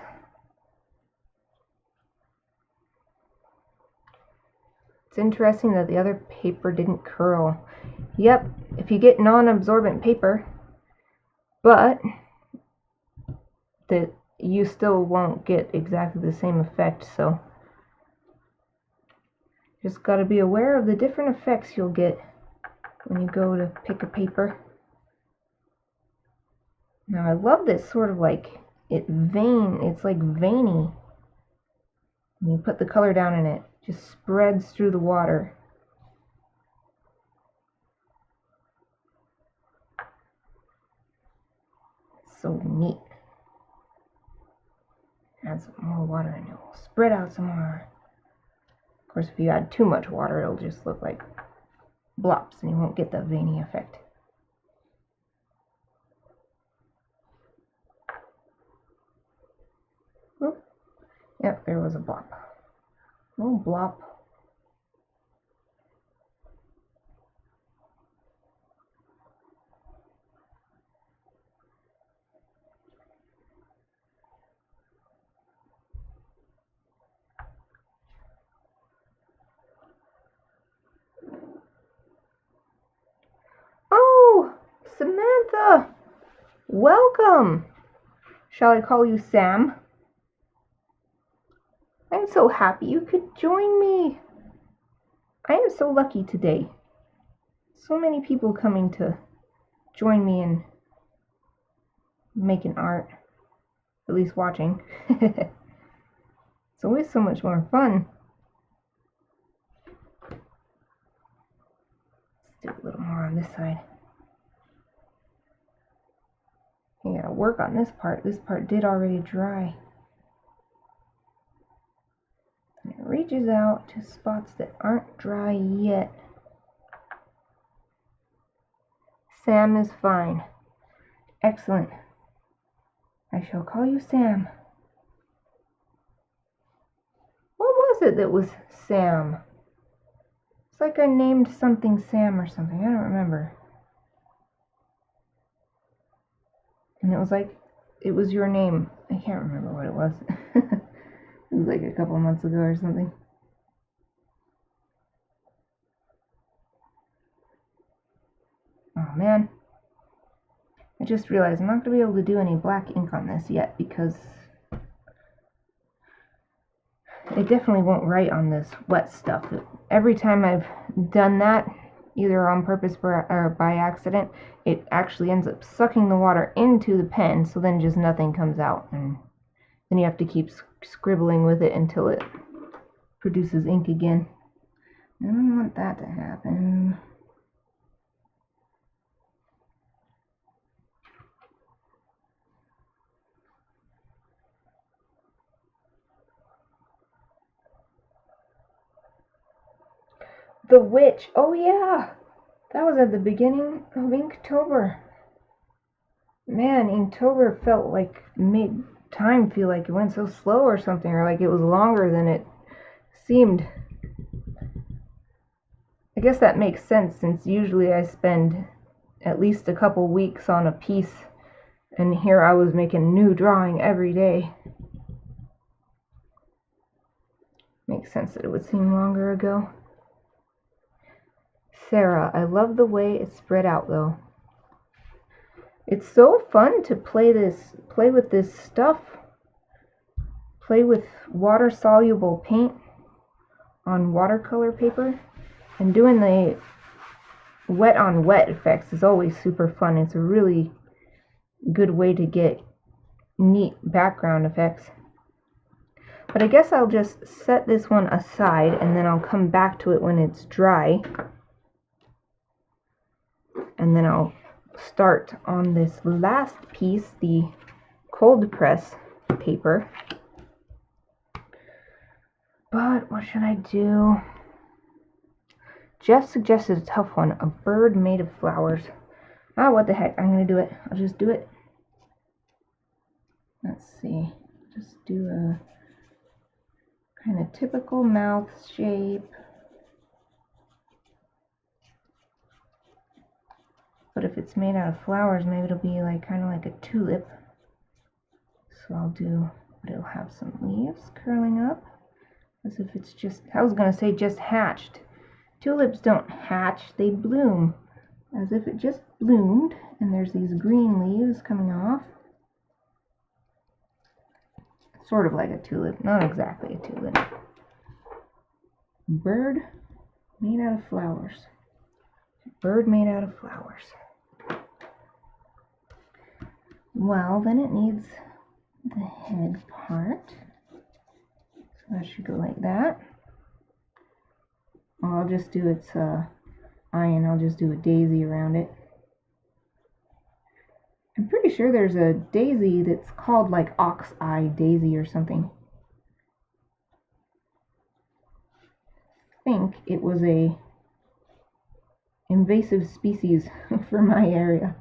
[SPEAKER 1] It's interesting that the other paper didn't curl. Yep, if you get non-absorbent paper, but that you still won't get exactly the same effect, so Just got to be aware of the different effects you'll get when you go to pick a paper. Now I love this sort of like it's like veiny. When you put the color down in it, just spreads through the water. It's so neat. Add some more water and it will spread out some more. Of course, if you add too much water, it'll just look like blops and you won't get the veiny effect. Oop. Yep, there was a blop. Oh, blop. Oh, Samantha! Welcome! Shall I call you Sam? I'm so happy you could join me. I am so lucky today. So many people coming to join me in making art. At least watching. It's always so much more fun. Let's do a little more on this side. You gotta work on this part. This part did already dry. And it reaches out to spots that aren't dry yet. Sam is fine. Excellent. I shall call you Sam. What was it that was Sam? It's like I named something Sam or something. I don't remember. And it was like, it was your name. I can't remember what it was. It was like a couple of months ago or something. Oh man. I just realized I'm not going to be able to do any black ink on this yet because it definitely won't write on this wet stuff. Every time I've done that, either on purpose or by accident, it actually ends up sucking the water into the pen, so then just nothing comes out. And then you have to keep scribbling with it until it produces ink again. I don't want that to happen. The Witch. Oh yeah, that was at the beginning of Inktober. Man, Inktober felt like made time feel like it went so slow or something, or like it was longer than it seemed. I guess that makes sense since usually I spend at least a couple weeks on a piece, and here I was making a new drawing every day. Makes sense that it would seem longer ago. Sarah, I love the way it's spread out though. It's so fun to play with this stuff. Play with water-soluble paint on watercolor paper. And doing the wet on wet effects is always super fun. It's a really good way to get neat background effects. But I guess I'll just set this one aside and then I'll come back to it when it's dry. And then I'll start on this last piece, the cold press paper. But what should I do? Jeff suggested a tough one, a bird made of flowers. Ah, what the heck, I'm gonna do it. I'll just do it. Let's see, just do a kind of typical mouth shape. But if it's made out of flowers, maybe it'll be like kind of like a tulip. So I'll do, but it'll have some leaves curling up as if it's just, I was gonna say just hatched. Tulips don't hatch, they bloom. As if it just bloomed, and there's these green leaves coming off. Sort of like a tulip, not exactly a tulip. Bird made out of flowers. Bird made out of flowers. Well, then it needs the head part. So that should go like that. Well, I'll just do its eye, and I'll just do a daisy around it. I'm pretty sure there's a daisy that's called like ox eye daisy or something. I think it was a invasive species for my area.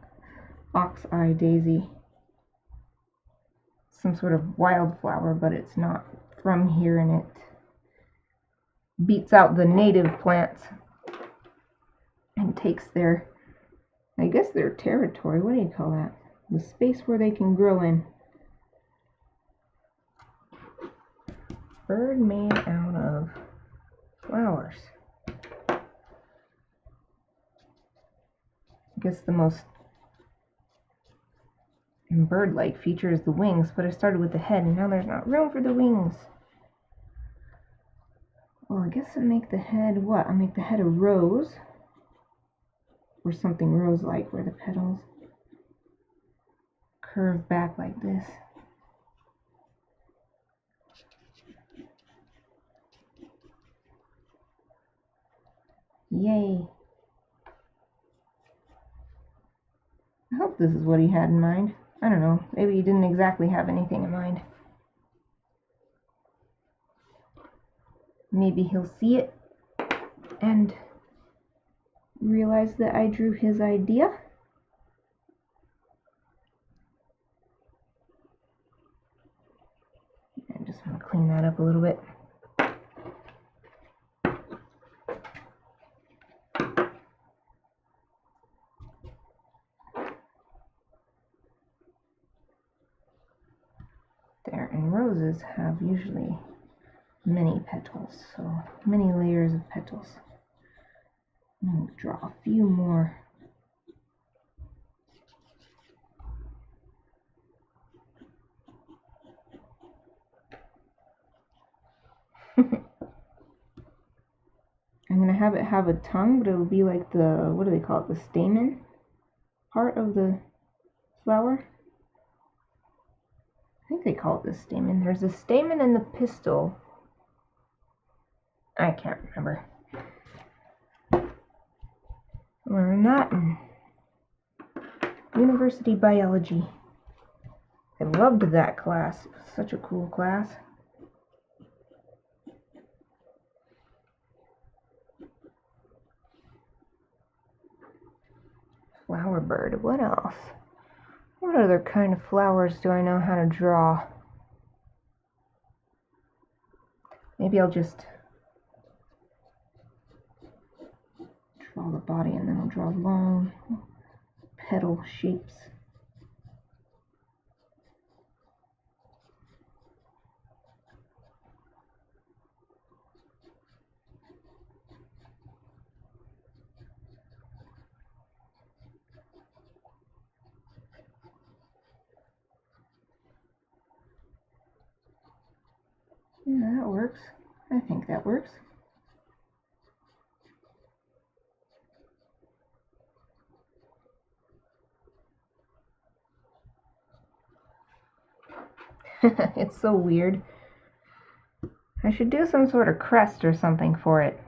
[SPEAKER 1] Ox eye daisy. Some sort of wildflower, but it's not from here, and it beats out the native plants and takes their, I guess, their territory. What do you call that? The space where they can grow in. Bird made out of flowers. I guess the most bird-like feature is the wings, but I started with the head, and now there's not room for the wings. Well, I guess I make the head what? I make the head a rose, or something rose-like, where the petals curve back like this. Yay! I hope this is what he had in mind. I don't know, maybe he didn't exactly have anything in mind. Maybe he'll see it and realize that I drew his idea. I just want to clean that up a little bit. There, and roses have usually many petals, so many layers of petals. I'm going to draw a few more. I'm going to have it have a tongue, but it will be like the, what do they call it, the stamen part of the flower? I think they call it the stamen. There's a stamen and the pistil. I can't remember. Learn that in university biology. I loved that class. It was such a cool class. Flower bird. What else? What other kind of flowers do I know how to draw? Maybe I'll just draw the body, and then I'll draw long petal shapes. Yeah, that works. I think that works. It's so weird. I should do some sort of crest or something for it.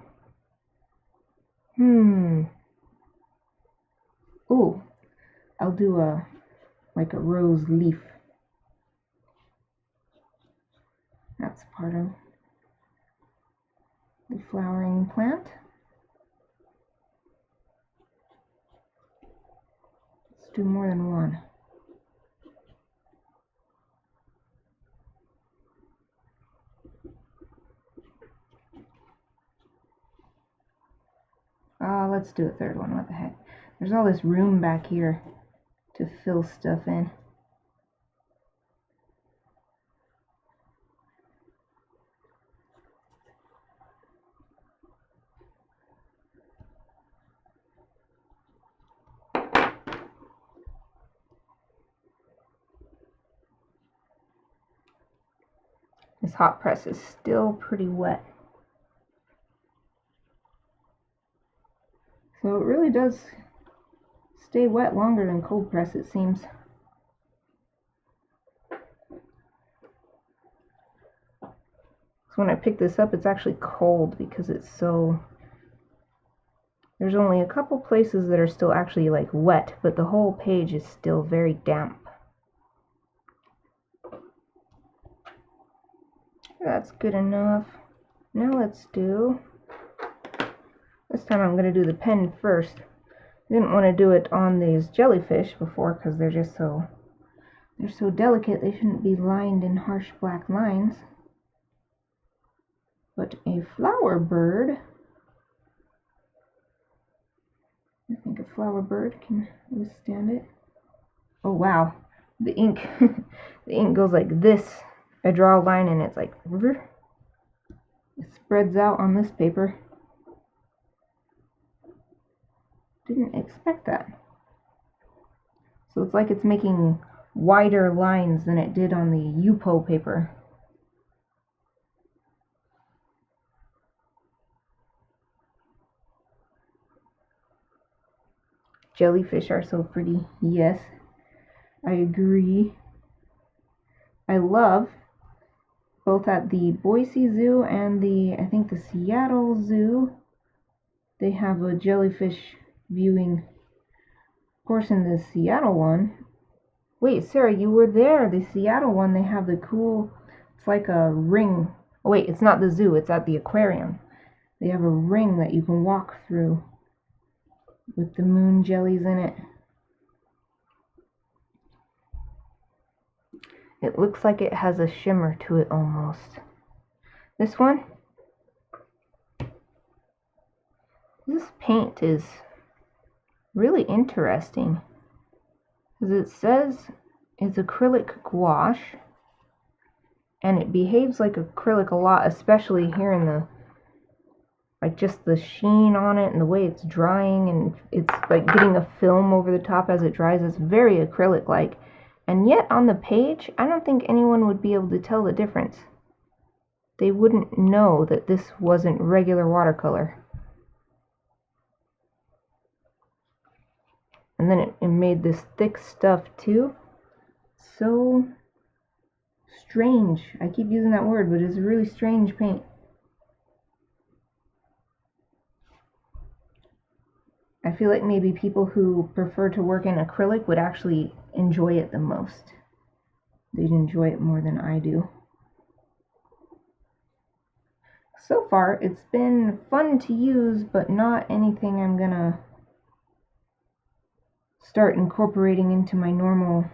[SPEAKER 1] Ooh, I'll do like a rose leaf. That's part of the flowering plant. Let's do more than one. Let's do a third one. What the heck? There's all this room back here to fill stuff in. This hot press is still pretty wet. So it really does stay wet longer than cold press, it seems. So when I pick this up, it's actually cold because it's so... There's only a couple places that are still actually like wet, but the whole page is still very damp. That's good enough. Now let's do... This time I'm going to do the pen first. I didn't want to do it on these jellyfish before because they're just so... They're so delicate, they shouldn't be lined in harsh black lines. But a flower bird... I think a flower bird can withstand it. Oh wow, the ink, the ink goes like this. I draw a line and it's like, it spreads out on this paper. Didn't expect that. So it's like it's making wider lines than it did on the Yupo paper. Jellyfish are so pretty. Yes, I agree. I love both at the Boise Zoo and I think the Seattle Zoo, they have a jellyfish viewing. Of course, in the Seattle one, wait, Sarah, you were there. The Seattle one, they have the cool, it's like a ring. Oh, wait, it's not the zoo, it's at the aquarium. They have a ring that you can walk through with the moon jellies in it. It looks like it has a shimmer to it almost. This one, this paint is really interesting because it says it's acrylic gouache and it behaves like acrylic a lot, especially here in the, like just the sheen on it and the way it's drying, and it's like getting a film over the top as it dries. It's very acrylic like, and yet on the page I don't think anyone would be able to tell the difference. They wouldn't know that this wasn't regular watercolor. And then it made this thick stuff too. So strange. I keep using that word, but it's a really strange paint. I feel like maybe people who prefer to work in acrylic would actually enjoy it the most. They'd enjoy it more than I do. So far, it's been fun to use, but not anything I'm gonna start incorporating into my normal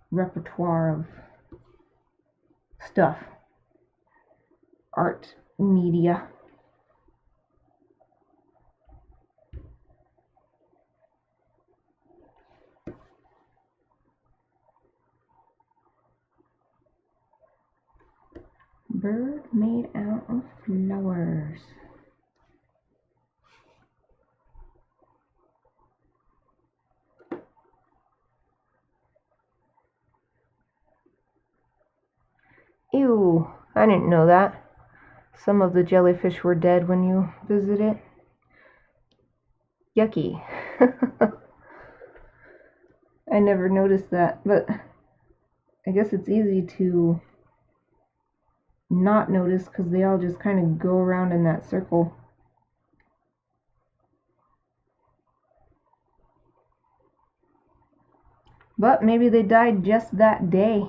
[SPEAKER 1] repertoire of stuff. Art media. Bird made out of flowers. Ew, I didn't know that. Some of the jellyfish were dead when you visited. Yucky. I never noticed that, but I guess it's easy to not notice because they all just kind of go around in that circle. But maybe they died just that day,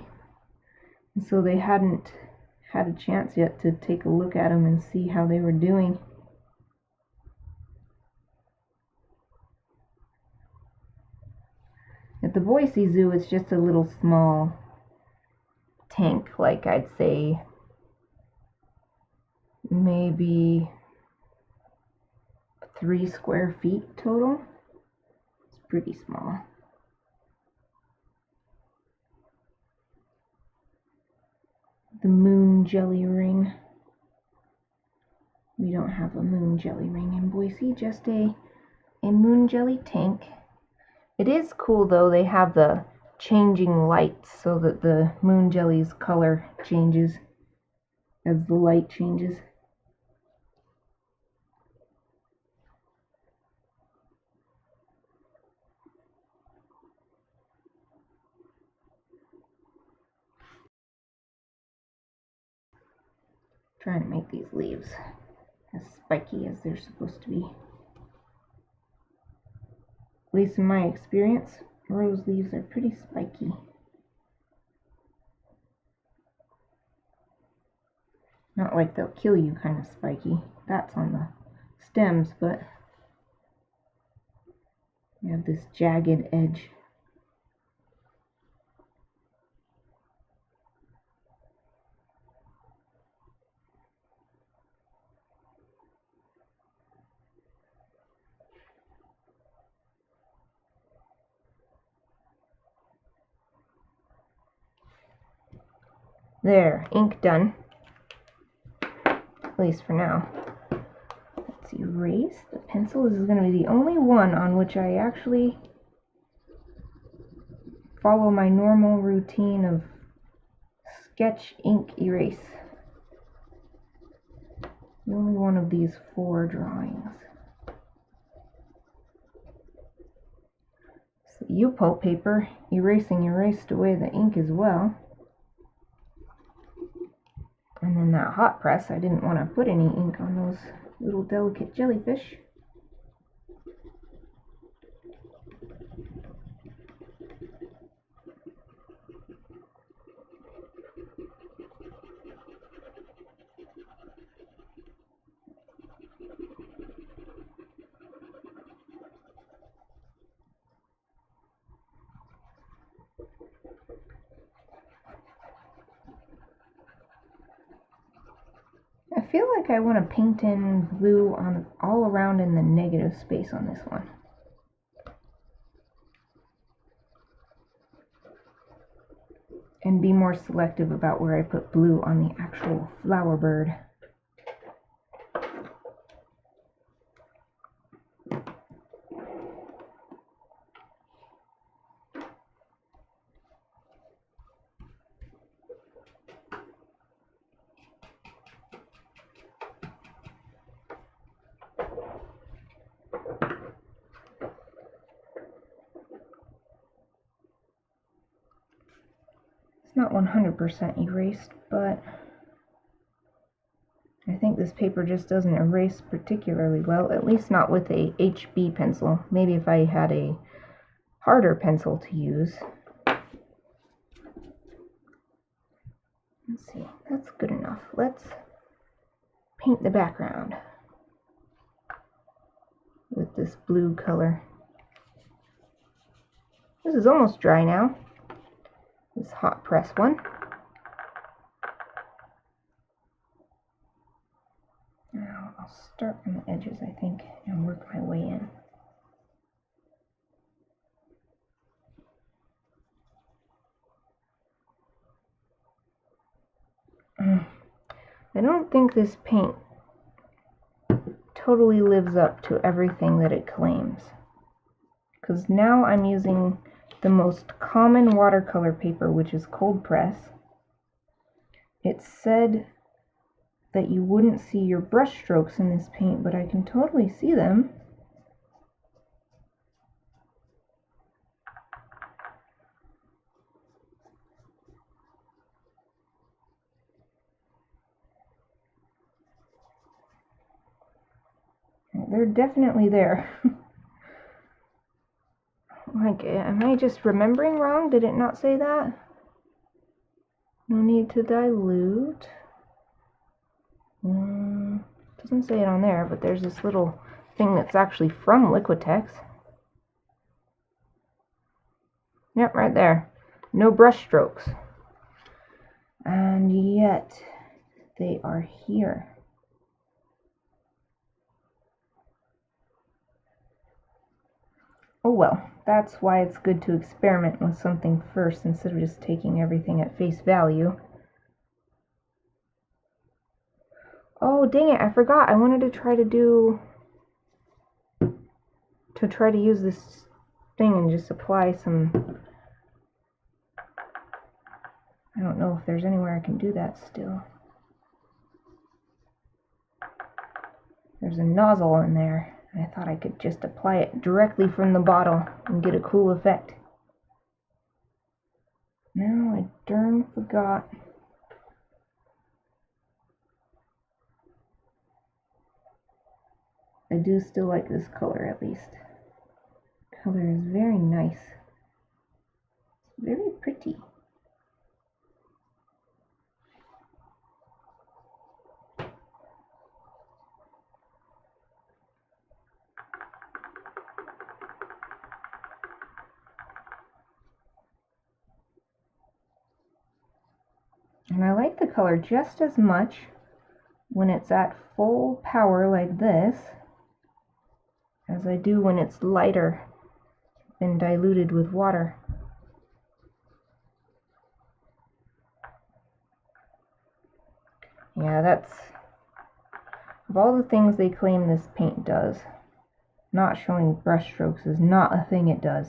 [SPEAKER 1] and so they hadn't had a chance yet to take a look at them and see how they were doing. At the Boise Zoo, it's just a little small tank, like I'd say maybe 3 square feet total. It's pretty small. The moon jelly ring. We don't have a moon jelly ring in Boise, just a moon jelly tank. It is cool though, they have the changing lights so that the moon jelly's color changes as the light changes. Trying to make these leaves as spiky as they're supposed to be. At least in my experience, rose leaves are pretty spiky. Not like they'll kill you kind of spiky. That's on the stems, but you have this jagged edge. There, ink done. At least for now. Let's erase the pencil. This is going to be the only one on which I actually follow my normal routine of sketch, ink, erase. The only one of these 4 drawings. So U-pulp paper, erased away the ink as well. And then that hot press, I didn't want to put any ink on those little delicate jellyfish. I feel like I want to paint in blue on all around in the negative space on this one. And be more selective about where I put blue on the actual flower bird. It's not 100% erased, but I think this paper just doesn't erase particularly well, at least not with a HB pencil. Maybe if I had a harder pencil to use. Let's see, that's good enough. Let's paint the background with this blue color. This is almost dry now. This hot press one. Now I'll start from the edges, I think, and work my way in. I don't think this paint totally lives up to everything that it claims, because now I'm using the most common watercolor paper, which is cold press. It said that you wouldn't see your brush strokes in this paint, but I can totally see them. They're definitely there. Like, am I just remembering wrong? Did it not say that? No need to dilute. Doesn't say it on there, but there's this little thing that's actually from Liquitex. Yep, right there. No brush strokes. And yet, they are here. Oh well, that's why it's good to experiment with something first instead of just taking everything at face value. Oh dang it, I forgot. I wanted to try to use this thing and just apply some, I don't know if there's anywhere I can do that still. There's a nozzle in there. I thought I could just apply it directly from the bottle and get a cool effect. No, I darn forgot. I do still like this color at least. Color is very nice. It's very pretty. And I like the color just as much when it's at full power like this as I do when it's lighter and diluted with water. Yeah, that's, of all the things they claim this paint does, not showing brush strokes is not a thing it does.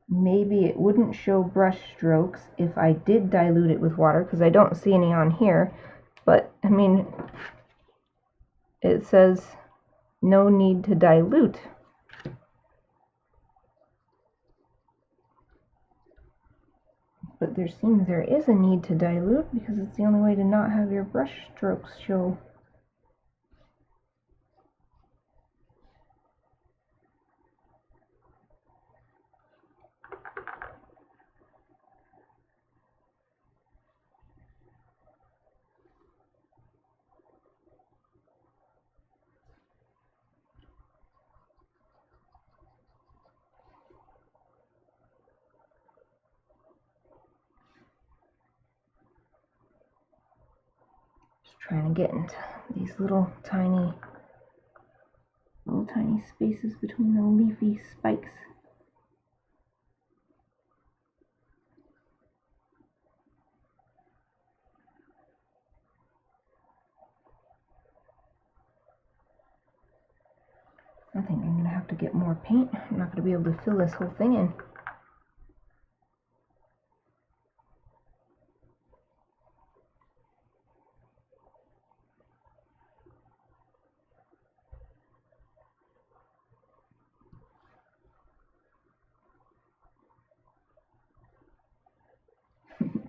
[SPEAKER 1] Maybe it wouldn't show brush strokes if I did dilute it with water, because I don't see any on here, but I mean, it says no need to dilute. But there seems there is a need to dilute because it's the only way to not have your brush strokes show. Trying to get into these little tiny spaces between the leafy spikes. I think I'm gonna have to get more paint. I'm not gonna be able to fill this whole thing in.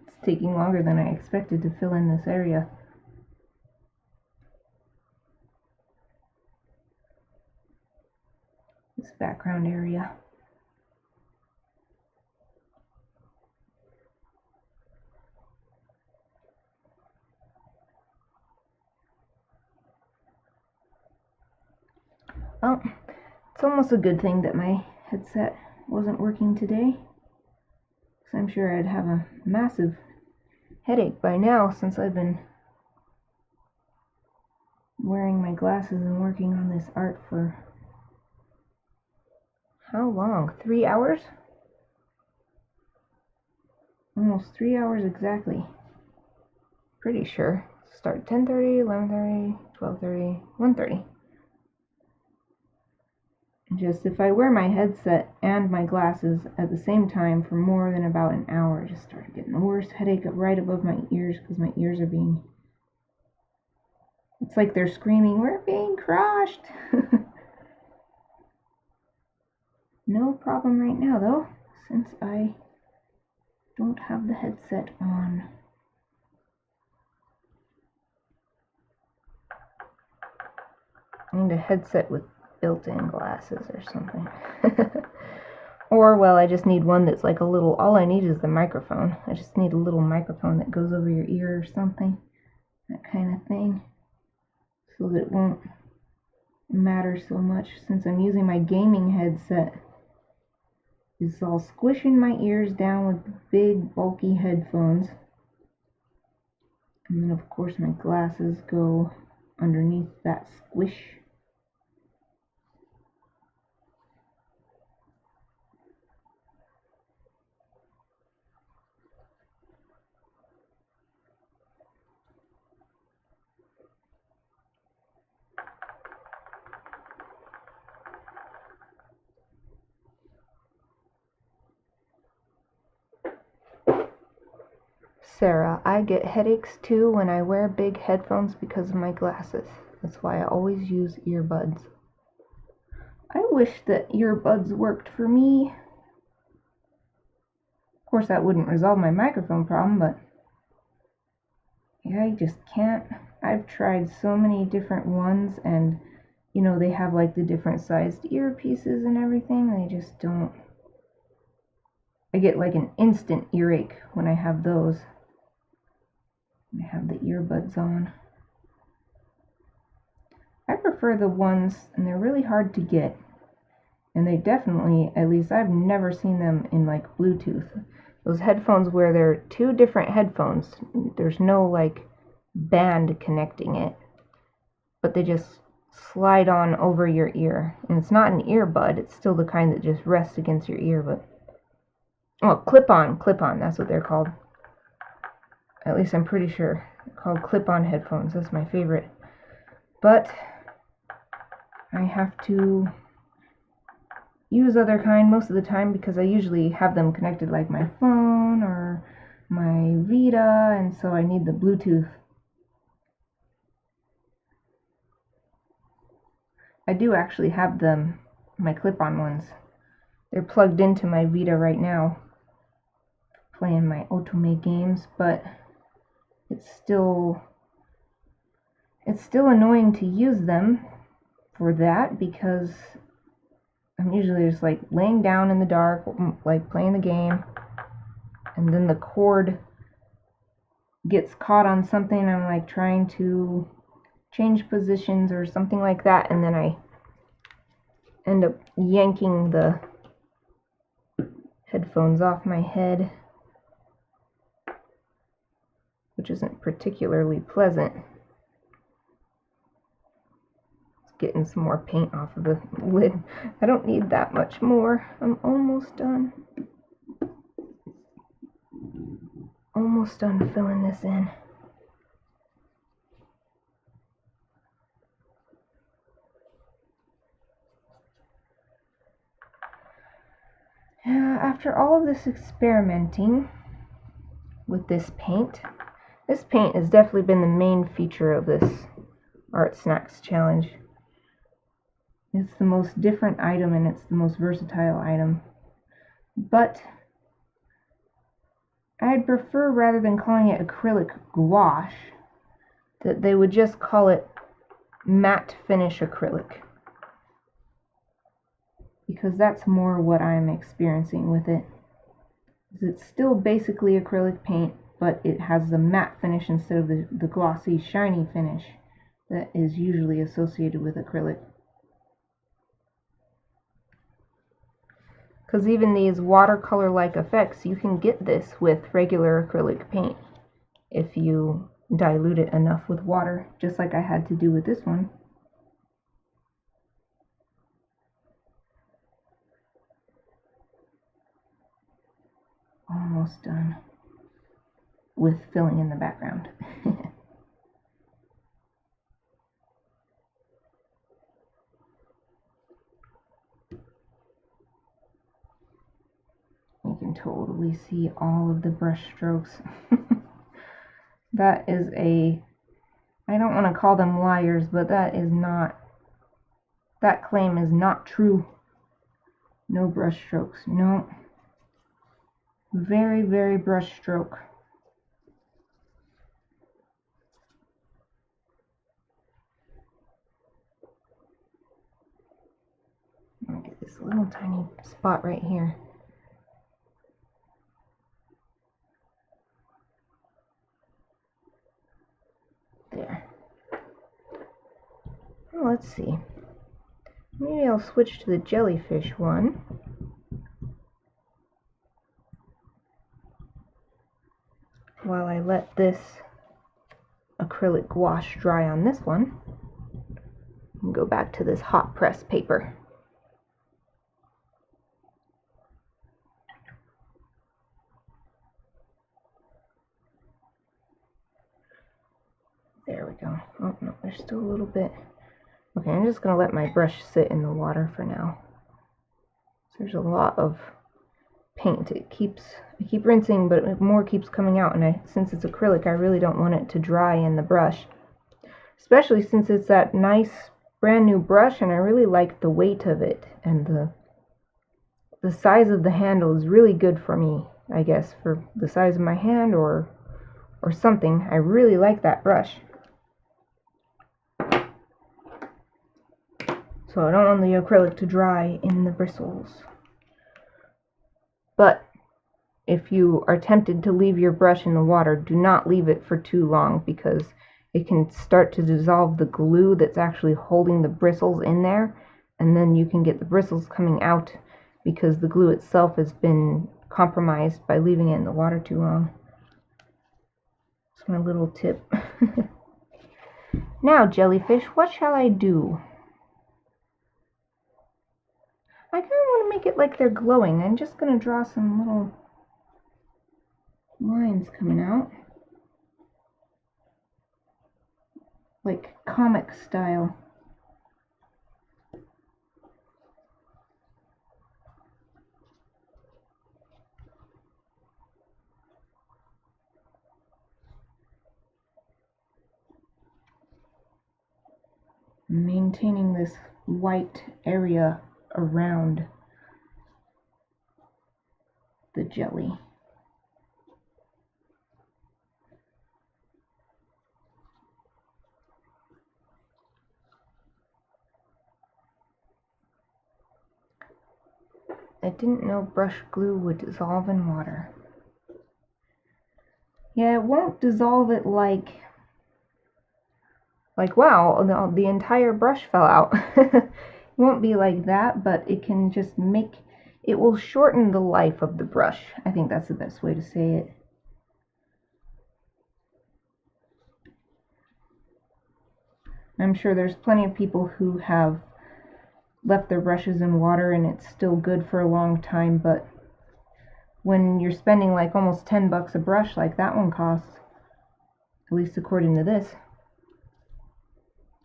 [SPEAKER 1] It's taking longer than I expected to fill in this area. This background area. Well, it's almost a good thing that my headset wasn't working today, because I'm sure I'd have a massive headache by now since I've been wearing my glasses and working on this art for how long? 3 hours? Almost 3 hours exactly. Pretty sure. Start 10:30, 11:30, 12:30, 1:30. Just if I wear my headset and my glasses at the same time for more than about an hour, I just started getting the worst headache right above my ears because my ears are being, it's like they're screaming, "We're being crushed!" No problem right now though, since I don't have the headset on. I need a headset with built-in glasses or something. Or, well, I just need one that's like a little, all I need is the microphone. I just need a little microphone that goes over your ear or something. That kind of thing. So that it won't matter so much, since I'm using my gaming headset. It's all squishing my ears down with big, bulky headphones. And then, of course, my glasses go underneath that squish. Sarah, I get headaches too when I wear big headphones because of my glasses. That's why I always use earbuds. I wish that earbuds worked for me. Of course, that wouldn't resolve my microphone problem, but yeah, I just can't. I've tried so many different ones, and you know, they have like the different sized earpieces and everything. They just don't. I get like an instant earache when I have those. I have the earbuds on. I prefer the ones, and they're really hard to get. And they definitely, at least I've never seen them in like Bluetooth. Those headphones where they're two different headphones. There's no like band connecting it, but they just slide on over your ear. And it's not an earbud, it's still the kind that just rests against your ear, but oh, clip-on, that's what they're called. At least I'm pretty sure. They're called clip-on headphones. That's my favorite. But I have to use other kind most of the time because I usually have them connected like my phone or my Vita, and so I need the Bluetooth. I do actually have them, my clip-on ones. They're plugged into my Vita right now, playing my Otome games, but it's still annoying to use them for that because I'm usually just like laying down in the dark, like playing the game, and then the cord gets caught on something. I'm like trying to change positions or something like that, and then I end up yanking the headphones off my head, which isn't particularly pleasant. Getting some more paint off of the lid. I don't need that much more. I'm almost done. Almost done filling this in. After all of this experimenting with this paint has definitely been the main feature of this ArtSnacks challenge. It's the most different item and it's the most versatile item. But I'd prefer, rather than calling it acrylic gouache, that they would just call it matte finish acrylic. Because that's more what I'm experiencing with it. It's still basically acrylic paint, but it has the matte finish instead of the glossy, shiny finish that is usually associated with acrylic. Because even these watercolor-like effects, you can get this with regular acrylic paint if you dilute it enough with water, just like I had to do with this one. Almost done with filling in the background. You can totally see all of the brush strokes. That is I don't want to call them liars, but that claim is not true. No brush strokes, no. Very, very brush stroke. I'll get this little tiny spot right here. There. Well, let's see. Maybe I'll switch to the jellyfish one. While I let this acrylic gouache dry on this one. And go back to this hot press paper. There we go. Oh, no, there's still a little bit. Okay, I'm just going to let my brush sit in the water for now. So there's a lot of paint. I keep rinsing, but more keeps coming out, and since it's acrylic, I really don't want it to dry in the brush. Especially since it's that nice brand new brush, and I really like the weight of it, and the size of the handle is really good for me, I guess, for the size of my hand or or something. I really like that brush. So I don't want the acrylic to dry in the bristles. But if you are tempted to leave your brush in the water, do not leave it for too long, because it can start to dissolve the glue that's actually holding the bristles in there, and then you can get the bristles coming out because the glue itself has been compromised by leaving it in the water too long. That's my little tip. Now, jellyfish, what shall I do? I kind of want to make it like they're glowing. I'm just going to draw some little lines coming out, like comic style. Maintaining this white area around the jelly. I didn't know brush glue would dissolve in water. Yeah, it won't dissolve it like wow, the entire brush fell out. It won't be like that, but it can just it will shorten the life of the brush. I think that's the best way to say it. I'm sure there's plenty of people who have left their brushes in water and it's still good for a long time, but when you're spending like almost $10 a brush like that one costs, at least according to this,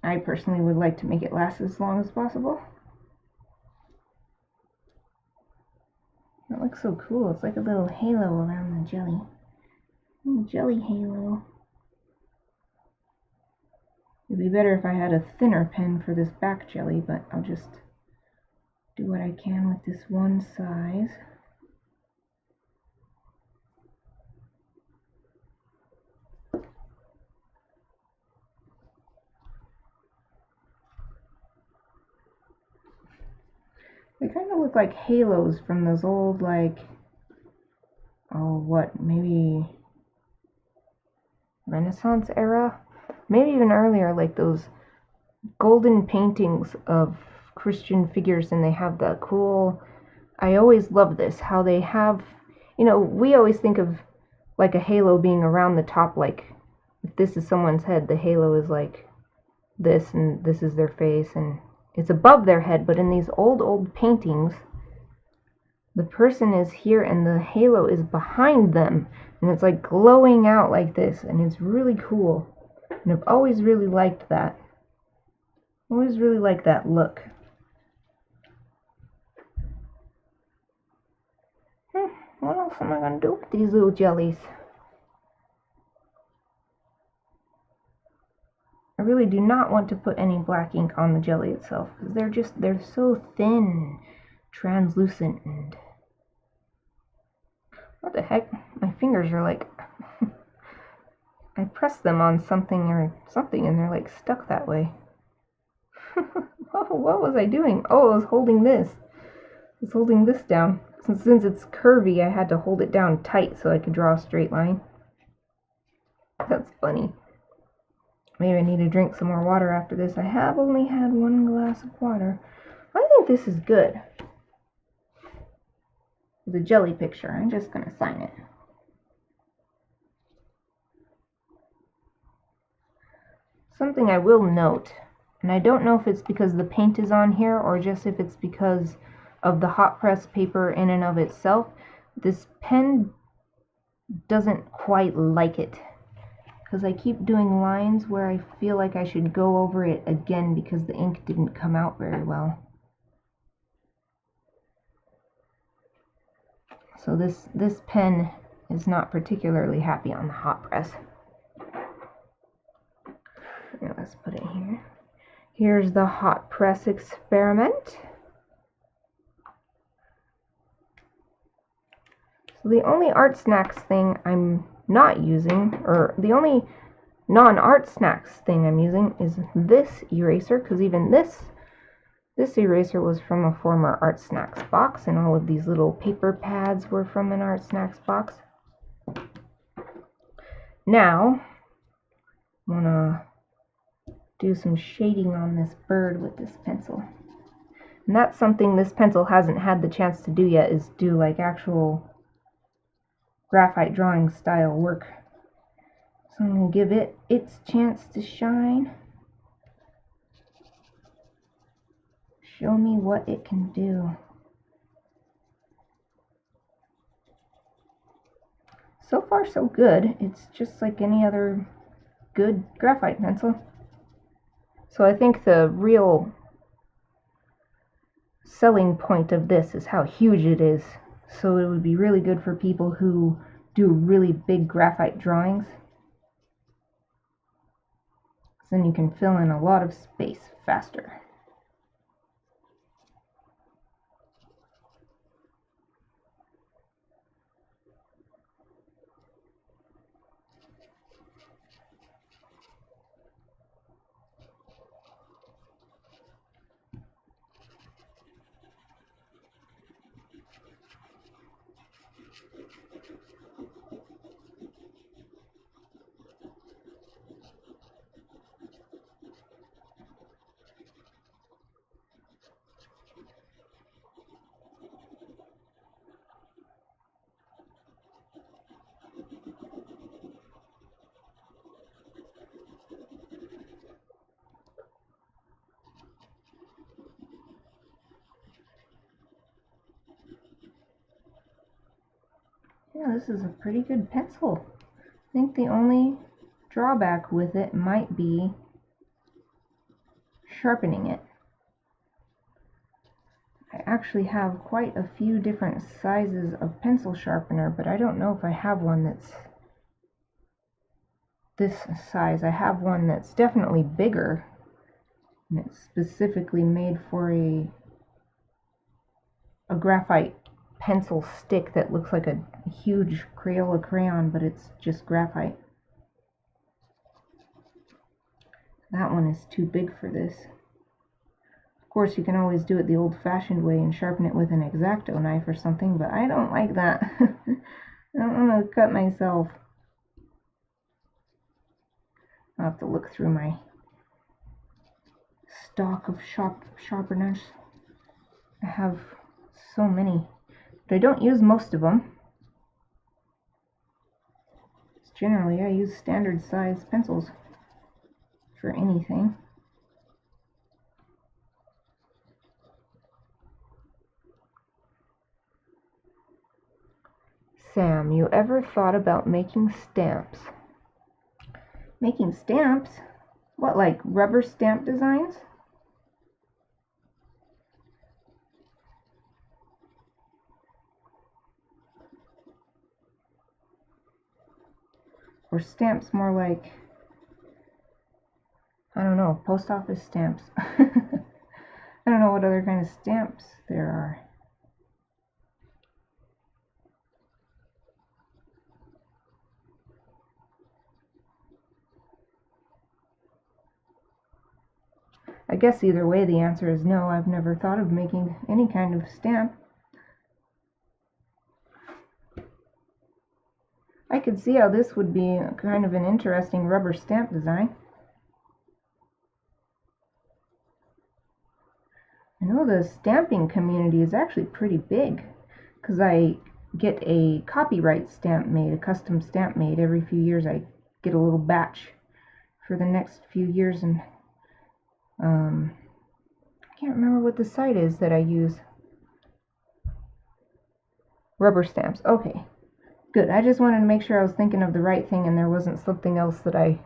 [SPEAKER 1] I personally would like to make it last as long as possible. It looks so cool. It's like a little halo around the jelly. Jelly halo. It'd be better if I had a thinner pen for this back jelly, but I'll just do what I can with this one size. They kind of look like halos from those old, like, oh, what, maybe Renaissance era? Maybe even earlier, like those golden paintings of Christian figures, and they have the cool, I always love this, how they have, you know, we always think of like a halo being around the top, like if this is someone's head, the halo is like this, and this is their face, and it's above their head. But in these old paintings, the person is here and the halo is behind them, and it's like glowing out like this, and it's really cool. And I've always really liked that. Always really liked that look. What else am I going to do with these little jellies? I really do not want to put any black ink on the jelly itself, because they're so thin, translucent, and what the heck? My fingers are like, I pressed them on something and they're like stuck that way. Oh, what was I doing? Oh, I was holding this. I was holding this down. Since it's curvy, I had to hold it down tight so I could draw a straight line. That's funny. Maybe I need to drink some more water after this. I have only had one glass of water. I think this is good. The jelly picture. I'm just going to sign it. Something I will note, and I don't know if it's because the paint is on here or just if it's because of the hot press paper in and of itself, this pen doesn't quite like it. Because I keep doing lines where I feel like I should go over it again because the ink didn't come out very well. So this pen is not particularly happy on the hot press. Now let's put it here. Here's the hot press experiment. So the only ArtSnacks thing I'm not using, or the only non-ArtSnacks thing I'm using is this eraser, because even this eraser was from a former ArtSnacks box, and all of these little paper pads were from an ArtSnacks box. Now, I'm gonna do some shading on this bird with this pencil. And that's something this pencil hasn't had the chance to do yet, is do like actual graphite drawing style work. So I'm going to give it its chance to shine. Show me what it can do. So far so good. It's just like any other good graphite pencil. So I think the real selling point of this is how huge it is. So it would be really good for people who do really big graphite drawings. Then you can fill in a lot of space faster. Yeah, this is a pretty good pencil. I think the only drawback with it might be sharpening it. I actually have quite a few different sizes of pencil sharpener, but I don't know if I have one that's this size. I have one that's definitely bigger, and it's specifically made for a graphite pencil stick that looks like a huge Crayola crayon, but it's just graphite. That one is too big for this. Of course, you can always do it the old-fashioned way and sharpen it with an X-Acto knife or something, but I don't like that. I don't want to cut myself. I'll have to look through my stock of sharpeners. I have so many, but I don't use most of them. Generally, I use standard size pencils for anything. Sam, you ever thought about making stamps? Making stamps? What, like rubber stamp designs? Or stamps more like, I don't know, post office stamps. I don't know what other kind of stamps there are. I guess either way the answer is no. I've never thought of making any kind of stamp. I could see how this would be kind of an interesting rubber stamp design. I know the stamping community is actually pretty big, because I get a copyright stamp made, a custom stamp made every few years. I get a little batch for the next few years, and I can't remember what the site is that I use. Rubber stamps. Okay, good. I just wanted to make sure I was thinking of the right thing and there wasn't something else that I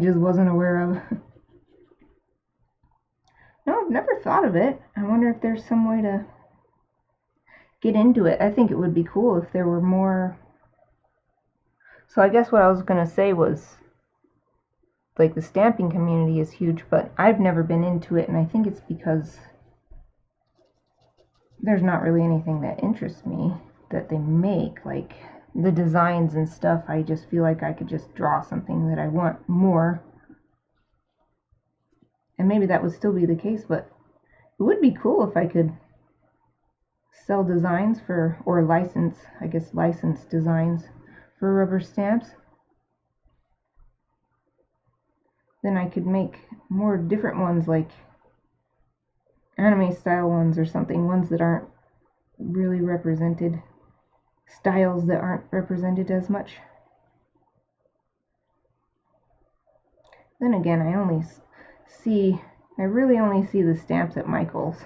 [SPEAKER 1] just wasn't aware of. No, I've never thought of it. I wonder if there's some way to get into it. I think it would be cool if there were more. So I guess what I was going to say was, like, the stamping community is huge, but I've never been into it, and I think it's because there's not really anything that interests me that they make. Like, the designs and stuff, I just feel like I could just draw something that I want more. And maybe that would still be the case, but it would be cool if I could sell designs for, or license, I guess license designs for rubber stamps. Then I could make more different ones, like anime style ones or something, ones that aren't really represented, styles that aren't represented as much. Then again, I really only see the stamps at Michael's.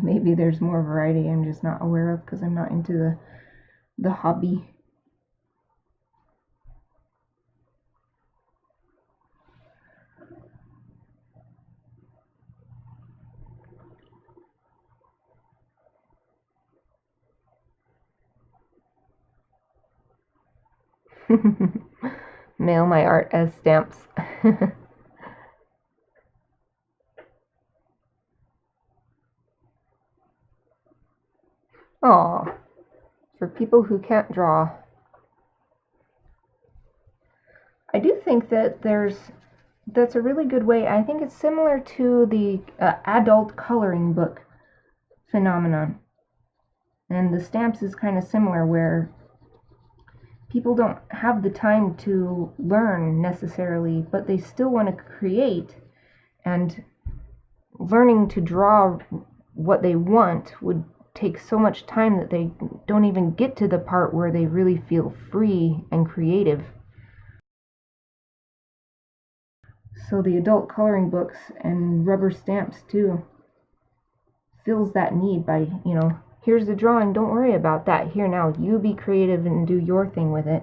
[SPEAKER 1] Maybe there's more variety I'm just not aware of because I'm not into the hobby. Mail my art as stamps. Aw, for people who can't draw. I do think that that's a really good way. I think it's similar to the adult coloring book phenomenon. And the stamps is kind of similar, where people don't have the time to learn necessarily, but they still want to create, and learning to draw what they want would take so much time that they don't even get to the part where they really feel free and creative. So the adult coloring books and rubber stamps too fills that need by, here's the drawing, don't worry about that. Here, now you be creative and do your thing with it.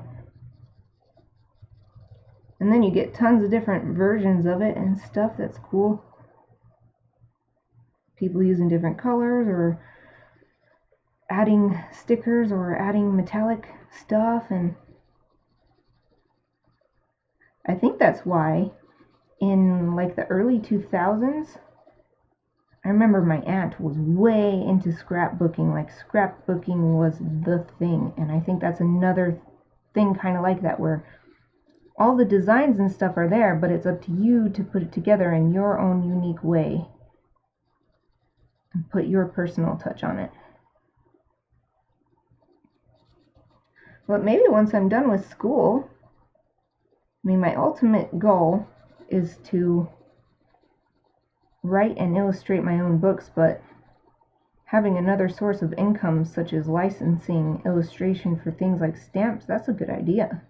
[SPEAKER 1] And then you get tons of different versions of it and stuff. That's cool. People using different colors or adding stickers or adding metallic stuff. And I think that's why in like the early 2000s, I remember my aunt was way into scrapbooking. Like, scrapbooking was the thing. And I think that's another thing kind of like that, where all the designs and stuff are there, but it's up to you to put it together in your own unique way and put your personal touch on it. But maybe once I'm done with school, my ultimate goal is to write and illustrate my own books, but having another source of income, such as licensing illustration for things like stamps, that's a good idea.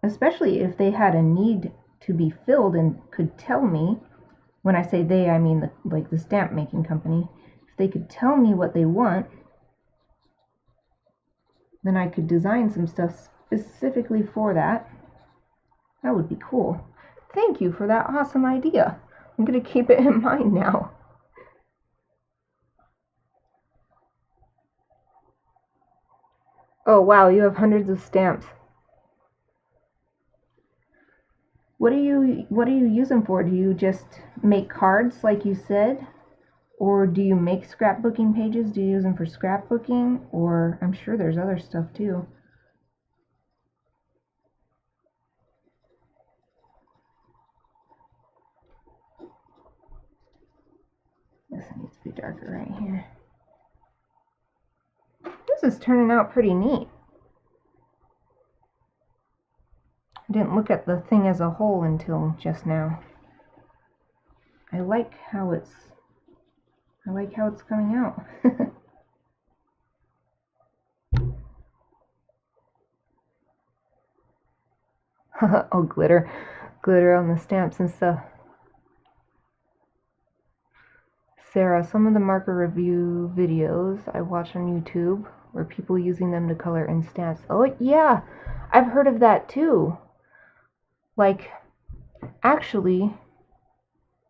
[SPEAKER 1] Especially if they had a need to be filled and could tell me, when I say they, I mean the stamp making company, if they could tell me what they want, then I could design some stuff specifically for that. That would be cool. Thank you for that awesome idea. I'm going to keep it in mind now. Oh wow, you have hundreds of stamps. What do you use them for? Do you just make cards like you said? Or do you make scrapbooking pages? Do you use them for scrapbooking? Or I'm sure there's other stuff too. This needs to be darker right here. This is turning out pretty neat. I didn't look at the thing as a whole until just now. I like how it's coming out. Oh, glitter on the stamps and stuff. Sarah, some of the marker review videos I watch on YouTube were people using them to color in stamps. Oh yeah, I've heard of that too. Like, actually,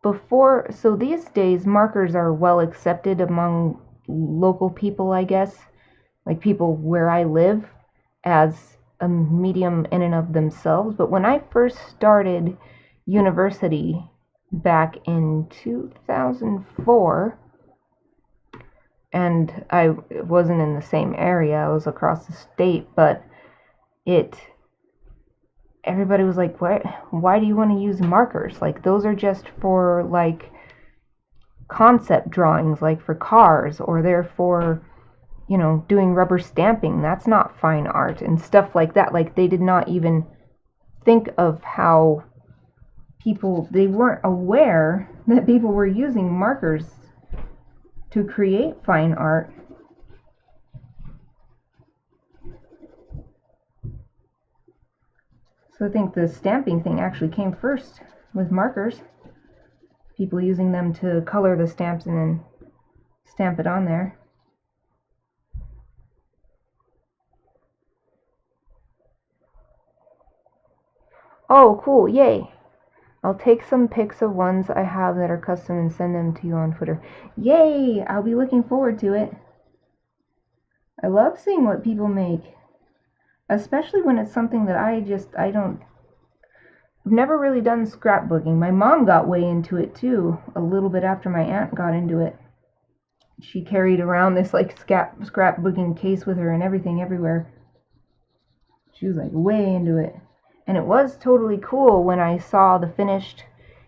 [SPEAKER 1] so these days markers are well accepted among local people, I guess, like people where I live, as a medium in and of themselves. But when I first started university back in 2004, and I wasn't in the same area. I was across the state, but everybody was like, "What? Why do you want to use markers? Like those are just for like concept drawings, like for cars, or they're for, you know, doing rubber stamping. That's not fine art," and stuff like that. Like they did not even think of how they weren't aware that people were using markers to create fine art. So I think the stamping thing actually came first with markers. People using them to color the stamps and then stamp it on there. Oh, cool, yay. I'll take some pics of ones I have that are custom and send them to you on Twitter. Yay! I'll be looking forward to it. I love seeing what people make, especially when it's something that I've never really done scrapbooking. My mom got way into it too, a little bit after my aunt got into it. She carried around this like scrapbooking case with her and everything everywhere. She was like way into it. And it was totally cool when I saw the finished,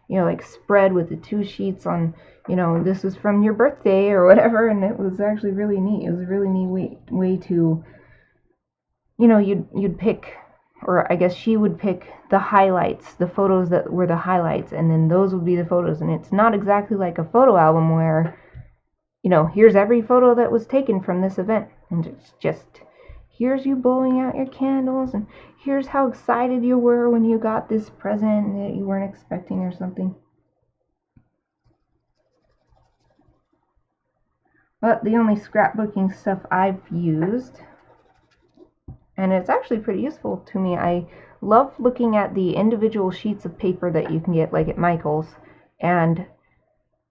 [SPEAKER 1] you know, like spread with the 2 sheets on, you know, this is from your birthday or whatever, and it was actually really neat. It was a really neat way to, you know, you'd pick, or I guess she would pick the highlights, the photos that were the highlights, and then those would be the photos. And it's not exactly like a photo album where, you know, here's every photo that was taken from this event, and it's just, here's you blowing out your candles, and here's how excited you were when you got this present that you weren't expecting or something. But the only scrapbooking stuff I've used, and it's actually pretty useful to me, I love looking at the individual sheets of paper that you can get like at Michael's, and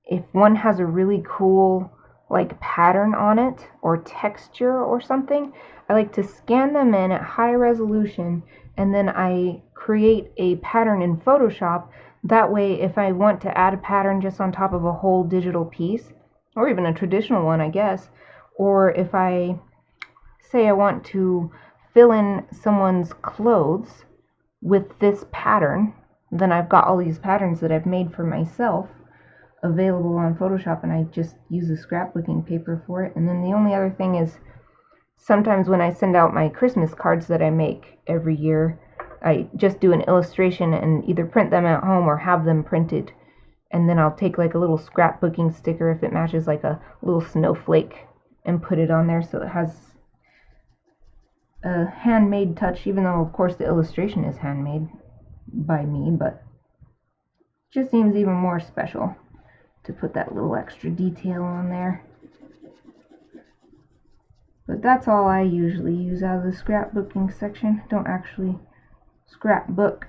[SPEAKER 1] if one has a really cool like pattern on it or texture or something, I like to scan them in at high resolution, and then I create a pattern in Photoshop. That way, if I want to add a pattern just on top of a whole digital piece, or even a traditional one, I guess, or if I say I want to fill in someone's clothes with this pattern, then I've got all these patterns that I've made for myself available on Photoshop, and I just use the scrapbooking paper for it. And then the only other thing is, sometimes when I send out my Christmas cards that I make every year, I just do an illustration and either print them at home or have them printed, and then I'll take like a little scrapbooking sticker if it matches, like a little snowflake, and put it on there so it has a handmade touch, even though of course the illustration is handmade by me, but it just seems even more special to put that little extra detail on there. But that's all I usually use out of the scrapbooking section. Don't actually scrapbook.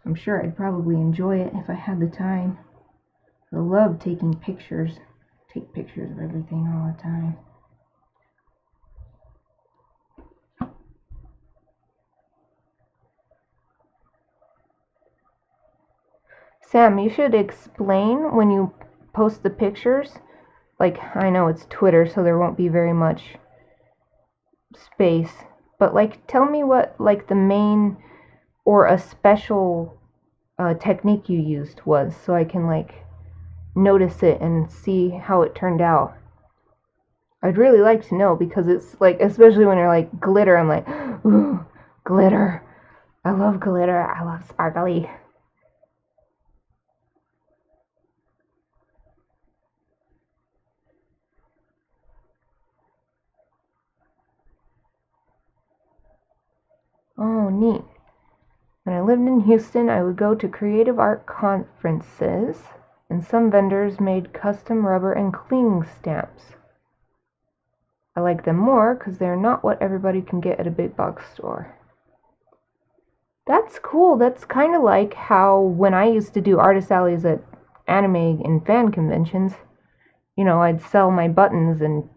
[SPEAKER 1] I'm sure I'd probably enjoy it if I had the time. I love taking pictures. Take pictures of everything all the time. Sam, you should explain when you post the pictures. Like, I know it's Twitter, so there won't be very much space. But, like, tell me what, like, the main or a special technique you used was, so I can, like, notice it and see how it turned out. I'd really like to know, because it's, like, especially when you're, like, glitter, I'm like, ooh, glitter. I love glitter. I love sparkly. Oh, neat. When I lived in Houston, I would go to creative art conferences, and some vendors made custom rubber and cling stamps. I like them more because they're not what everybody can get at a big box store. That's cool. That's kind of like how when I used to do artist alleys at anime and fan conventions, you know, I'd sell my buttons, and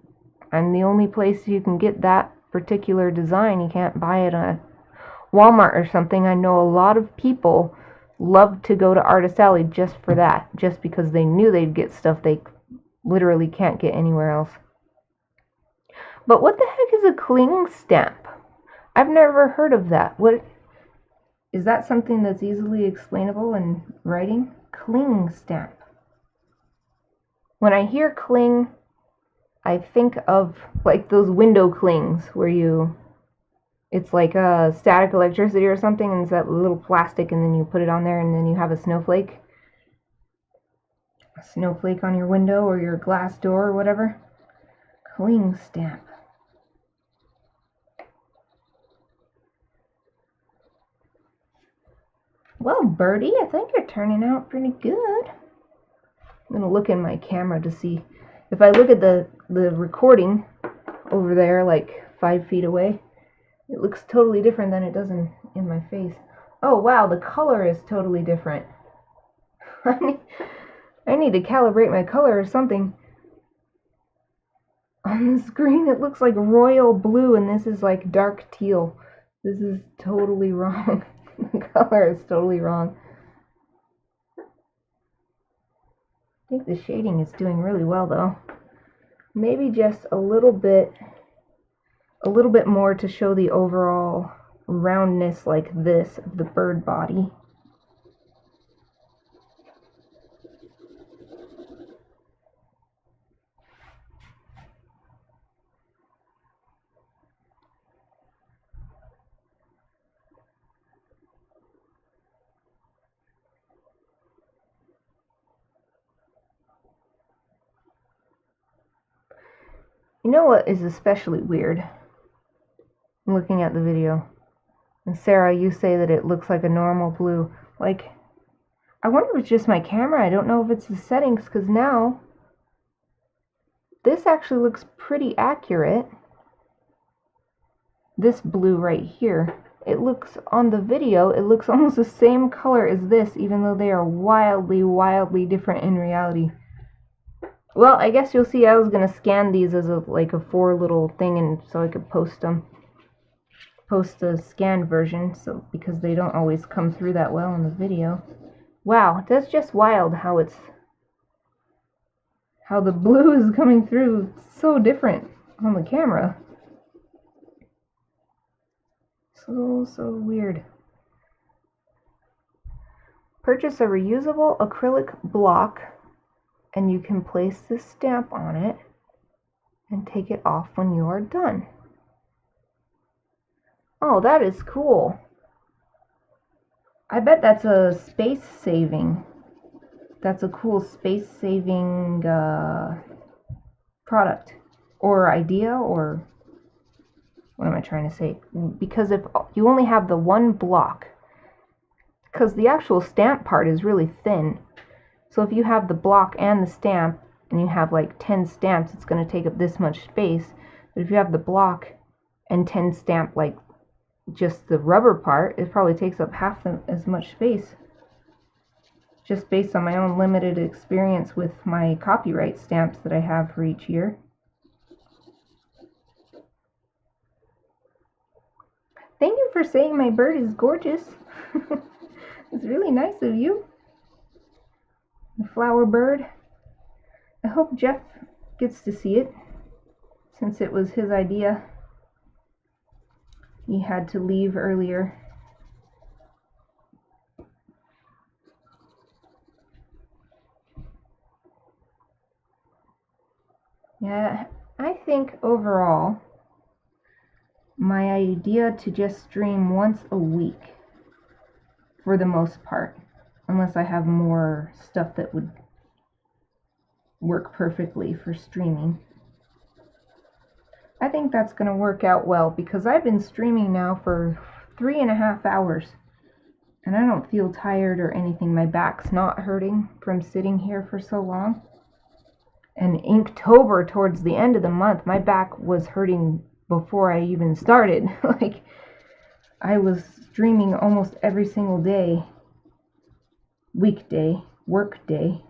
[SPEAKER 1] I'm the only place you can get that particular design. You can't buy it at Walmart or something. I know a lot of people loved to go to Artist Alley just for that, just because they knew they'd get stuff they literally can't get anywhere else. But what the heck is a cling stamp? I've never heard of that. What is that? Something that's easily explainable in writing? Cling stamp. When I hear cling, I think of like those window clings where it's like a static electricity or something, and it's that little plastic, and then you put it on there, and then you have a snowflake. A snowflake on your window or your glass door or whatever. Cling stamp. Well, Birdie, I think you're turning out pretty good. I'm going to look in my camera to see. If I look at the recording over there, like 5 feet away, it looks totally different than it does in my face. Oh, wow, the color is totally different. I need to calibrate my color or something. On the screen, it looks like royal blue, and this is like dark teal. This is totally wrong. The color is totally wrong. I think the shading is doing really well, though. Maybe just a little bit more to show the overall roundness like this of the bird body. You know what is especially weird? I'm looking at the video. And Sarah, you say that it looks like a normal blue. Like, I wonder if it's just my camera. I don't know if it's the settings, because now this actually looks pretty accurate. This blue right here. It looks, on the video, it looks almost the same color as this, even though they are wildly, wildly different in reality. Well, I guess you'll see I was going to scan these as like a 4 little thing, and so I could post a scanned version, so because they don't always come through that well in the video. Wow, that's just wild how the blue is coming through so different on the camera. So weird. Purchase a reusable acrylic block, and you can place this stamp on it and take it off when you are done. Oh, that is cool. I bet that's a space saving. That's a cool space saving product or idea, or what am I trying to say? Because if you only have the one block, because the actual stamp part is really thin. So if you have the block and the stamp, and you have like 10 stamps, it's going to take up this much space. But if you have the block and 10 stamp, like just the rubber part, it probably takes up half as much space. Just based on my own limited experience with my copyright stamps that I have for each year. Thank you for saying my bird is gorgeous. It's really nice of you. The flower bird. I hope Jeff gets to see it, since it was his idea. He had to leave earlier. Yeah, I think overall, my idea to just stream once a week, for the most part, unless I have more stuff that would work perfectly for streaming. I think that's going to work out well, because I've been streaming now for 3.5 hours, and I don't feel tired or anything. My back's not hurting from sitting here for so long. And Inktober, towards the end of the month, my back was hurting before I even started. Like, I was streaming almost every single day, weekday, work day.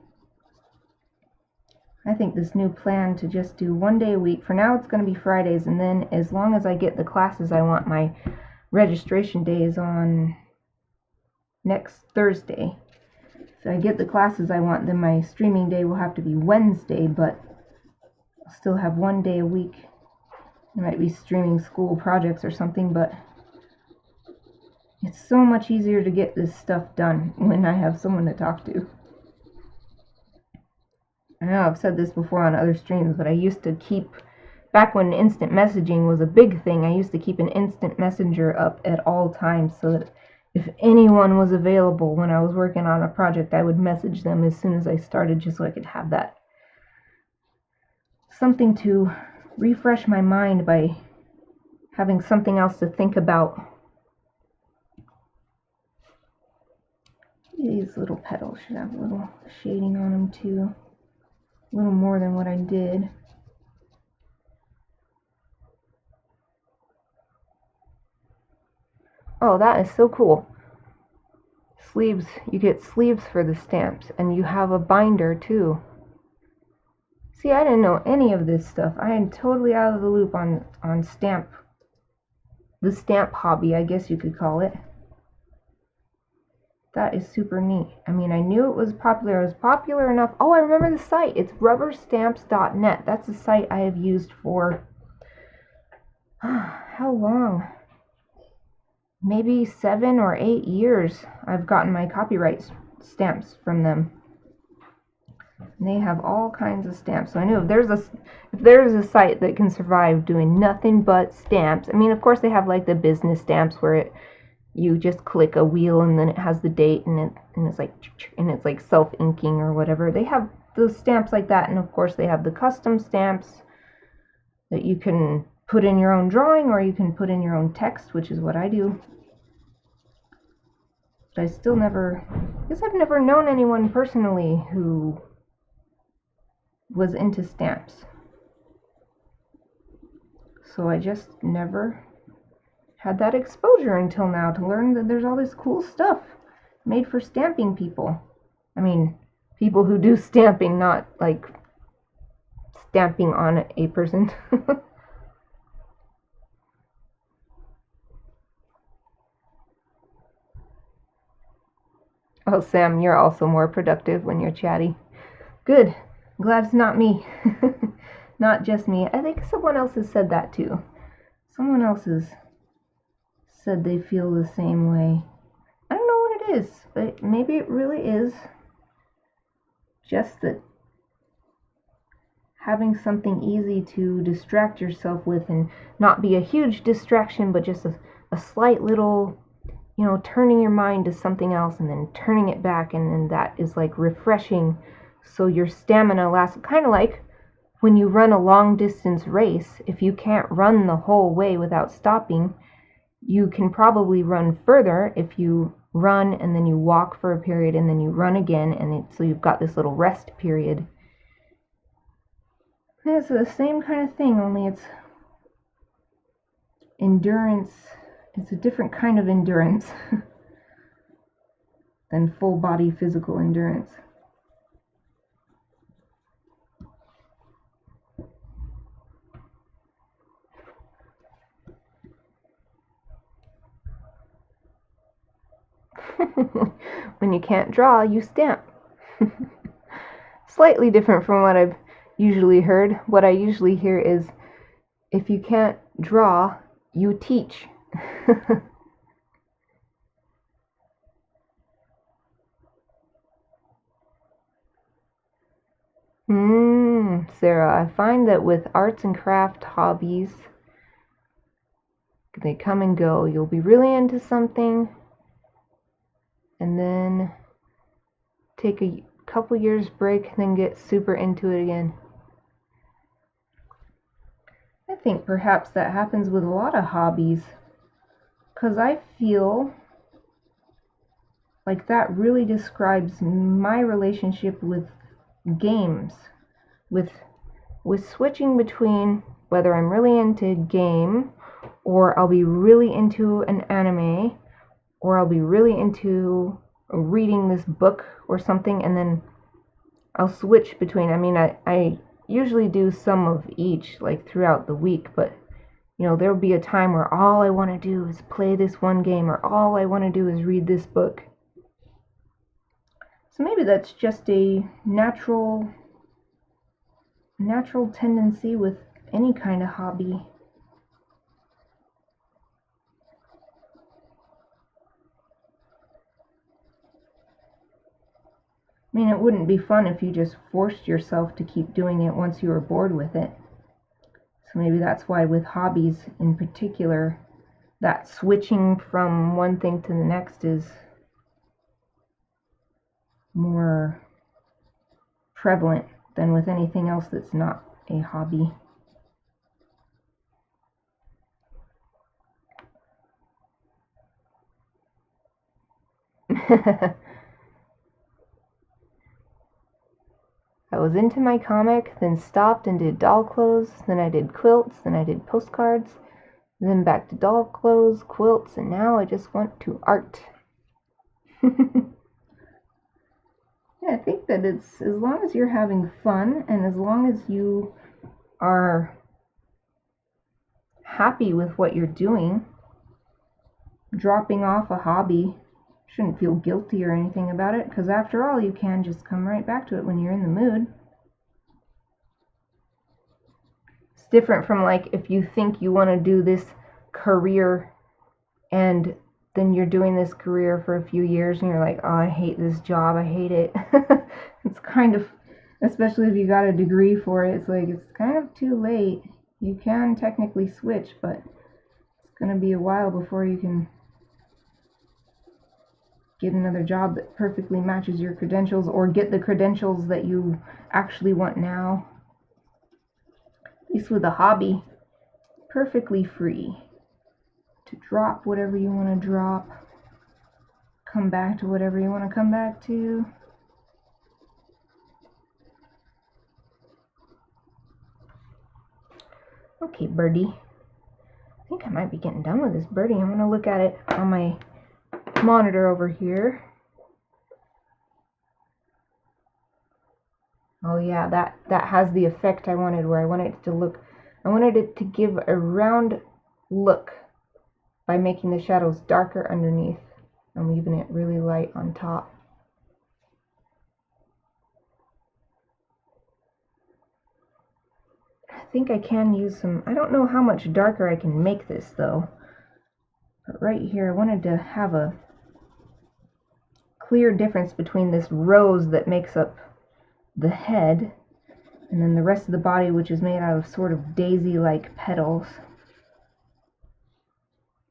[SPEAKER 1] I think this new plan to just do 1 day a week, for now it's going to be Fridays, and then as long as I get the classes I want, my registration day is on next Thursday. If I get the classes I want, then my streaming day will have to be Wednesday, but I'll still have one day a week. I might be streaming school projects or something, but it's so much easier to get this stuff done when I have someone to talk to. I know I've said this before on other streams, but I used to keep, back when instant messaging was a big thing, I used to keep an instant messenger up at all times so that if anyone was available when I was working on a project, I would message them as soon as I started, just so I could have that something to refresh my mind by having something else to think about. These little petals should have a little shading on them too. A little more than what I did. Oh, that is so cool. Sleeves, you get sleeves for the stamps, and you have a binder too. See, I didn't know any of this stuff. I am totally out of the loop on the stamp hobby, I guess you could call it. That is super neat. I mean, I knew it was popular. It was popular enough. Oh, I remember the site. It's rubberstamps.net. That's the site I have used for how long? Maybe 7 or 8 years. I've gotten my copyright stamps from them. And they have all kinds of stamps. So I knew if there's a site that can survive doing nothing but stamps. I mean, of course they have like the business stamps where you just click a wheel and then it has the date and it's like self-inking or whatever. They have those stamps like that, and of course they have the custom stamps that you can put in your own drawing or you can put in your own text, which is what I do. But I still guess I've never known anyone personally who was into stamps. So I just never had that exposure until now to learn that there's all this cool stuff made for stamping people. I mean, people who do stamping, not like stamping on a person. Oh, Sam, you're also more productive when you're chatty. Good. I'm glad it's not me. Not just me. I think someone else has said that too. Someone else has said they feel the same way. I don't know what it is, but maybe it really is just that having something easy to distract yourself with, and not be a huge distraction, but just a slight little, turning your mind to something else and then turning it back, and then that is like refreshing, so your stamina lasts. Kind of like when you run a long distance race, if you can't run the whole way without stopping, you can probably run further if you run and then you walk for a period and then you run again, and so you've got this little rest period. And it's the same kind of thing, only it's endurance. It's a different kind of endurance than full body physical endurance. When you can't draw, you stamp. Slightly different from what I've usually heard. What I usually hear is, if you can't draw, you teach. Sarah, I find that with arts and craft hobbies, they come and go. You'll be really into something and then take a couple years break and then get super into it again. I think perhaps that happens with a lot of hobbies, because I feel like that really describes my relationship with games, with switching between whether I'm really into game, or I'll be really into an anime, or I'll be really into reading this book or something, and then I'll switch between. I mean, I usually do some of each, like throughout the week, but there'll be a time where all I want to do is play this one game, or all I want to do is read this book. So maybe that's just a natural tendency with any kind of hobby. I mean, it wouldn't be fun if you just forced yourself to keep doing it once you were bored with it. So maybe that's why with hobbies in particular, that switching from one thing to the next is more prevalent than with anything else that's not a hobby. I was into my comic, then stopped and did doll clothes, then I did quilts, then I did postcards, then back to doll clothes, quilts, and now I just want to art. Yeah, I think that it's, as long as you're having fun and as long as you are happy with what you're doing, dropping off a hobby, shouldn't feel guilty or anything about it, because after all, you can just come right back to it when you're in the mood. It's different from like if you think you want to do this career and then you're doing this career for a few years and you're like, oh, I hate this job, I hate it. It's kind of, especially if you got a degree for it, it's like, it's kind of too late. You can technically switch, but it's going to be a while before you can get another job that perfectly matches your credentials or get the credentials that you actually want now. At least with a hobby, perfectly free to drop whatever you want to drop, come back to whatever you want to come back to. Okay, birdie. I think I might be getting done with this birdie. I'm going to look at it on my monitor over here. Oh yeah, that has the effect I wanted, where I wanted it to look, I wanted it to give a round look by making the shadows darker underneath and leaving it really light on top. I think I can use some, I don't know how much darker I can make this though, but right here I wanted to have a clear difference between this rose that makes up the head and then the rest of the body, which is made out of sort of daisy-like petals.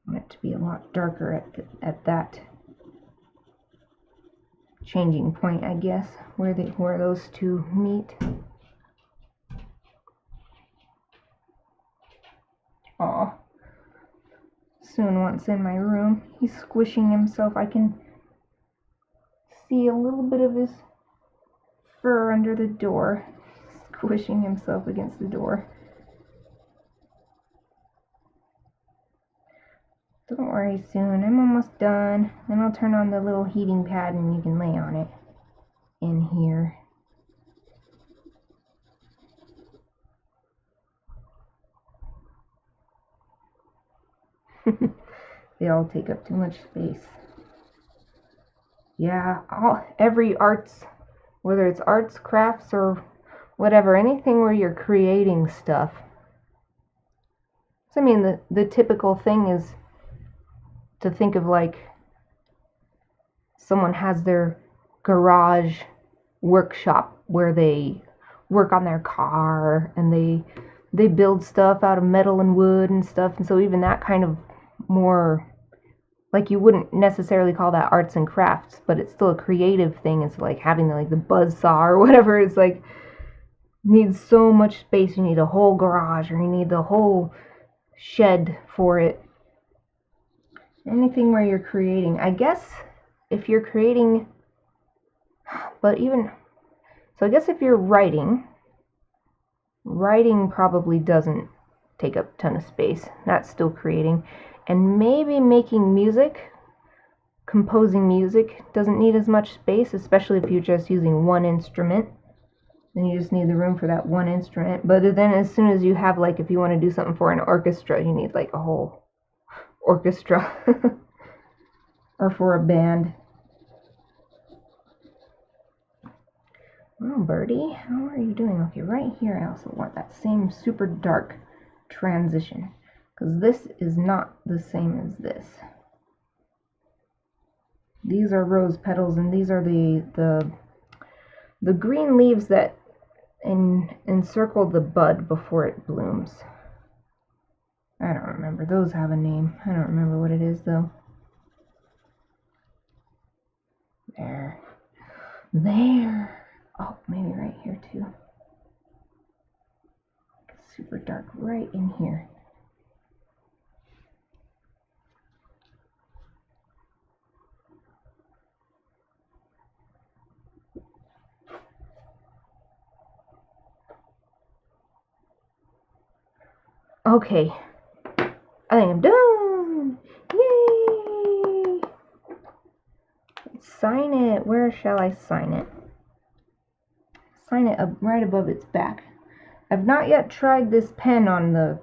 [SPEAKER 1] I want it to be a lot darker at that changing point, I guess, where those two meet. Aw. Soon, once in my room, he's squishing himself. I can see a little bit of his fur under the door, squishing himself against the door. Don't worry, soon. I'm almost done. Then I'll turn on the little heating pad and you can lay on it in here. They all take up too much space. Yeah, every arts, whether it's arts, crafts, or whatever, anything where you're creating stuff. So, I mean, the typical thing is to think of like someone has their garage workshop where they work on their car and they build stuff out of metal and wood and stuff, and so even that kind of more, like, you wouldn't necessarily call that arts and crafts, but it's still a creative thing. It's like having the buzz saw or whatever. It's like, needs so much space. You need a whole garage, or you need the whole shed for it. Anything where you're creating, I guess, if you're creating, but even, so I guess if you're writing probably doesn't take up a ton of space. That's still creating. And maybe making music, composing music, doesn't need as much space, especially if you're just using one instrument. Then you just need the room for that one instrument. But then as soon as you have, like, if you want to do something for an orchestra, you need like a whole orchestra. Or for a band. Oh, birdie, how are you doing? Okay, right here I also want that same super dark transition, because this is not the same as this. These are rose petals, and these are the green leaves that encircle the bud before it blooms. I don't remember. Those have a name. I don't remember what it is, though. There. There. Oh, maybe right here, too. Super dark right in here. Okay. I think I'm done. Yay! Let's sign it. Where shall I sign it? Sign it up right above its back. I've not yet tried this pen on the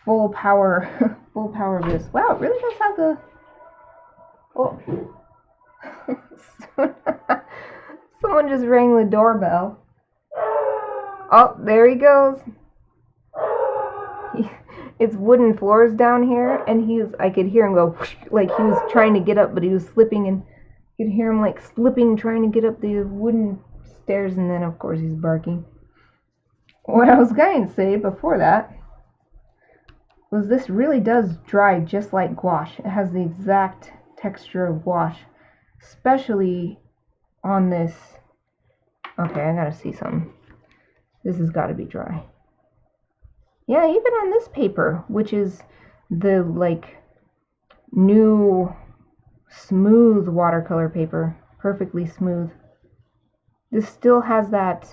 [SPEAKER 1] full power of this. Wow, it really does have the someone just rang the doorbell. Oh, there he goes. It's wooden floors down here, and I could hear him go like he was trying to get up, but he was slipping, and you could hear him like slipping, trying to get up the wooden stairs, and then of course he's barking. What I was going to say before that was this really does dry just like gouache. It has the exact texture of gouache, especially on this. Okay, I gotta see something. This has got to be dry. Yeah, even on this paper, which is the new smooth watercolor paper, perfectly smooth, this still has that.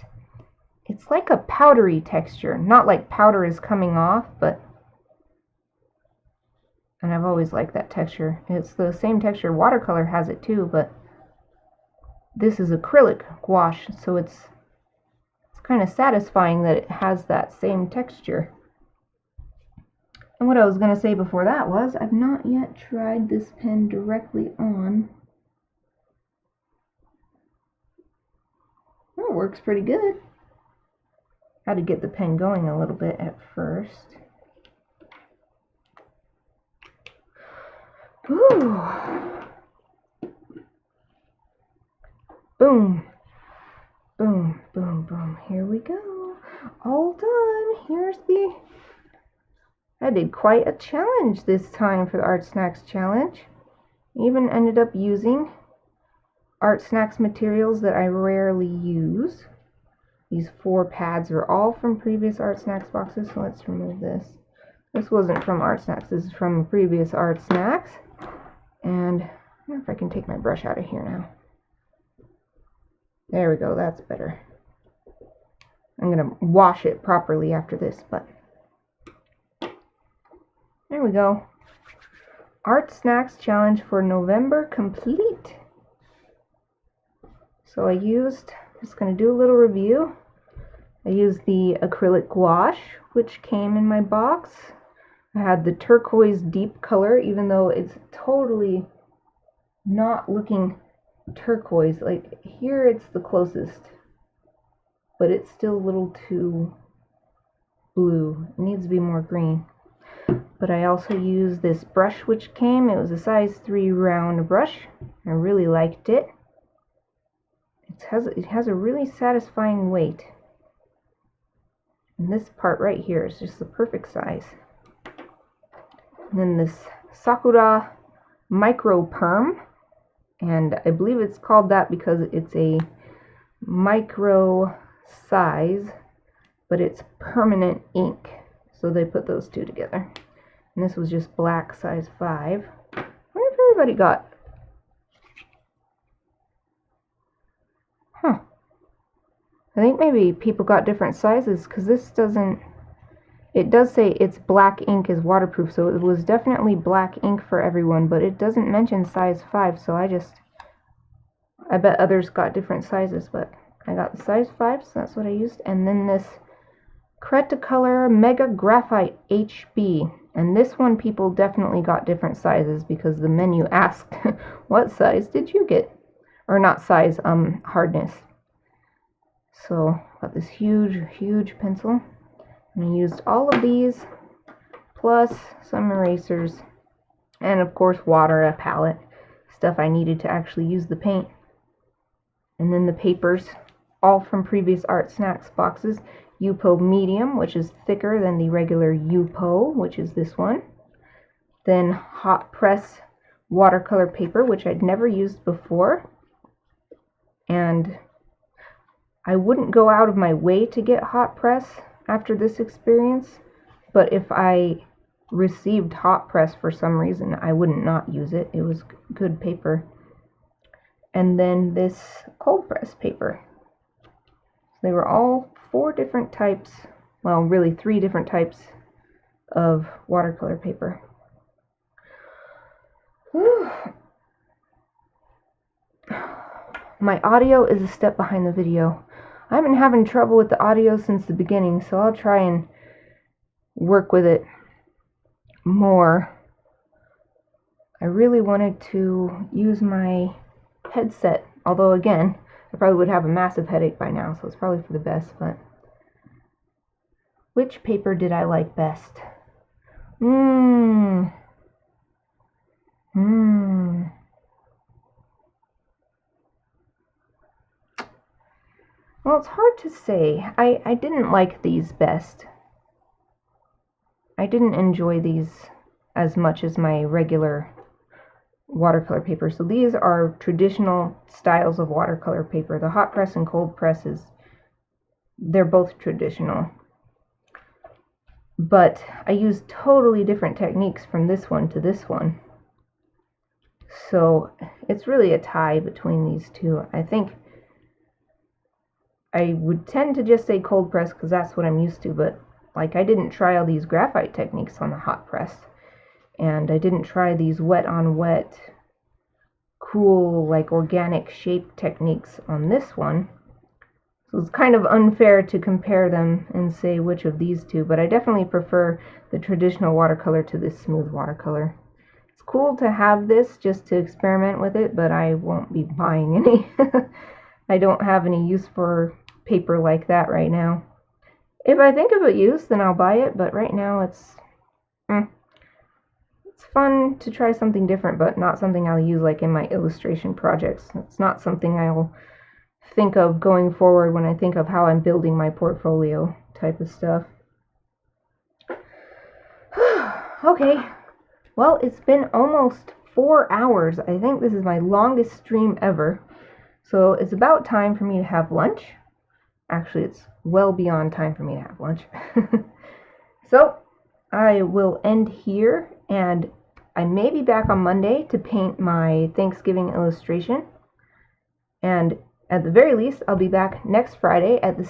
[SPEAKER 1] It's like a powdery texture, not like powder is coming off, but, and I've always liked that texture. It's the same texture watercolor has it too, but this is acrylic gouache, so it's kind of satisfying that it has that same texture. And what I was going to say before that was, I've not yet tried this pen directly on. Oh, it works pretty good. Had to get the pen going a little bit at first. Ooh. Boom. Boom, boom, boom. Here we go. All done. Here's the... I did quite a challenge this time for the ArtSnacks challenge. Even ended up using ArtSnacks materials that I rarely use. These 4 pads are all from previous ArtSnacks boxes, so let's remove this. This wasn't from ArtSnacks, this is from previous ArtSnacks. And I don't know if I can take my brush out of here now. There we go, that's better. I'm going to wash it properly after this, but there we go. ArtSnacks challenge for November complete. So I used, just going to do a little review. I used the acrylic gouache, which came in my box. I had the turquoise deep color, even though it's totally not looking turquoise. Like here it's the closest, but it's still a little too blue. It needs to be more green. But I also used this brush which came. It was a size 3 round brush. I really liked it. It has a really satisfying weight. And this part right here is just the perfect size. And then this Sakura Micro Perm, and I believe it's called that because it's a micro size, but it's permanent ink. So they put those two together. And this was just black, size 5. I wonder if everybody got... Huh. I think maybe people got different sizes, because this doesn't... It does say it's black ink is waterproof, so it was definitely black ink for everyone, but it doesn't mention size 5, so I bet others got different sizes, but I got the size 5, so that's what I used. And then this Cretacolor Mega Graphite HB, and this one people definitely got different sizes because the menu asked what size did you get, or not size, hardness. So got this huge pencil, and I used all of these plus some erasers and of course water, a palette, stuff I needed to actually use the paint. And then the papers, all from previous ArtSnacks boxes. Yupo medium, which is thicker than the regular Yupo, which is this one. Then hot press watercolor paper, which I'd never used before. And I wouldn't go out of my way to get hot press after this experience, but if I received hot press for some reason, I wouldn't not use it. It was good paper. And then this cold press paper. They were all 4 different types, well, really 3 different types of watercolor paper. Whew. My audio is a step behind the video. I've been having trouble with the audio since the beginning, so I'll try and work with it more. I really wanted to use my headset, although again, I probably would have a massive headache by now, so it's probably for the best. But which paper did I like best? Well, it's hard to say. I didn't like these best. I didn't enjoy these as much as my regular watercolor paper. So these are traditional styles of watercolor paper. The hot press and cold presses, they're both traditional. But I use totally different techniques from this one to this one. So it's really a tie between these two. I think I would tend to just say cold press because that's what I'm used to, but like I didn't try all these graphite techniques on the hot press. And I didn't try these wet on wet, cool, like organic shape techniques on this one. So it's kind of unfair to compare them and say which of these two, but I definitely prefer the traditional watercolor to this smooth watercolor. It's cool to have this just to experiment with it, but I won't be buying any. I don't have any use for paper like that right now. If I think of a use, then I'll buy it, but right now it's fun to try something different, but not something I'll use like in my illustration projects. It's not something I'll think of going forward when I think of how I'm building my portfolio type of stuff. Okay, well, it's been almost 4 hours. I think this is my longest stream ever. So it's about time for me to have lunch. Actually, it's well beyond time for me to have lunch. So I will end here, and I may be back on Monday to paint my Thanksgiving illustration. And at the very least, I'll be back next Friday at the